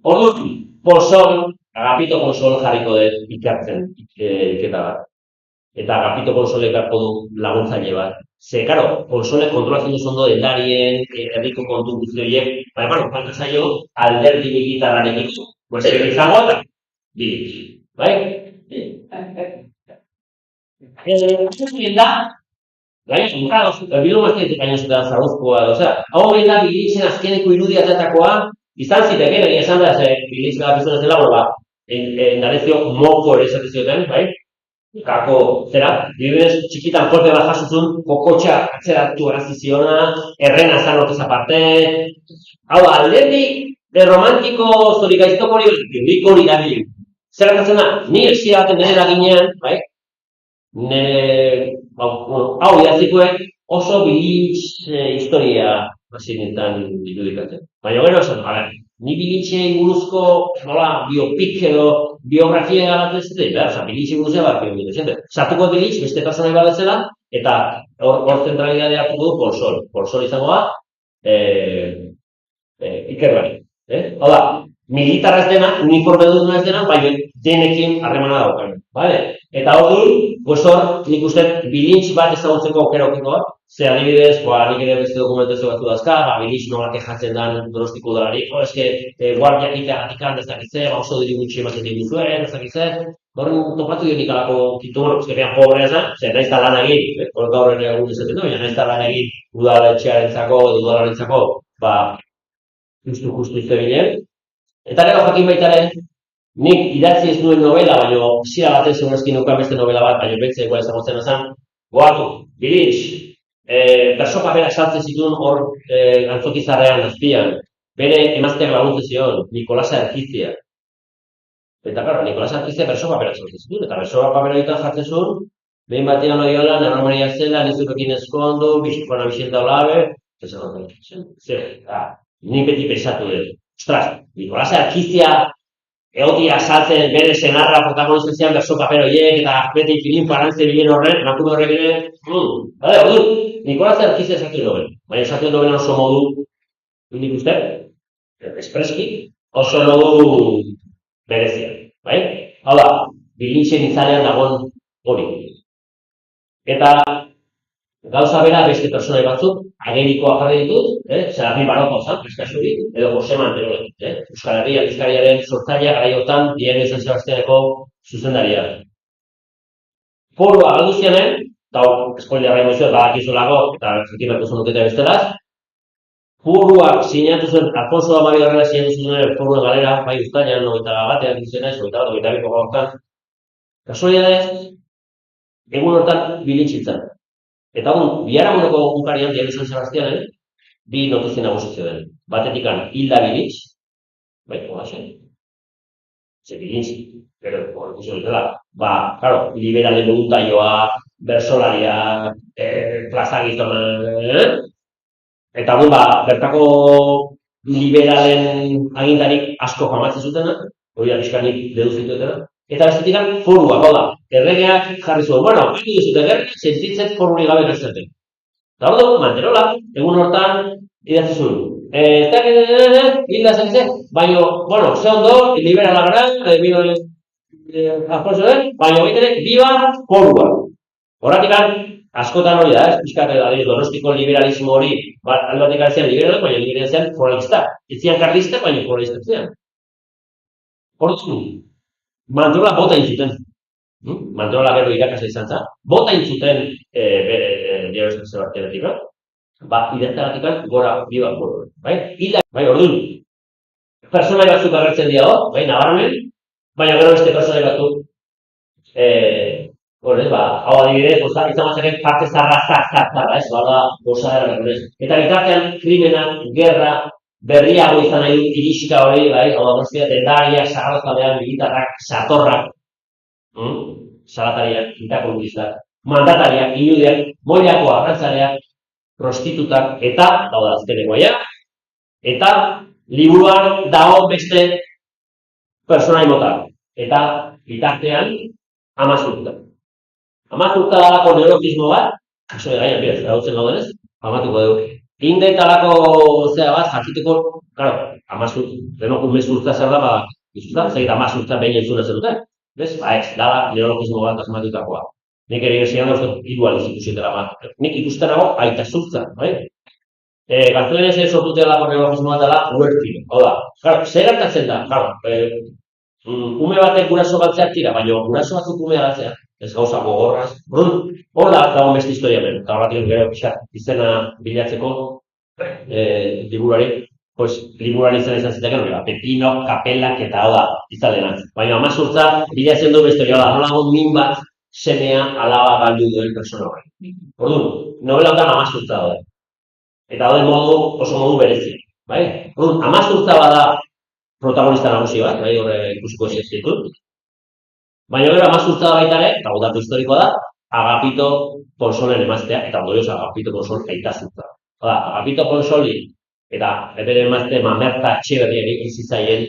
Orduan, Ponsol, Agapito Ponsol jarriko dut ikertzen, iketa bat. Eta Agapito Ponsolek beharko du laguntzaile bat. Ze, karo, Ponsolek kontrolatzen duz ondo dendarien, herriko kontu guzti horiek, baina, bueno, falta zaio alderdi militarrarekin, pues, izango eta bilik, bai? Da, gaina, bilu mazteetik gaina zutean zaruzkoa, hau da bilitzen azkeneko irudia atatakoa, izan zitekeen, egia esan da, bilitzen da bizonez dela, ba, narezio moko ere esaten zioten, bai? Kako, zera, dibidez, txikitan kolpe bat jasuzun, kokotxa atzeratu araziziona, errena zan ortez aparte, hau da, alderdi romantiko zorik aiztoko hori dabil. Zer gertatzen da, ni exia baten nire laginean, bai? Hau idazikoek oso bilitz historia hasi nintzen irudikatzen. Baina gero esan, ni bilitzei buruzko biopik edo biografia bat ez dut, bilitzei buruzea bat biografia. Sartuko bilitz, beste personai bat bezala, eta hor zentralidadea hartu du Ponsol. Ponsol izango da, ikerlari. Hau da, militarra ez dena, uniforme dut ez dena, baina denekin harremana daukan. Eta hor du, nik uste bilintz bat ezagutzeko aukera okikoa, ze adibidez, nik ere beste dokumentazio batzu dazka, bilintz nolak ejatzen dan Donostiko udalari, guardiak iteagatik ez dakitze, oso diri gutxi ematen diguzuen, ez dakitze, horren topatu dionik alako kitu, ezkenean pobre ezan, zer nahiz da lan egin, gaur ere egun izaten du, nahiz da lan egin udaletxearentzako edo udalarentzako, justu izte eta gero jakin baitaren, nik idatzi ez nuen novela, baina zira batez segurezki nukan beste novela bat, baina betze egoa ezagutzen ezan, goatu, bilintz, berso paperak saltzen zituen hor Antzokizarrean azpian, bere emazteak laguntzen zion, Nikolasa Erkizia. Eta, claro, Nikolasa Erkizia berso paperak saltzen zituen, eta berso paperak egiten jartzen zuen, behin batean odiola, Nerromeria zela, nizurekin eskondu, Juana Vicenta Olabe, nik beti pensatu dut. Ostras, Nikolasa Erkizia egotia saltzen bere senarra protagonizatzean berso paper horiek eta beti filin parantze bilen horren, emakume horrek ere, Nikolasa Erkizia esaten doben, baina esaten doben oso modu, nik uste, espreski, oso modu berezia, bai? Hau da, bilintzen izanean dagoen hori. Eta gauza bera beste personai batzuk, agerikoa jarri ditut, Serafin Baroko zan, prestazuri, edo Jose Manterole, Euskal Herria Bizkariaren sortzailea garaiotan Diario San Sebastianeko zuzendaria. Forua galdu zianen, eta hor, espoliarra emozioa, badakizulako, eta zikimerko zonuketa bestelaz, foruak sinatu zuen, Alfonso Amario Herrera sinatu zuen foruen galera, bai uztailan, 21 dizena, 22 gaurtan. Kasualidadez, egun hortan bilintzitzen. Eta biharamuneko egunkarian, Diario San Sebastianen, bi notizia nagusitzio den. Batetikan, hilda bilintz, bai, hogazen. Ze bilintz, pero, ikusi dutela, claro, liberalen voluntarioa, bersolaria, plazagizona, eta bertako liberalen agintarik asko jamatzen zutena, hori abiskanik deduzitu dutela, eta bestetikan forua, erregeak jarri zuen, hori duzute gerri, sentitzen foruri gabe gertzaten. Eta hor du, Manterola, egun hortan, idatzi zuen. Hilda zen, baina, ze ondo, liberala gara, baina baitere, biba forua. Horatikan, askotan hori da, pixkat Donostiko liberalismo hori, aldatik zian liberalak, baina liberalak zian foralistak. Ez zian karlistak, baina foralistak zian. Hortu, Manterola bota intzuten. Manterola gero irakasle izan zen. Bota intzuten Diario San Sebastianetik, idaztagatik gora biba gora. Bai, orduan, personai batzuk agertzen dira hor, nabarmen, baina gero beste personai batzuk hau adibidez, izan batzaren parte zarra, goza eraberdunez. Eta bitartean, krimenak, gerra, berriago izan nahi dut irixika hori, hau da guztia, dendaria, sagarrazalean, militarrak, satorrak, salatariak, intakologizak, mandatariak, inudiak, moilako arrantzaleak, prostitutak, eta, hau da azkenekoa, eta liburuan dago beste personai mota. Eta bitartean, Amazurta. Amazurta dalako neurokismo bat, Gaina, bidez, gautzen gaudenez, famatuko dugu. Indetalako zea bat, jakiteko, claro, denok umezurtza zer da, izuzta, zegit amazurtza behin entzuna zer duten. Bez? Ez, dala, neurologismo bat asmatutakoa. Nik ere gesian dauzko irualiz ikusietela bat. Nik ikusten nago aita zurtza, bai? Gaztelaniaz ere sortutelako neurologismo bat dela uertiro. Hau da, claro, zer hartatzen da, claro, ume batek guraso galtzeak tira, baina guraso batzuk ume galtzea. Ez gauza gogorraz. Hor da, dago beste historia ben. Eta horretik gero izena bilatzeko liburuari. Liburuari izan ziteken, Pepino, Kapelak eta hau da, izalenak. Baina amazurtza bilatzen du beste hori, nolago min bat semea alaba galdu duen persona hori. Orduan, novela honetan amazurtza daude. Eta daude oso modu berezi. Orduan, amazurtza bada protagonista nagusi bat, ikusiko ez ditut. Baina gero amazurtza da baita ere, eta datu historikoa da, Agapito Ponsolen emaztea, eta ondorioz Agapito Ponsol aitazurtza. Agapito Ponsoli eta bere emazte Mamerta Etxeberriari izitzaien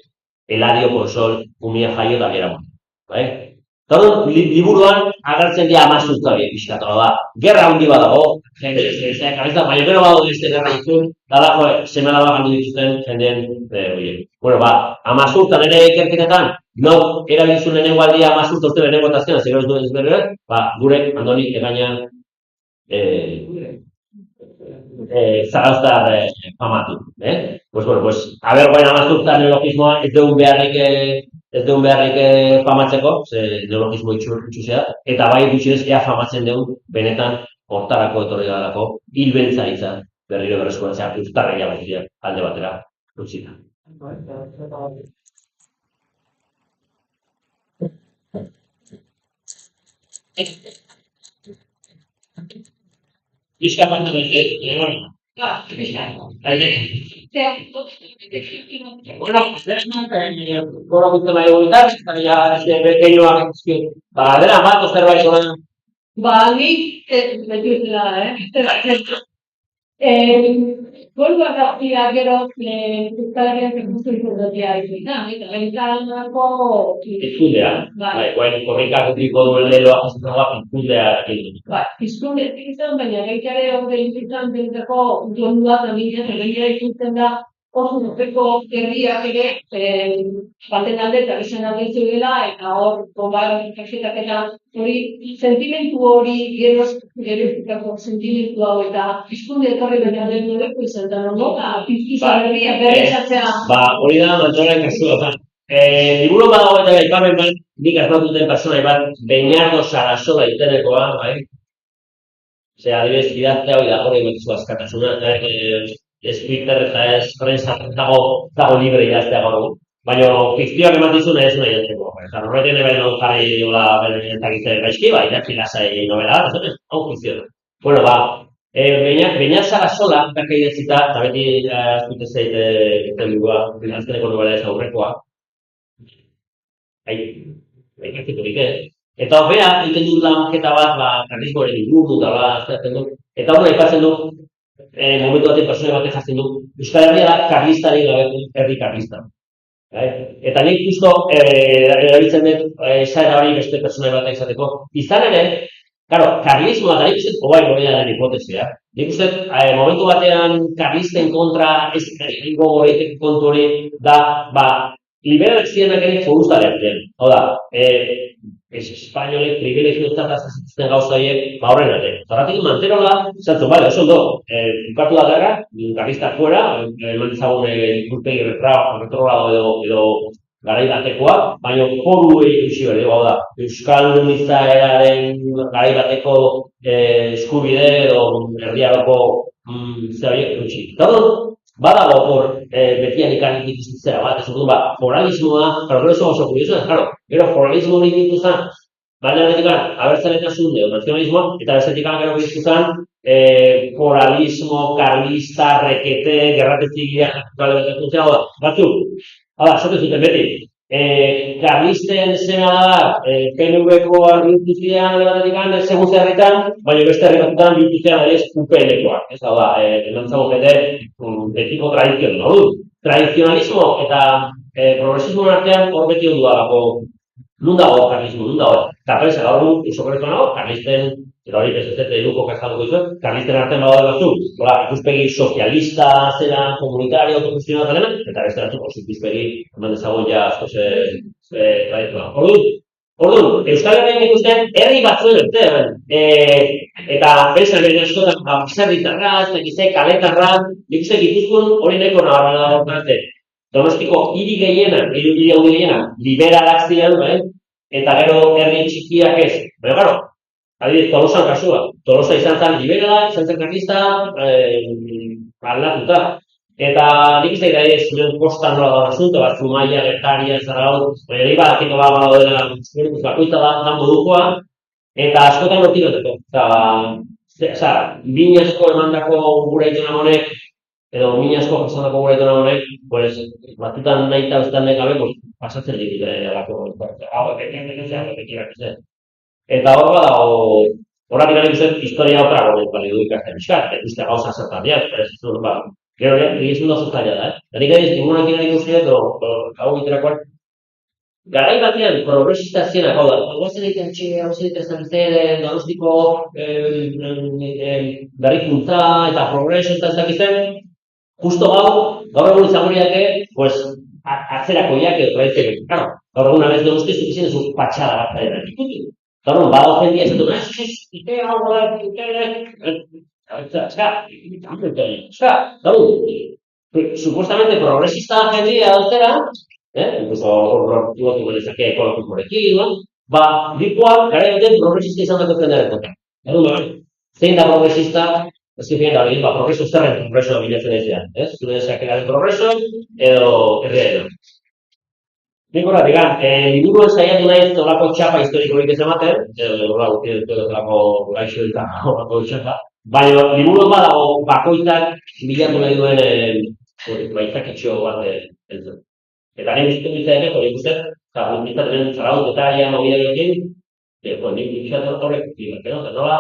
Eladio Ponsol umia jaio da gera mota. Liburuan agertzen dira amazurtza horiek pixkatu da. Gerra handi badago, baina gero badago beste gerra ditun, dalako semela bat gandu dituzten jendeen horiek. Bueno, amazurtzan ere ikerketetan, no erabiltzun lehenengo aldia amazurtza uste lehenengo tazkenan, zegero ez duen ezberrean, gure, Andoni, egaina zagauztar famatu. A ber, guain amazurtza neologismoa ez dugun beharrik famatzeko, neologismo itxuzea, eta bai gutxinez ea famatzen dugun benetan hortarako etorri dalako hilbeltza izan berriro berreskuratzea uztarreia batzia alde batera utzita. Bizka bat dut, gora guztu nahi gogitar, eta bekeinoak dela bat, zerbait gora. Nik, beti bezala, Volva da gero Euskal ikustu izatea izan, eta bentanako Izkundea, guain korrikak diko duen leloa jasotagoa izkundea egin. Izkundea izan, baina gaitare hori izan bentako duendua tamina, gaitare ikusten da oso nufeko herriak ere baten alde eta bizan alde zuela, eta hor gobar kasetak eta hori sentimentu hori gerozikako sentimentu hau eta izkunde etorri baina den noleko izan da, no? Izan herriak berrezatzea. Hori da, Mantzoraren kasua. Liburu badago eta aipamen bat, nik asmatuten personai bat, Beñardo Sarasola itenekoa, bai? Adibidez, idaztea hori da, hori egotizu askatasuna, Twitter eta ez prensa dago libre idaztea gaur. Baina fikzioak ematizun ez nahi entzeko. Horretzen eben non jarri hola berentakitzen gaizki, idatzi lasai novela bat, hau fikzio. Bueno, Beñar Sarasola, berka idazita, eta beti azkute zeit libua, azkeneko novela ez aurrekoa. Eta hobea, egiten dut lanketa bat, karlismoaren inguru dala, eta hori aipatzen du, momentu baten persona batek jazten du, Euskal Herria da karlistari gabe herri karlista. Eta nik justo erabiltzen dut esaera hori beste persona batek izateko. Izan ere, karlismoa da nik uste, hori da den hipotezia. Nik uste, momentu batean karlisten kontra ez gogoretek kontu hori da, liberalak zirenak ere foruztaleak den. Hau da, espainolek privilegio zazten gauza horiek horren arte. Zorratik manterola, zantzun, oso ondo, bukatu da gara, karlistak fuera, eman ezagun ikurpegi retrogrado edo garai batekoa, baina foru ikusi berde, hau da, Euskal Izaeraren garai bateko eskubide edo herriaroko zehariek gutxi. Badago hor betian ikanik ikusitzera bat, ez dut, foralismoa, gero oso kurioso, gero foralismo hori dituzan, baina abertzaletasun edo nazionalismoa, eta bestetik gero dituzan foralismo, karlista, rekete, gerratetik gira, batzuk, sote zuten beti, karlisten zena da, PNV-ko argintuzia segun zerretan, baina beste herrikatutan bintuzia da ez UPN-koak. Ez da, nantzago jende betiko tradizionalismo eta progresismoen artean hor beti ondu dalako nun dago karlismo, nun dago. Eta presa, gaur oso korrektu nago, karlisten, eta hori ez eduko kazkatuko izuen, karlisten artean badaude batzuk, ikuspegi sozialista, zera, komunitario, profesional eta dena, eta beste batzuk oso ikuspegi, eman dezagun ja asko tradizioa. Orduan, Euskal Herrian ikusten herri batzuen eta beste bere askotan baserritarra, kaletarra, nik uste Gipuzkoan hori nahiko nabarra da. Donostiko hiri gehienak liberalak ziren, eta gero herri txikiak ez. Baina, claro, adibidez, Tolosan kasua. Tolosa izan zen liberala, izan zen karlista, aldatuta. Eta nik izan da ziren kostan nola da asunto, bat Zumaia, Gertaria, Zaragoz, baina nik badakiko dela bakoitza da modukoa, eta askotan nortiroteko. Eta, binasko emandako gure ituna honek, edo minasko jasandako gure ituna honek, pues, batutan nahi eta bestan nahi gabe, pasatzen dira alako. Eta hor badago, horretik garen ikusten, historia otra gomet bali du ikasten bizkat, ikuste gauza zertan diak, gero egizun da zuztaria da, eta nik egin zingunak ina ikusten, hau iterakoan, garai batean progresista zienak, hau da, guazen egiten txea, hau zen egiten Donostiko berrikuntza eta progreso eta ez dakizten, justo gaur egun izango niake, pues, atzerakoiak edo tradizioak, claro, gaur egun abez Donosti izan ez patxada bat dira ikutu. Claro, badago jendia ez dut, supuestamente progresista jendia altera, incluso horretu genezake ekologikorekin, dikoak gara egiten progresista izan dako jendaren. Zein da progresista, ez kifien da hori, progreso zerren progreso bilatzen ezean, zure desakelaren progreso edo herria. Nik horretik, liburuen saiatu nahi olako txapa historikorik ez ematen, edo olako gaixo eta olako txapa, baina liburuen badago bakoitzak bilatu nahi duen baitzakitxo bat entzun. Eta nahi bizten hori ikusten, eta biztaten Zaragoz detalia mobidaioekin, nik biztaten horrek, nola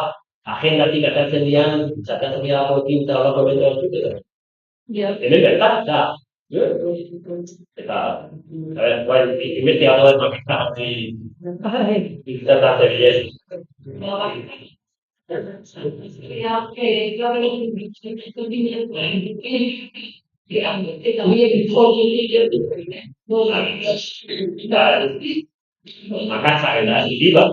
agendatik atatzen dian, txatatzen dialako ekinta olako evento batzuk, eta hemen bertan, eta investigatu dut makizan zertatzen bidez. Makatzak eta diba.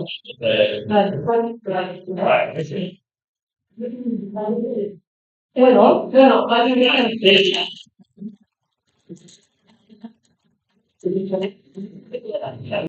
Bueno,